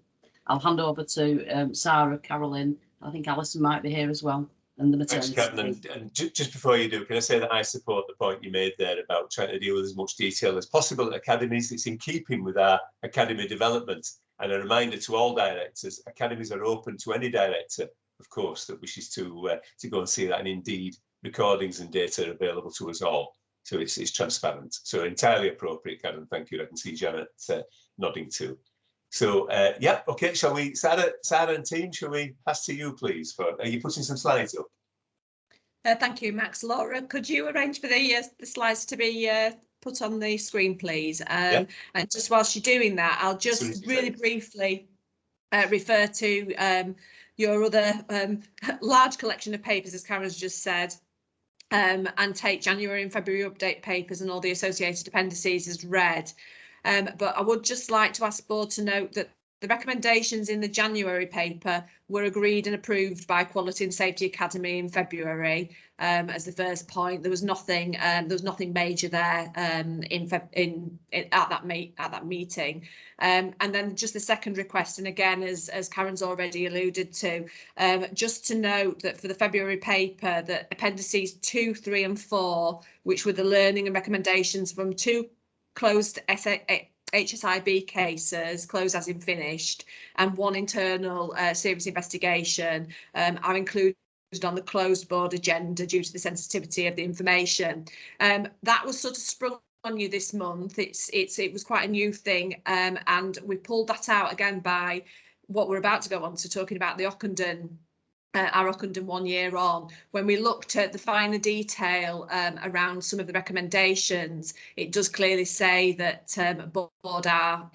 I'll hand over to Sarah, Carolyn. I think Alison might be here as well. And the maternity. Thanks, Kevin. And just before you do, can I say that I support the point you made there about trying to deal with as much detail as possible at academies. It's in keeping with our academy development. And a reminder to all directors, academies are open to any director, of course, that wishes to go and see that. And indeed, recordings and data are available to us all. So it's transparent. So entirely appropriate, Kevin. Thank you. I can see Janet nodding too. So yeah, okay, shall we, Sarah and team, shall we pass to you, please? Are you putting some slides up? Thank you, Max. Laura, could you arrange for the slides to be put on the screen, please? And just whilst you're doing that, I'll just really briefly refer to your other large collection of papers, as Karen's just said, and take January and February update papers and all the associated appendices as read. But I would just like to ask board to note that the recommendations in the January paper were agreed and approved by Quality and Safety Academy in February. As the first point, there was nothing major there at that meeting. And then just the second request, and again, as Karen's already alluded to, just to note that for the February paper, that appendices 2, 3 and 4, which were the learning and recommendations from 2 closed HSIB cases, closed as in finished, and 1 internal serious investigation, are included on the closed board agenda due to the sensitivity of the information. That was sort of sprung on you this month. It was quite a new thing, and we pulled that out again by what we're about to go on to, talking about the Ockenden. Our Ockenden 1 year on, when we looked at the finer detail around some of the recommendations, it does clearly say that board are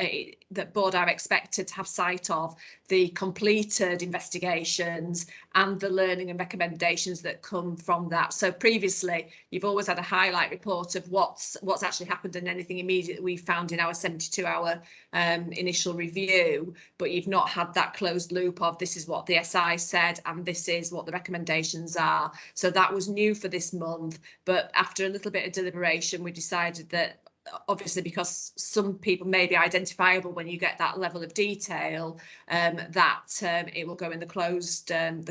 expected to have sight of the completed investigations and the learning and recommendations that come from that. So previously, you've always had a highlight report of what's actually happened and anything immediate that we found in our 72-hour initial review, but you've not had that closed loop of this is what the SI said and this is what the recommendations are. So that was new for this month, but after a little bit of deliberation, we decided that obviously, because some people may be identifiable when you get that level of detail, that it will go in the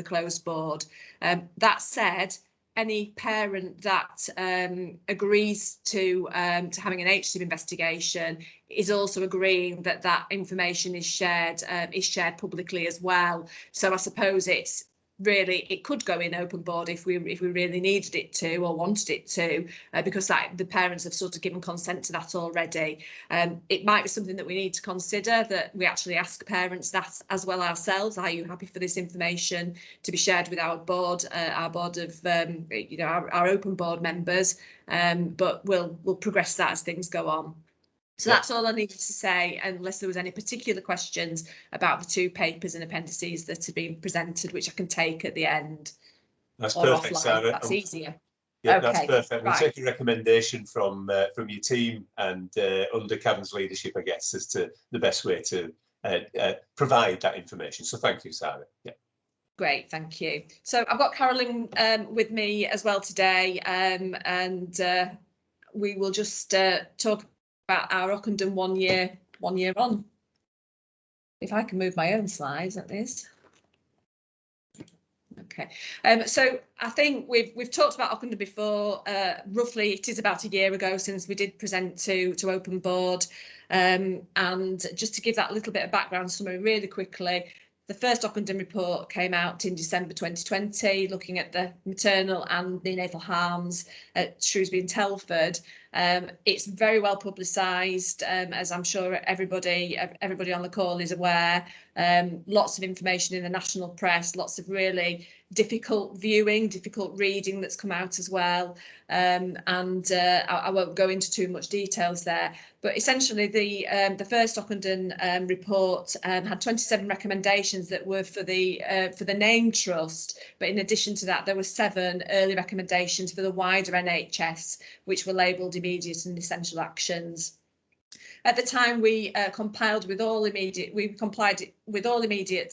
closed board. That said, any parent that agrees to having an HSIB investigation is also agreeing that that information is shared publicly as well. So I suppose it could go in open board if we really needed it to or wanted it to, because the parents have sort of given consent to that already. It might be something that we need to consider, that we actually ask parents that as well ourselves. Are you happy for this information to be shared with our board of our open board members? But we'll progress that as things go on. So that's all I needed to say, unless there was any particular questions about the 2 papers and appendices that are being presented, which I can take at the end. That's or perfect, offline. Sarah. That's easier. Yeah, okay, that's perfect. We'll right. take a recommendation from your team and under Kevin's leadership, I guess, as to the best way to provide that information. So thank you, Sarah. Yeah. Great, thank you. So I've got Carolyn with me as well today, and we will just talk about our Ockenden 1 year on. If I can move my own slides at this. Okay, so I think we've talked about Ockenden before. Roughly, it is about a year ago since we did present to open board, and just to give that little bit of background summary really quickly. The first Ockenden report came out in December 2020, looking at the maternal and neonatal harms at Shrewsbury and Telford. It's very well publicised, as I'm sure everybody on the call is aware. Lots of information in the national press, lots of really difficult viewing, difficult reading that's come out as well. I won't go into too much details there, but essentially the first Ockenden report had 27 recommendations that were for the named trust, but in addition to that there were 7 early recommendations for the wider NHS, which were labelled immediate and essential actions. At the time, we complied with all immediate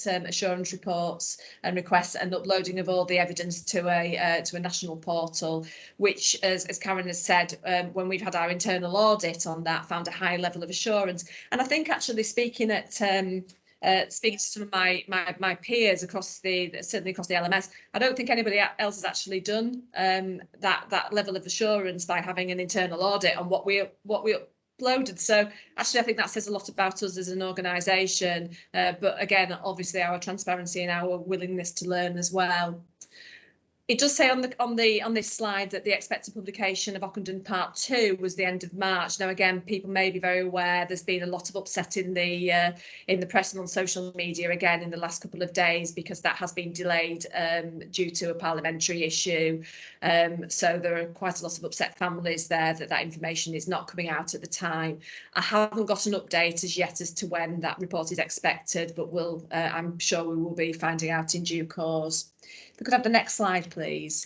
assurance reports and requests and uploading of all the evidence to a national portal, which, as Karen has said, when we've had our internal audit on that, found a high level of assurance. And I think actually speaking to some of my peers certainly across the LMS, I don't think anybody else has actually done that level of assurance by having an internal audit on what we uploaded. So actually I think that says a lot about us as an organisation, but again, obviously our transparency and our willingness to learn as well. It does say on this slide that the expected publication of Ockenden Part 2 was the end of March. Now, again, people may be very aware there's been a lot of upset in the press and on social media again in the last couple of days because that has been delayed due to a parliamentary issue. So there are quite a lot of upset families there that information is not coming out at the time. I haven't got an update as yet as to when that report is expected, but I'm sure we will be finding out in due course. If we could have the next slide, please.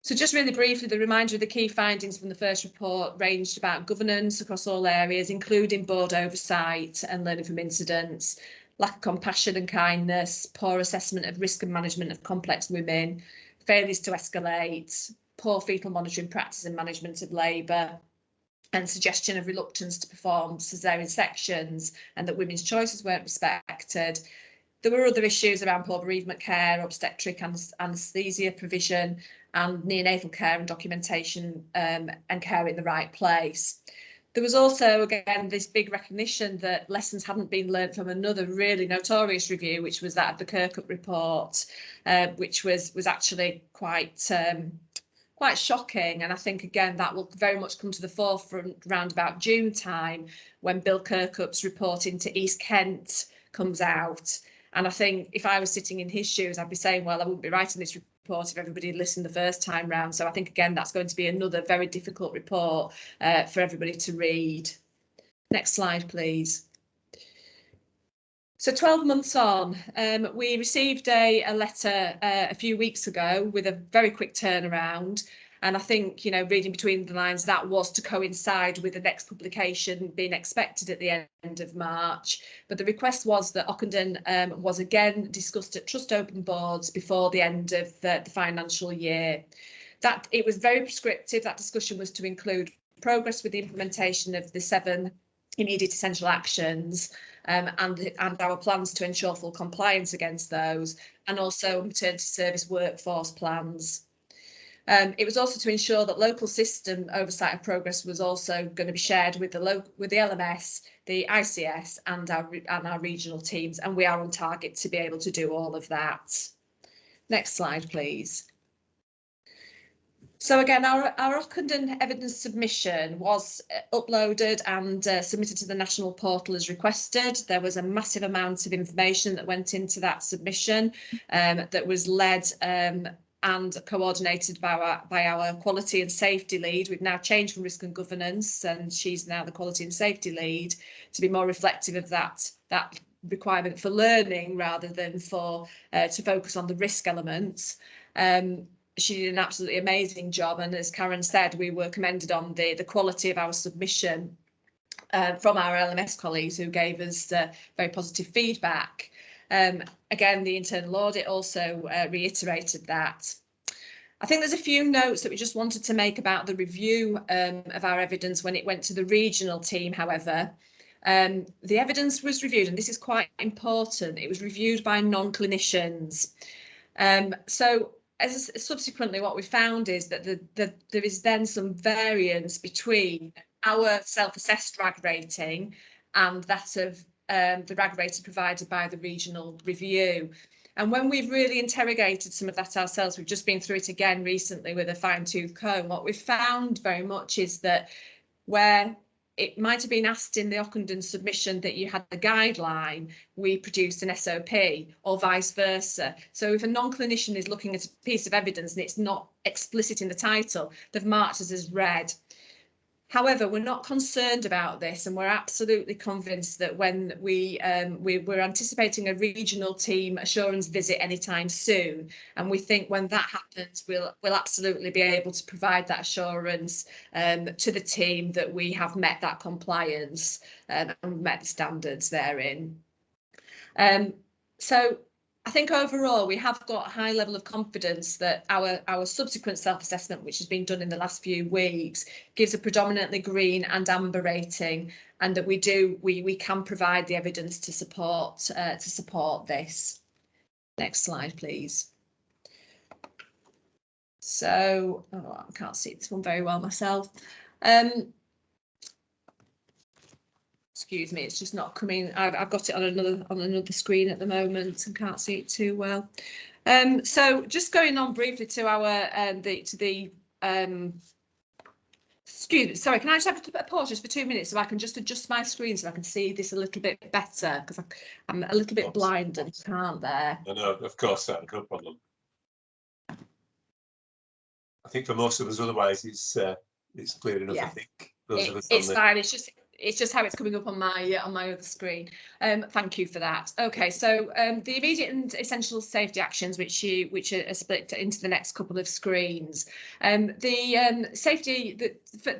So just really briefly, the reminder of the key findings from the first report ranged about governance across all areas, including board oversight and learning from incidents, lack of compassion and kindness, poor assessment of risk and management of complex women, failures to escalate, poor fetal monitoring practice and management of labour, and suggestion of reluctance to perform caesarean sections, and that women's choices weren't respected. There were other issues around poor bereavement care, obstetric anaesthesia provision, and neonatal care and documentation and care in the right place. There was also, again, this big recognition that lessons hadn't been learned from another really notorious review, which was that of the Kirkup report, which was actually quite shocking. And I think, again, that will very much come to the forefront round about June time when Bill Kirkup's report into East Kent comes out. And I think if I was sitting in his shoes, I'd be saying, well, I wouldn't be writing this report if everybody had listened the first time round. So I think, again, that's going to be another very difficult report for everybody to read. Next slide, please. So 12 months on, we received a letter a few weeks ago with a very quick turnaround. And I think, reading between the lines, that was to coincide with the next publication being expected at the end of March. But the request was that Ockenden was again discussed at Trust Open Boards before the end of the financial year. That it was very prescriptive. That discussion was to include progress with the implementation of the 7 immediate essential actions and our plans to ensure full compliance against those, and also maternity service workforce plans. It was also to ensure that local system oversight of progress was also going to be shared with the LMS, the ICS and our regional teams, and we are on target to be able to do all of that. Next slide, please. So again, our Ockenden evidence submission was uploaded and submitted to the national portal as requested. There was a massive amount of information that went into that submission that was led and coordinated by our quality and safety lead. We've now changed from risk and governance, and she's now the quality and safety lead to be more reflective of that requirement for learning rather than to focus on the risk elements. She did an absolutely amazing job, and as Karen said, we were commended on the quality of our submission from our LMS colleagues who gave us very positive feedback. Again, the internal audit also reiterated that. I think there's a few notes that we just wanted to make about the review of our evidence when it went to the regional team, however. The evidence was reviewed, and this is quite important, it was reviewed by non-clinicians. So subsequently what we found is that there is then some variance between our self-assessed drag rating and that of the RAG rating provided by the regional review. And when we've really interrogated some of that ourselves, we've just been through it again recently with a fine-tooth comb, what we've found very much is that where it might have been asked in the Ockenden submission that you had a guideline, we produced an SOP, or vice versa. So if a non-clinician is looking at a piece of evidence and it's not explicit in the title, they've marked us as red. However, we're not concerned about this, and we're absolutely convinced that when we're anticipating a regional team assurance visit anytime soon, and we think when that happens, we'll absolutely be able to provide that assurance to the team that we have met that compliance and met the standards therein. So I think overall we have got a high level of confidence that our subsequent self-assessment, which has been done in the last few weeks, gives a predominantly green and amber rating, and that we can provide the evidence to support this. Next slide, please. So, I can't see this one very well myself. Excuse me, it's just not coming. I've got it on another screen at the moment and can't see it too well. So just going on briefly to our excuse me, sorry, can I just have a pause just for 2 minutes so I can just adjust my screen so I can see this a little bit better, because I'm a little bit blind and can't there. No, of course, no problem. I think for most of us otherwise it's clear enough. Yeah. I think it's fine. It's just how it's coming up on my other screen. Thank you for that. Okay, so the immediate and essential safety actions, which are split into the next couple of screens. The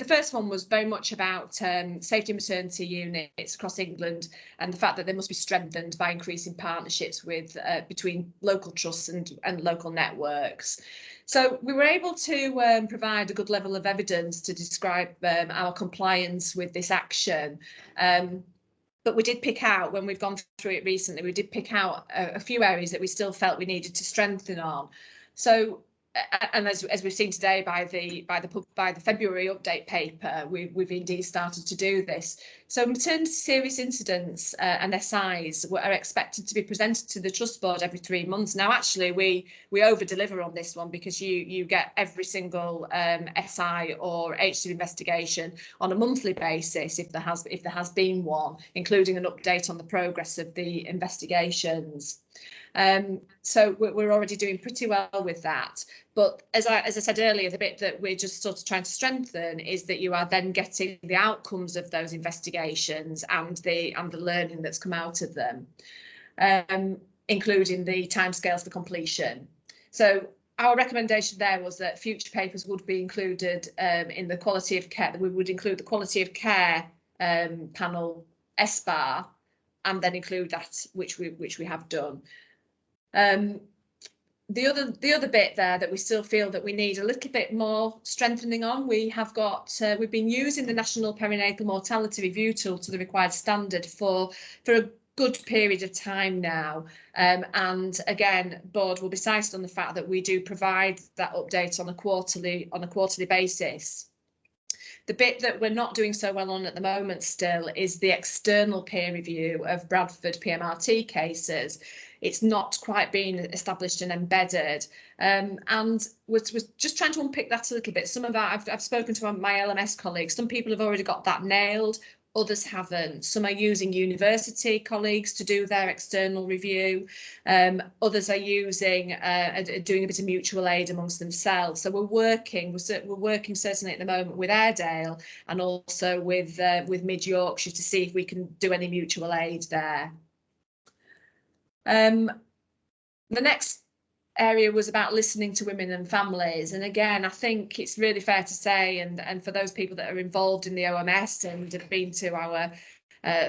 first one was very much about safety and maternity units across England, and the fact that they must be strengthened by increasing partnerships with between local trusts and local networks. So we were able to provide a good level of evidence to describe our compliance with this action. But we did pick out, when we've gone through it recently, we did pick out a few areas that we still felt we needed to strengthen on. So, and as we've seen today by the February update paper, we've indeed started to do this. So maternity serious incidents and SIs are expected to be presented to the Trust Board every 3 months. Now, actually, we over deliver on this one, because you get every single SI or HC investigation on a monthly basis if there has been one, including an update on the progress of the investigations. So we're already doing pretty well with that. But as I said earlier, the bit that we're just sort of trying to strengthen is that you are then getting the outcomes of those investigations and the learning that's come out of them, including the timescales for completion. So our recommendation there was that future papers would be included in the quality of care. We would include the quality of care panel SBAR, and then include that which we have done. The other bit there that we still feel that we need a little bit more strengthening on, we've been using the National Perinatal Mortality Review tool to the required standard for a good period of time now, and again, board will be cited on the fact that we do provide that update on a quarterly basis. The bit that we're not doing so well on at the moment still is the external peer review of Bradford PMRT cases. It's not quite been established and embedded, and we're just trying to unpick that a little bit. I've spoken to my LMS colleagues. Some people have already got that nailed, others haven't. Some are using university colleagues to do their external review. Others are doing a bit of mutual aid amongst themselves. So we're working certainly at the moment with Airedale and also with Mid Yorkshire to see if we can do any mutual aid there. The next area was about listening to women and families, and again, I think it's really fair to say, and for those people that are involved in the OMS and have been to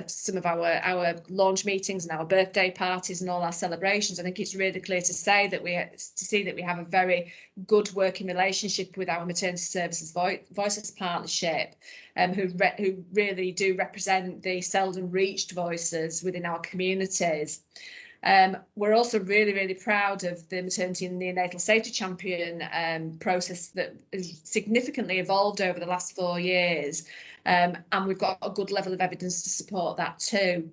some of our launch meetings and our birthday parties and all our celebrations, I think it's really clear to say that we have a very good working relationship with our Maternity Services Voices Partnership, who really do represent the seldom reached voices within our communities. We're also really, really proud of the Maternity and Neonatal Safety Champion process that has significantly evolved over the last 4 years, and we've got a good level of evidence to support that too.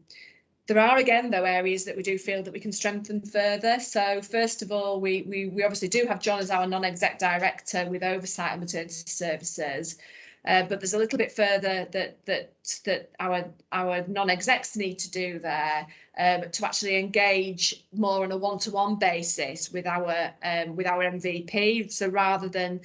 There are, again, though, areas that we do feel that we can strengthen further. So first of all, we obviously do have John as our non-exec director with oversight of maternity services. But there's a little bit further that our non-execs need to do there, to actually engage more on a one-to-one basis with our MVP. So rather than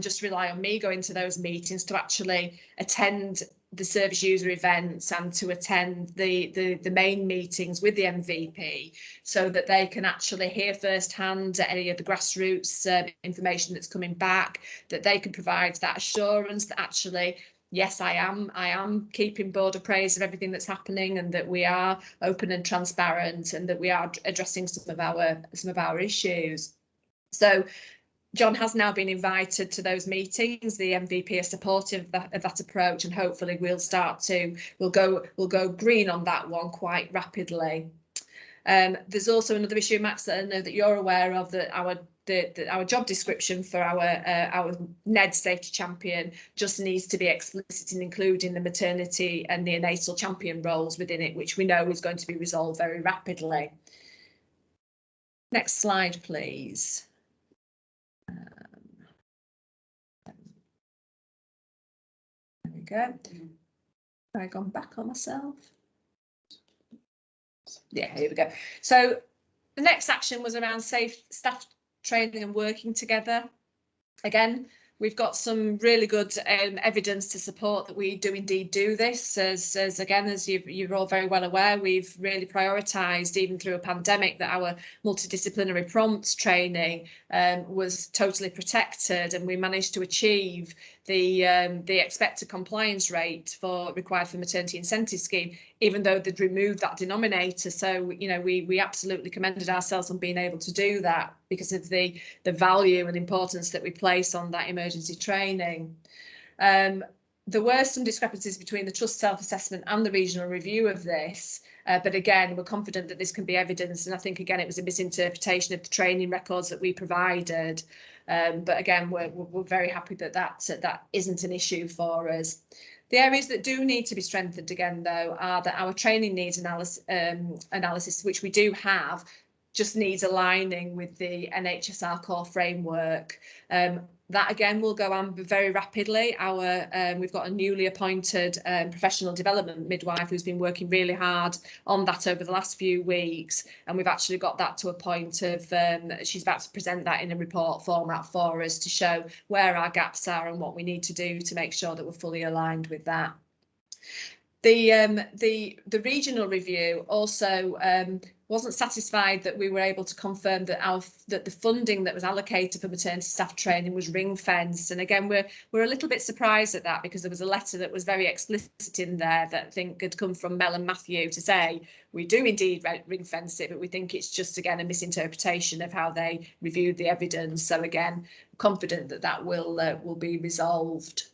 just rely on me going to those meetings, to actually attend the service user events and to attend the main meetings with the MVP, so that they can actually hear firsthand any of the grassroots information that's coming back, that they can provide that assurance that actually, yes, I am keeping board appraised of everything that's happening, and that we are open and transparent, and that we are addressing some of our issues. So John has now been invited to those meetings. The MVP are supportive of that approach, and hopefully we'll go green on that one quite rapidly. There's also another issue, Max, that I know that you're aware of, that our job description for our NED safety champion just needs to be explicit in including the maternity and neonatal champion roles within it, which we know is going to be resolved very rapidly. Next slide, please. There we go. Have I gone back on myself? Yeah, here we go. So the next action was around safe staff training and working together. Again, we've got some really good evidence to support that we do indeed do this. As you're all very well aware, we've really prioritised, even through a pandemic, that our multidisciplinary prompts training was totally protected, and we managed to achieve the expected compliance rate required for maternity incentive scheme, even though they'd removed that denominator. So, you know, we absolutely commended ourselves on being able to do that because of the value and importance that we place on that emergency training. There were some discrepancies between the trust self-assessment and the regional review of this, but again, we're confident that this can be evidenced, and I think again it was a misinterpretation of the training records that we provided. But again, we're very happy that that isn't an issue for us. The areas that do need to be strengthened again, though, are that our training needs analysis, which we do have, just needs aligning with the NHSR core framework. That again will go on very rapidly. We've got a newly appointed professional development midwife who's been working really hard on that over the last few weeks, and we've actually got that to a point of she's about to present that in a report format for us to show where our gaps are and what we need to do to make sure that we're fully aligned with that. The regional review also wasn't satisfied that we were able to confirm that the funding that was allocated for maternity staff training was ring fenced. And again, we're a little bit surprised at that, because there was a letter that was very explicit in there that I think had come from Mel and Matthew to say we do indeed ring fence it, but we think it's just again a misinterpretation of how they reviewed the evidence. So again, confident that that will be resolved.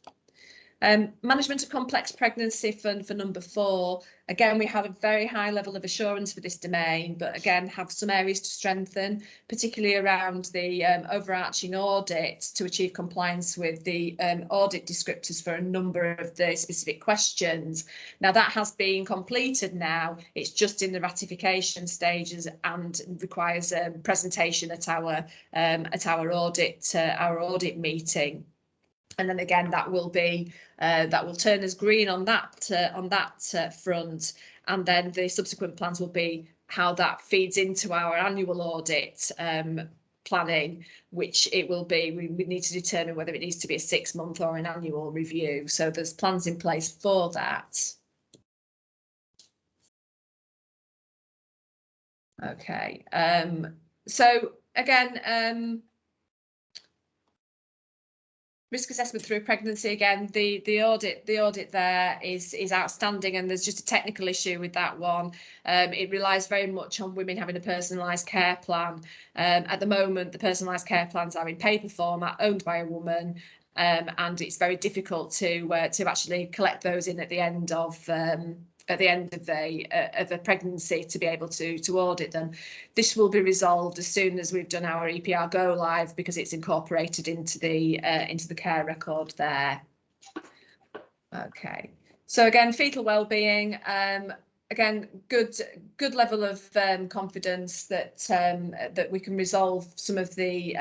Management of complex pregnancy for number 4. Again, we have a very high level of assurance for this domain, but again, have some areas to strengthen, particularly around the overarching audit to achieve compliance with the audit descriptors for a number of the specific questions. Now, that has been completed now. It's just in the ratification stages and requires a presentation at our audit meeting. And then again, that will turn us green on that front, and then the subsequent plans will be how that feeds into our annual audit planning, which it will be. We need to determine whether it needs to be a 6-month or an annual review. So there's plans in place for that. Okay. So again. Risk assessment through pregnancy, again, the audit there is outstanding, and there's just a technical issue with that one. It relies very much on women having a personalised care plan. At the moment, the personalised care plans are in paper format, owned by a woman, and it's very difficult to actually collect those in at the end of a pregnancy to be able to audit them. This will be resolved as soon as we've done our EPR go live, because it's incorporated into the care record there. Okay, so again, fetal wellbeing. again, good level of confidence that that we can resolve some of the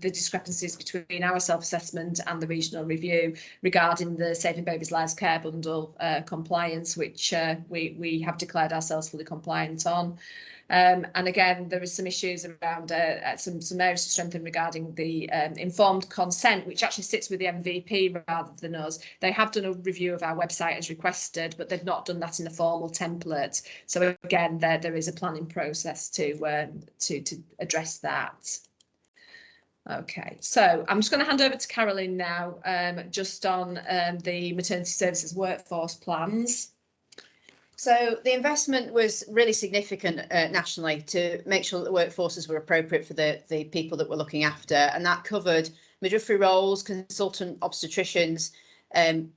discrepancies between our self-assessment and the regional review regarding the Saving Babies Lives Care Bundle compliance, which we have declared ourselves fully compliant on. And again, there are some issues around some areas to strengthen regarding the informed consent, which actually sits with the MVP rather than us. They have done a review of our website as requested, but they've not done that in a formal template. So again, there is a planning process to address that. Okay, so I'm just going to hand over to Carolyn now, just on the maternity services workforce plans. So the investment was really significant nationally to make sure that the workforces were appropriate for the people that we're looking after, and that covered midwifery roles, consultant obstetricians,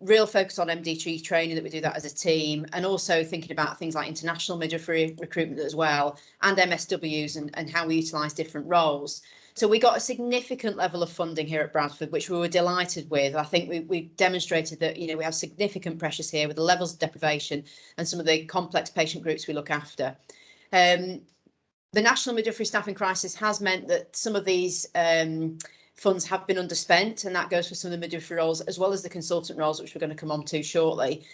real focus on MDT training, that we do that as a team, and also thinking about things like international midwifery recruitment as well, and MSWs and how we utilise different roles. So we got a significant level of funding here at Bradford, which we were delighted with. I think we demonstrated that, you know, we have significant pressures here with the levels of deprivation and some of the complex patient groups we look after. The National Midwifery Staffing Crisis has meant that some of these funds have been underspent, and that goes for some of the midwifery roles as well as the consultant roles, which we're going to come on to shortly.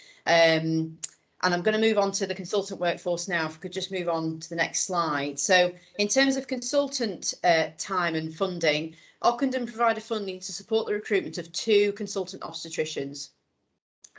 And I'm going to move on to the consultant workforce now. If we could just move on to the next slide. So in terms of consultant time and funding, Ockenden provided funding to support the recruitment of 2 consultant obstetricians.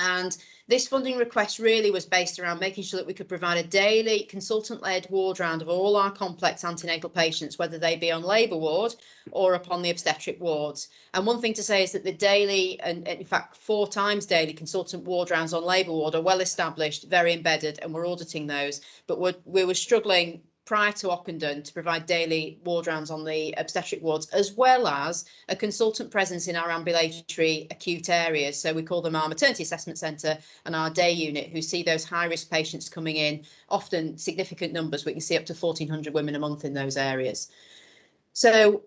And this funding request really was based around making sure that we could provide a daily consultant-led ward round of all our complex antenatal patients, whether they be on labour ward or upon the obstetric wards. And one thing to say is that the daily, and in fact 4 times daily, consultant ward rounds on labour ward are well established, very embedded, and we're auditing those. But we were struggling prior to Ockenden to provide daily ward rounds on the obstetric wards, as well as a consultant presence in our ambulatory acute areas. So we call them our maternity assessment centre and our day unit, who see those high risk patients coming in, often significant numbers. We can see up to 1,400 women a month in those areas. So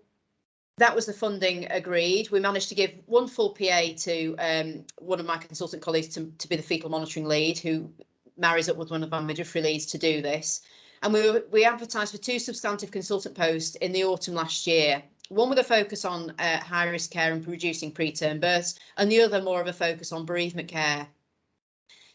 that was the funding agreed. We managed to give 1 full PA to one of my consultant colleagues to be the fetal monitoring lead, who marries up with one of our midwifery leads to do this. And we advertised for 2 substantive consultant posts in the autumn last year, one with a focus on high risk care and reducing preterm births, and the other more of a focus on bereavement care.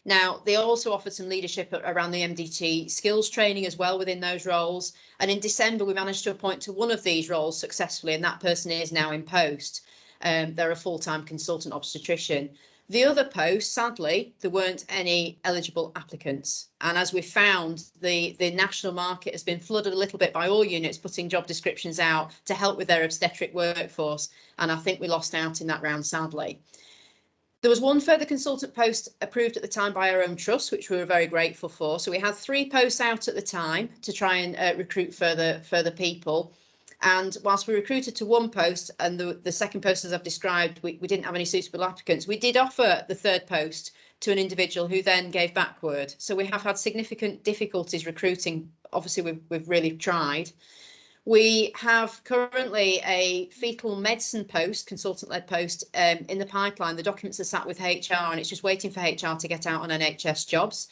Now, they also offered some leadership around the MDT skills training as well within those roles. And in December, we managed to appoint to one of these roles successfully, and that person is now in post. They're a full-time consultant obstetrician. The other post, sadly, there weren't any eligible applicants. And as we found, the national market has been flooded a little bit by all units putting job descriptions out to help with their obstetric workforce. And I think we lost out in that round, sadly. There was 1 further consultant post approved at the time by our own trust, which we were very grateful for. So we had 3 posts out at the time to try and recruit further people. And whilst we recruited to 1 post and the second post, as I've described, we didn't have any suitable applicants, we did offer the 3rd post to an individual who then gave backward. So we have had significant difficulties recruiting. Obviously, we've really tried. We have currently a fetal medicine post, consultant-led post in the pipeline. The documents are sat with HR and it's just waiting for HR to get out on NHS jobs.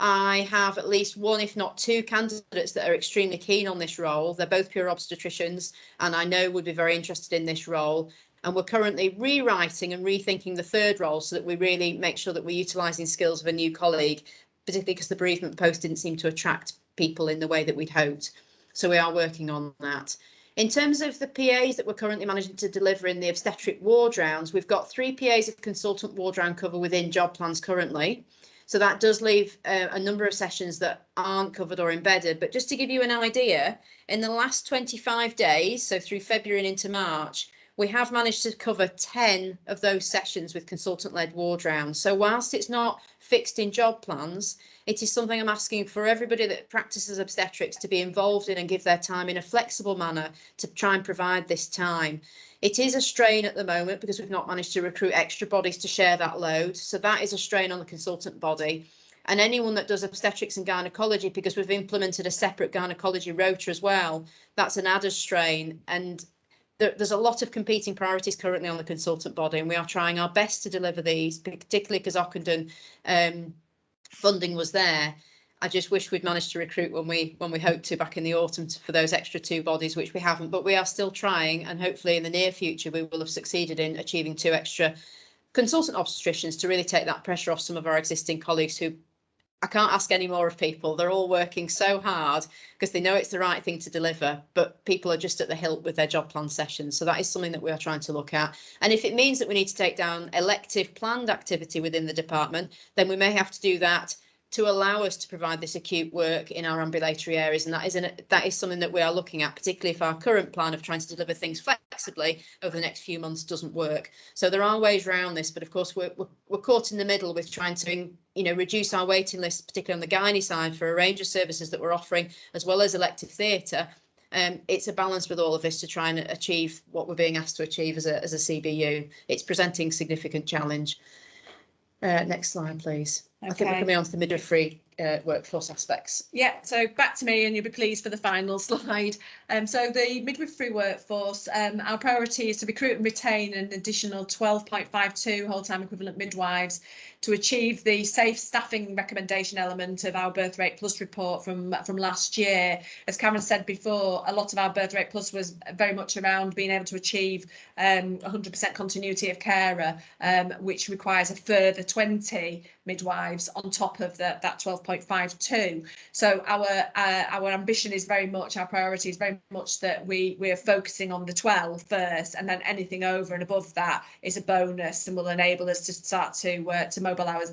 I have at least 1, if not 2 candidates that are extremely keen on this role. They're both pure obstetricians and I know would be very interested in this role. And we're currently rewriting and rethinking the 3rd role so that we really make sure that we're utilising skills of a new colleague, particularly because the bereavement post didn't seem to attract people in the way that we'd hoped. So we are working on that. In terms of the PAs that we're currently managing to deliver in the obstetric ward rounds, we've got 3 PAs of consultant ward round cover within job plans currently. So that does leave a number of sessions that aren't covered or embedded. But just to give you an idea, in the last 25 days, so through February and into March, we have managed to cover 10 of those sessions with consultant-led ward rounds. So whilst it's not fixed in job plans, it is something I'm asking for everybody that practices obstetrics to be involved in and give their time in a flexible manner to try and provide this time. It is a strain at the moment because we've not managed to recruit extra bodies to share that load. So that is a strain on the consultant body. And anyone that does obstetrics and gynecology, because we've implemented a separate gynecology rota as well, that's an added strain. And there's a lot of competing priorities currently on the consultant body, and we are trying our best to deliver these, particularly because Ockenden funding was there. I just wish we'd managed to recruit when we hoped to back in the autumn for those extra 2 bodies, which we haven't, but we are still trying, and hopefully in the near future we will have succeeded in achieving 2 extra consultant obstetricians to really take that pressure off some of our existing colleagues who, I can't ask any more of people. They're all working so hard because they know it's the right thing to deliver, but people are just at the hilt with their job plan sessions. So that is something that we are trying to look at. And if it means that we need to take down elective planned activity within the department, then we may have to do that to allow us to provide this acute work in our ambulatory areas. And that is something that we are looking at, particularly if our current plan of trying to deliver things flexibly over the next few months doesn't work. So there are ways around this, but of course we're caught in the middle with trying to reduce our waiting list, particularly on the gynae side, for a range of services that we're offering, as well as elective theatre. It's a balance with all of this to try and achieve what we're being asked to achieve as a CBU. It's presenting significant challenge. Next slide, please. Okay. I think we're coming on to the midwifery workforce aspects. Yeah, so back to me, and you'll be pleased for the final slide. So the midwifery workforce, our priority is to recruit and retain an additional 12.52 whole-time equivalent midwives to achieve the safe staffing recommendation element of our Birth Rate Plus report from last year. As Karen said before, a lot of our Birth Rate Plus was very much around being able to achieve 100% continuity of carer, which requires a further 20 midwives on top of that 12.52. So our ambition is very much, our priority is very much that we are focusing on the 12 first, and then anything over and above that is a bonus and will enable us to start to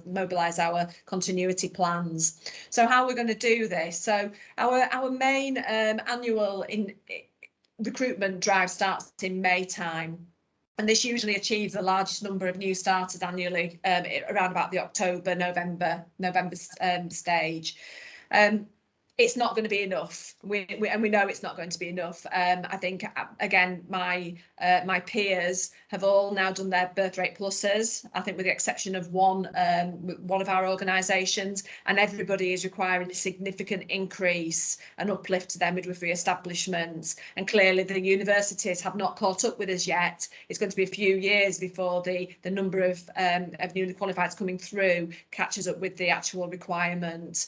mobilise our continuity plans. So how we're going to do this? So our main annual recruitment drive starts in May time. And this usually achieves the largest number of new starters annually around about the October-November stage. It's not going to be enough. We know it's not going to be enough. I think, again, my peers have all now done their birth rate pluses, I think with the exception of one of our organisations, and everybody is requiring a significant increase and uplift to their midwifery establishments. And clearly the universities have not caught up with us yet. It's going to be a few years before the number of newly qualifieds coming through catches up with the actual requirement.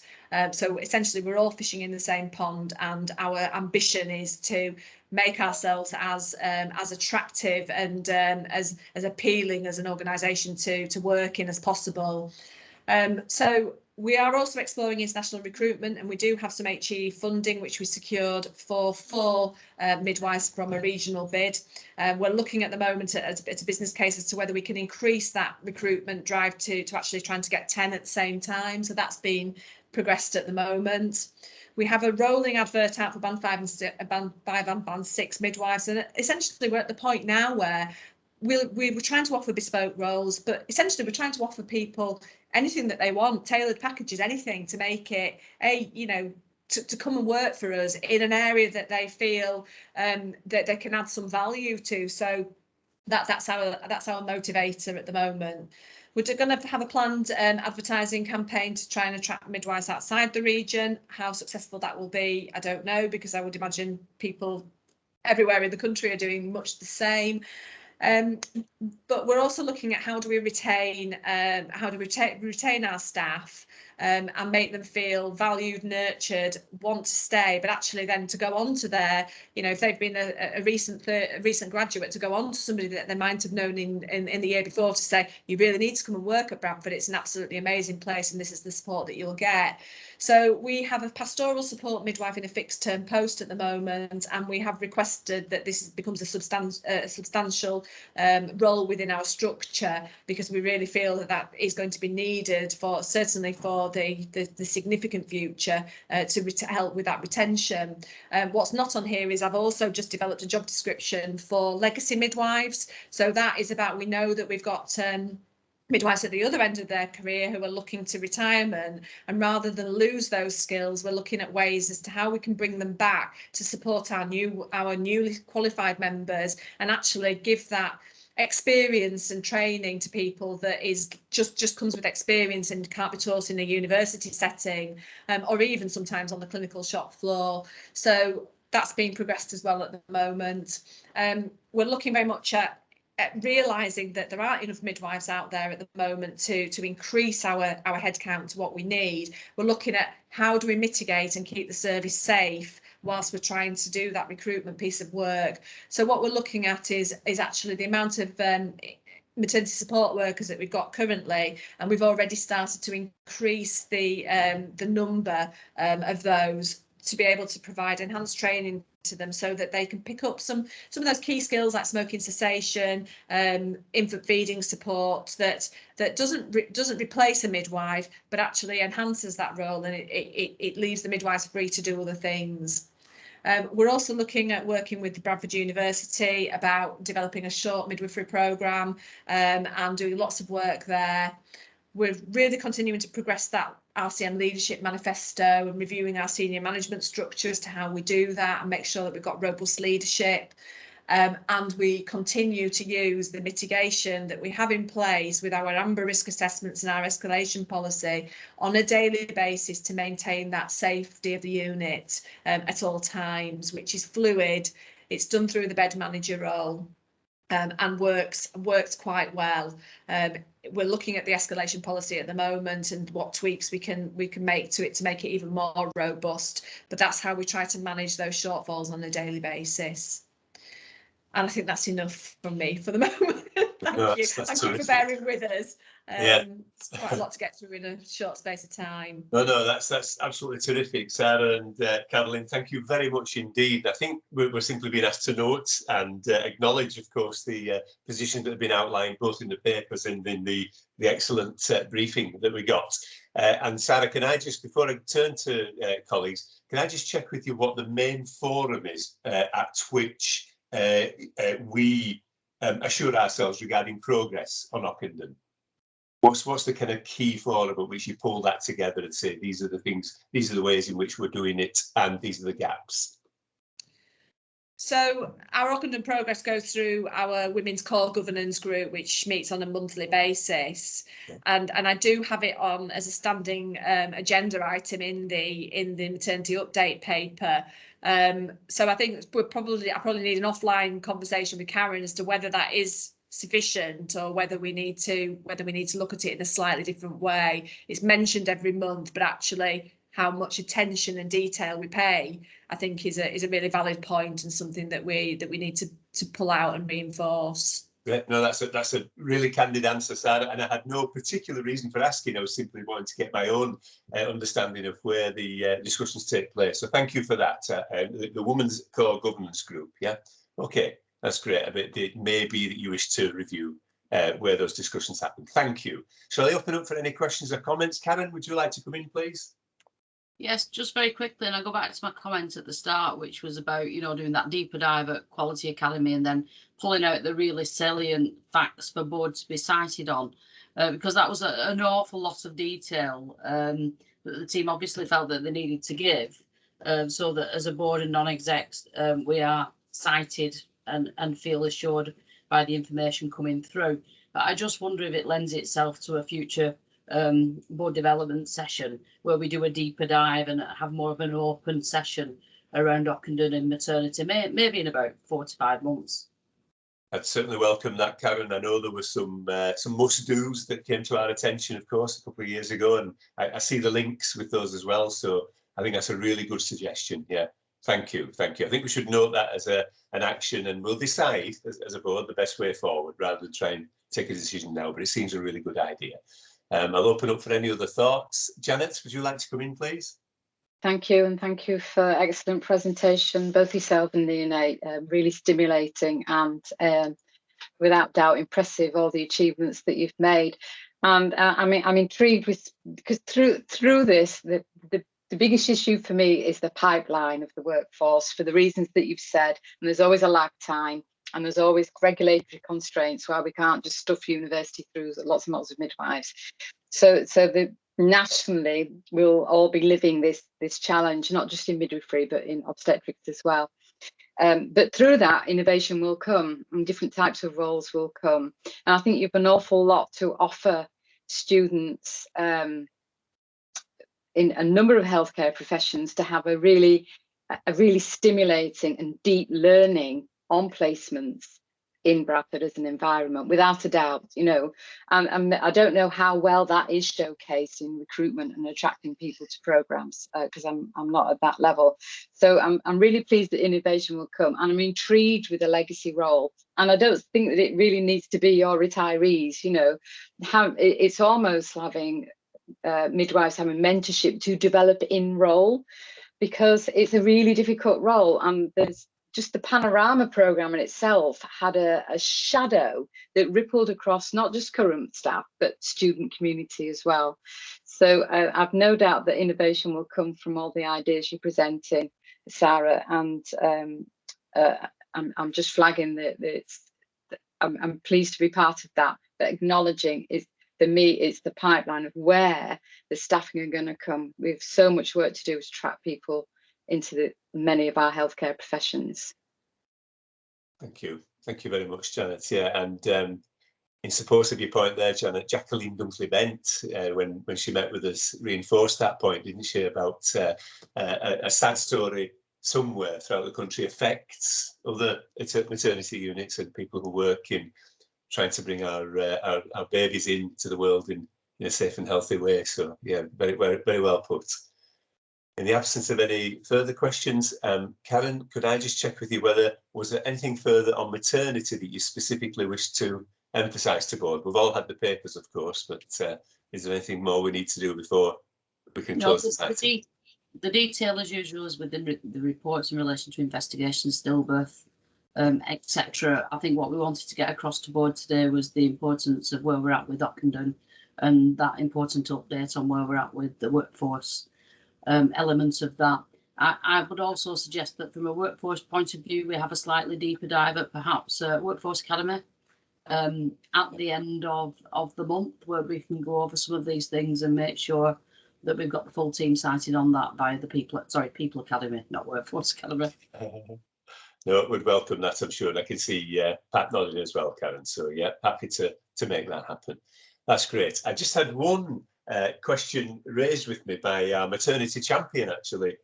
So essentially we're all fishing in the same pond, and our ambition is to make ourselves as attractive and as appealing as an organisation to work in as possible. So we are also exploring international recruitment, and we do have some HE funding which we secured for 4 midwives from a regional bid. We're looking at the moment at a business case as to whether we can increase that recruitment drive to actually trying to get 10 at the same time. So that's been progressed at the moment. We have a rolling advert out for band 5 and band 6 midwives, and essentially we're at the point now where we're trying to offer bespoke roles, but essentially we're trying to offer people anything that they want, tailored packages, anything to make it to come and work for us in an area that they feel that they can add some value to. So that's our motivator at the moment. We're going to have a planned advertising campaign to try and attract midwives outside the region. How successful that will be, I don't know, because I would imagine people everywhere in the country are doing much the same. But we're also looking at how do we retain our staff and make them feel valued, nurtured, want to stay, but actually then to go on to their, if they've been a recent graduate, to go on to somebody that they might have known in the year before, to say, you really need to come and work at Bradford. It's an absolutely amazing place, and this is the support that you'll get. So we have a pastoral support midwife in a fixed term post at the moment, and we have requested that this becomes a substantial role within our structure, because we really feel that is going to be needed certainly for the significant future to help with that retention. What's not on here is I've also just developed a job description for legacy midwives. So that is about, we know that we've got midwives at the other end of their career who are looking to retirement, and rather than lose those skills, we're looking at ways as to how we can bring them back to support our newly qualified members, and actually give that experience and training to people that is just comes with experience and can't be taught in a university setting, or even sometimes on the clinical shop floor. So that's being progressed as well at the moment. We're looking very much at realising that there aren't enough midwives out there at the moment to increase our headcount to what we need, we're looking at how do we mitigate and keep the service safe whilst we're trying to do that recruitment piece of work. So what we're looking at is actually the amount of maternity support workers that we've got currently, and we've already started to increase the number of those to be able to provide enhanced training to them so that they can pick up some of those key skills like smoking cessation, infant feeding support that doesn't replace a midwife but actually enhances that role, and it leaves the midwives free to do other things. We're also looking at working with the Bradford University about developing a short midwifery programme and doing lots of work there. We're really continuing to progress that RCM leadership manifesto and reviewing our senior management structure as to how we do that and make sure that we've got robust leadership. And we continue to use the mitigation that we have in place with our amber risk assessments and our escalation policy on a daily basis to maintain that safety of the unit at all times, which is fluid. It's done through the bed manager role. And works quite well. We're looking at the escalation policy at the moment and what tweaks we can make to it to make it even more robust. But that's how we try to manage those shortfalls on a daily basis. And I think that's enough from me for the moment. Thank you. Thank you for bearing with us. It's quite a lot to get through in a short space of time. No, that's absolutely terrific, Sarah and Caroline. Thank you very much indeed. I think we're simply being asked to note and acknowledge, of course, the positions that have been outlined both in the papers and in the excellent briefing that we got. And Sarah, can I just, before I turn to colleagues, can I just check with you what the main forum is at which we assure ourselves regarding progress on Ockenden? What's the kind of key forum at which you pull that together and say these are the things, these are the ways in which we're doing it, and these are the gaps? So our Ockenden progress goes through our Women's Core Governance Group, which meets on a monthly basis, and I do have it on as a standing agenda item in the maternity update paper. So I think I probably need an offline conversation with Karen as to whether that is sufficient or whether we need to look at it in a slightly different way. It's mentioned every month, but actually how much attention and detail we pay, I think is a really valid point and something that we need to pull out and reinforce. Yeah, no, that's a really candid answer, Sarah, and I had no particular reason for asking. I was simply wanting to get my own understanding of where the discussions take place. So thank you for that. The Women's Core Governance Group, yeah? Okay, that's great. I bet it may be that you wish to review where those discussions happen. Thank you. Shall I open up for any questions or comments? Karen, would you like to come in, please? Yes, just very quickly, and I'll go back to my comments at the start, which was about, doing that deeper dive at Quality Academy and then pulling out the really salient facts for boards to be cited on, because that was an awful lot of detail that the team obviously felt that they needed to give, so that as a board and non-execs, we are cited and feel assured by the information coming through. But I just wonder if it lends itself to a future board development session where we do a deeper dive and have more of an open session around Ockenden and maternity, maybe in about 4 to 5 months. I'd certainly welcome that, Karen. I know there were some must-dos that came to our attention, of course, a couple of years ago, and I see the links with those as well. So I think that's a really good suggestion. Yeah, thank you. I think we should note that as an action, and we'll decide as a board the best way forward rather than try and take a decision now. But it seems a really good idea. I'll open up for any other thoughts. Janet, would you like to come in, please? Thank you, and thank you for excellent presentation, both yourself and Neonate. Really stimulating and without doubt impressive, all the achievements that you've made. And I'm intrigued with, because through this, the biggest issue for me is the pipeline of the workforce, for the reasons that you've said. And there's always a lag time, and there's always regulatory constraints where we can't just stuff university through lots and lots of midwives. So nationally, we'll all be living this challenge, not just in midwifery, but in obstetrics as well. But through that, innovation will come and different types of roles will come. And I think you've an awful lot to offer students in a number of healthcare professions to have a really stimulating and deep learning on placements in Bradford as an environment, without a doubt, you know, and I don't know how well that is showcased in recruitment and attracting people to programmes, because I'm not at that level. So I'm really pleased that innovation will come, and I'm intrigued with the legacy role. And I don't think that it really needs to be your retirees, you know, it's almost having midwives having mentorship to develop in role, because it's a really difficult role, and there's just the panorama programme in itself had a shadow that rippled across not just current staff but student community as well. So I've no doubt that innovation will come from all the ideas you're presenting, Sarah, and I'm just flagging that I'm pleased to be part of that, but acknowledging is, for me, it's the pipeline of where the staffing are going to come. We have so much work to do to attract people into many of our healthcare professions. Thank you very much, Janet. Yeah, and in support of your point there, Janet, Jacqueline Dunkley-Bent, when she met with us, reinforced that point, didn't she, about a sad story somewhere throughout the country affects other maternity units and people who work in trying to bring our babies into the world in a safe and healthy way. So yeah, very well put. In the absence of any further questions, Karen, could I just check with you whether was there anything further on maternity that you specifically wish to emphasise to board? We've all had the papers, of course, but is there anything more we need to do before we can close this item? The detail, as usual, is within the reports in relation to investigations, stillbirth, etc. I think what we wanted to get across to board today was the importance of where we're at with Ockenden and that important update on where we're at with the workforce elements of that. I would also suggest that from a workforce point of view, we have a slightly deeper dive at perhaps Workforce Academy at the end of the month, where we can go over some of these things and make sure that we've got the full team sighted on that via the People Academy, not Workforce Academy. No, we'd welcome that, I'm sure. And I can see Pat nodding as well, Karen. So yeah, happy to make that happen. That's great. I just had one question raised with me by our maternity champion, actually,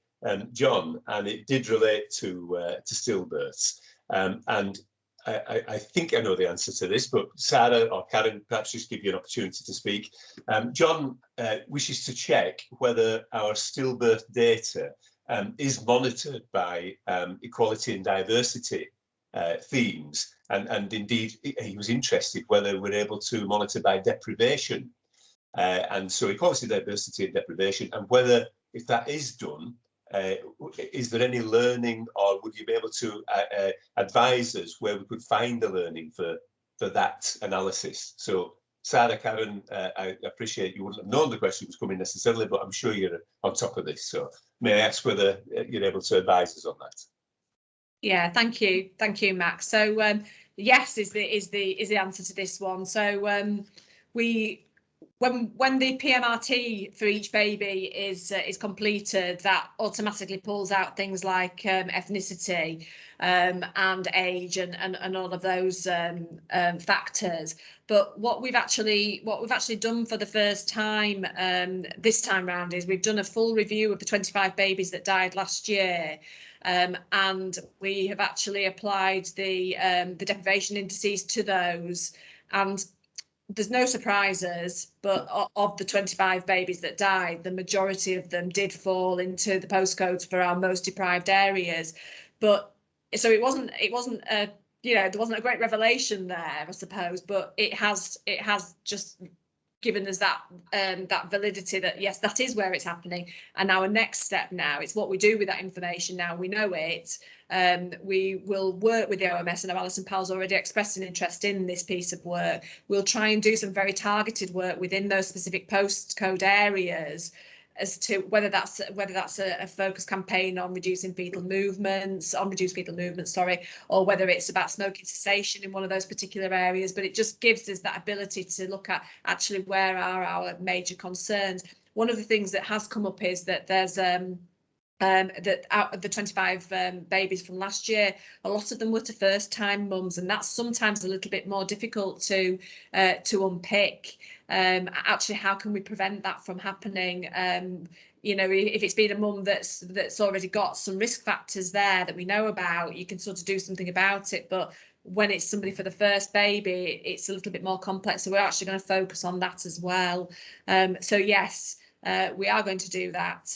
John, and it did relate to stillbirths. And I think I know the answer to this, but Sarah or Karen, perhaps just give you an opportunity to speak. John wishes to check whether our stillbirth data is monitored by equality and diversity themes, and indeed he was interested whether we're able to monitor by deprivation, and so equality, diversity and deprivation, and whether, if that is done, is there any learning, or would you be able to advise us where we could find the learning for that analysis? So Sarah, Karen, I appreciate you wouldn't have known the question was coming necessarily, but I'm sure you're on top of this. So may I ask whether you're able to advise us on that? Yeah, thank you, Max. So yes is the answer to this one. So when the PMRT for each baby is completed, that automatically pulls out things like ethnicity and age and all of those factors. But what we've actually done for the first time this time round is we've done a full review of the 25 babies that died last year. And we have actually applied the deprivation indices to those, and there's no surprises, but of the 25 babies that died, the majority of them did fall into the postcodes for our most deprived areas. But so it wasn't a, you know, there wasn't a great revelation there, I suppose, but it has just given us that that validity that yes, that is where it's happening. And our next step now, it's what we do with that information now we know it. We will work with the OMS, and Alison Powell's already expressed an interest in this piece of work. We'll try and do some very targeted work within those specific postcode areas as to whether that's a focused campaign on reduced fetal movements, or whether it's about smoking cessation in one of those particular areas. But it just gives us that ability to look at actually where are our major concerns. One of the things that has come up is that there's that out of the 25 babies from last year, a lot of them were to first-time mums, and that's sometimes a little bit more difficult to unpick. Actually, how can we prevent that from happening? You know, if it's been a mum that's already got some risk factors there that we know about, you can sort of do something about it. But when it's somebody for the first baby, it's a little bit more complex. So we're actually going to focus on that as well. So yes, we are going to do that,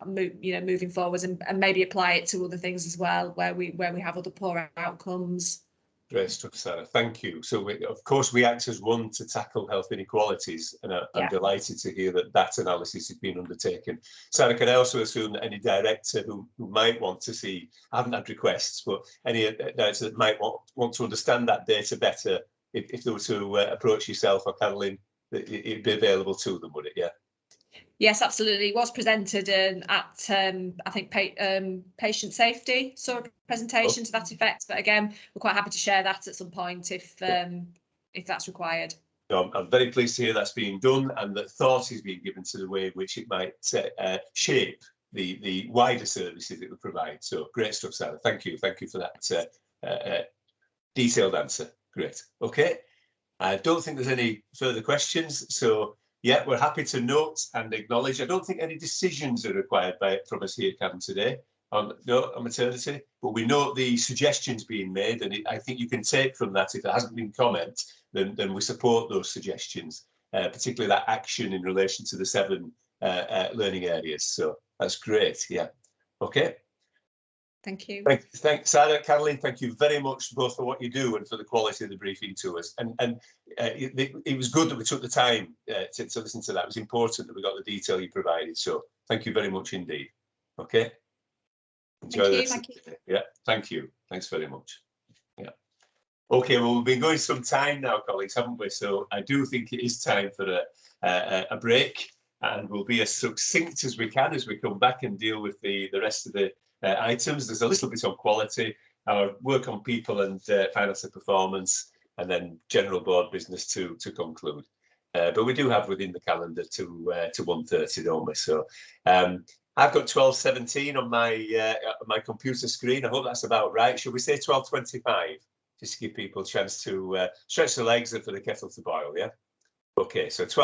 moving forwards, and maybe apply it to other things as well, where we have other poor outcomes. Great stuff, Sarah. Thank you. So, of course, we act as one to tackle health inequalities, and I'm delighted to hear that analysis has been undertaken. Sarah, can I also assume that any director who might want to see, I haven't had requests, but any director that might want to understand that data better, if they were to approach yourself or Caroline, it'd be available to them, would it? Yeah. Yes, absolutely. It was presented at I think patient safety saw a presentation to that effect. But again, we're quite happy to share that at some point if that's required. No, I'm very pleased to hear that's being done, and that thought is being given to the way in which it might shape the wider services that we provide. So great stuff, Sarah. Thank you for that detailed answer. Great. Okay. I don't think there's any further questions. So yeah, we're happy to note and acknowledge. I don't think any decisions are required from us here, Karen, today on maternity, but we note the suggestions being made, and I think you can take from that, if there hasn't been comment, then we support those suggestions, particularly that action in relation to the 7 learning areas. So that's great. Yeah. Okay. Thank you. Thanks, Sarah, Caroline. Thank you very much both for what you do and for the quality of the briefing to us. And it was good that we took the time to listen to that. It was important that we got the detail you provided. So thank you very much indeed. Okay. Enjoy the rest of the day. Yeah. Thank you. Thanks very much. Yeah. Okay. Well, we've been going some time now, colleagues, haven't we? So I do think it is time for a break, and we'll be as succinct as we can as we come back and deal with the rest of the items. There's a little bit on quality, our work on people and financial performance, and then general board business to conclude. But we do have within the calendar to 1:30, don't we? So I've got 12:17 on my computer screen. I hope that's about right. Should we say 12:25, just to give people a chance to stretch their legs and for the kettle to boil? Yeah. Okay. So 12.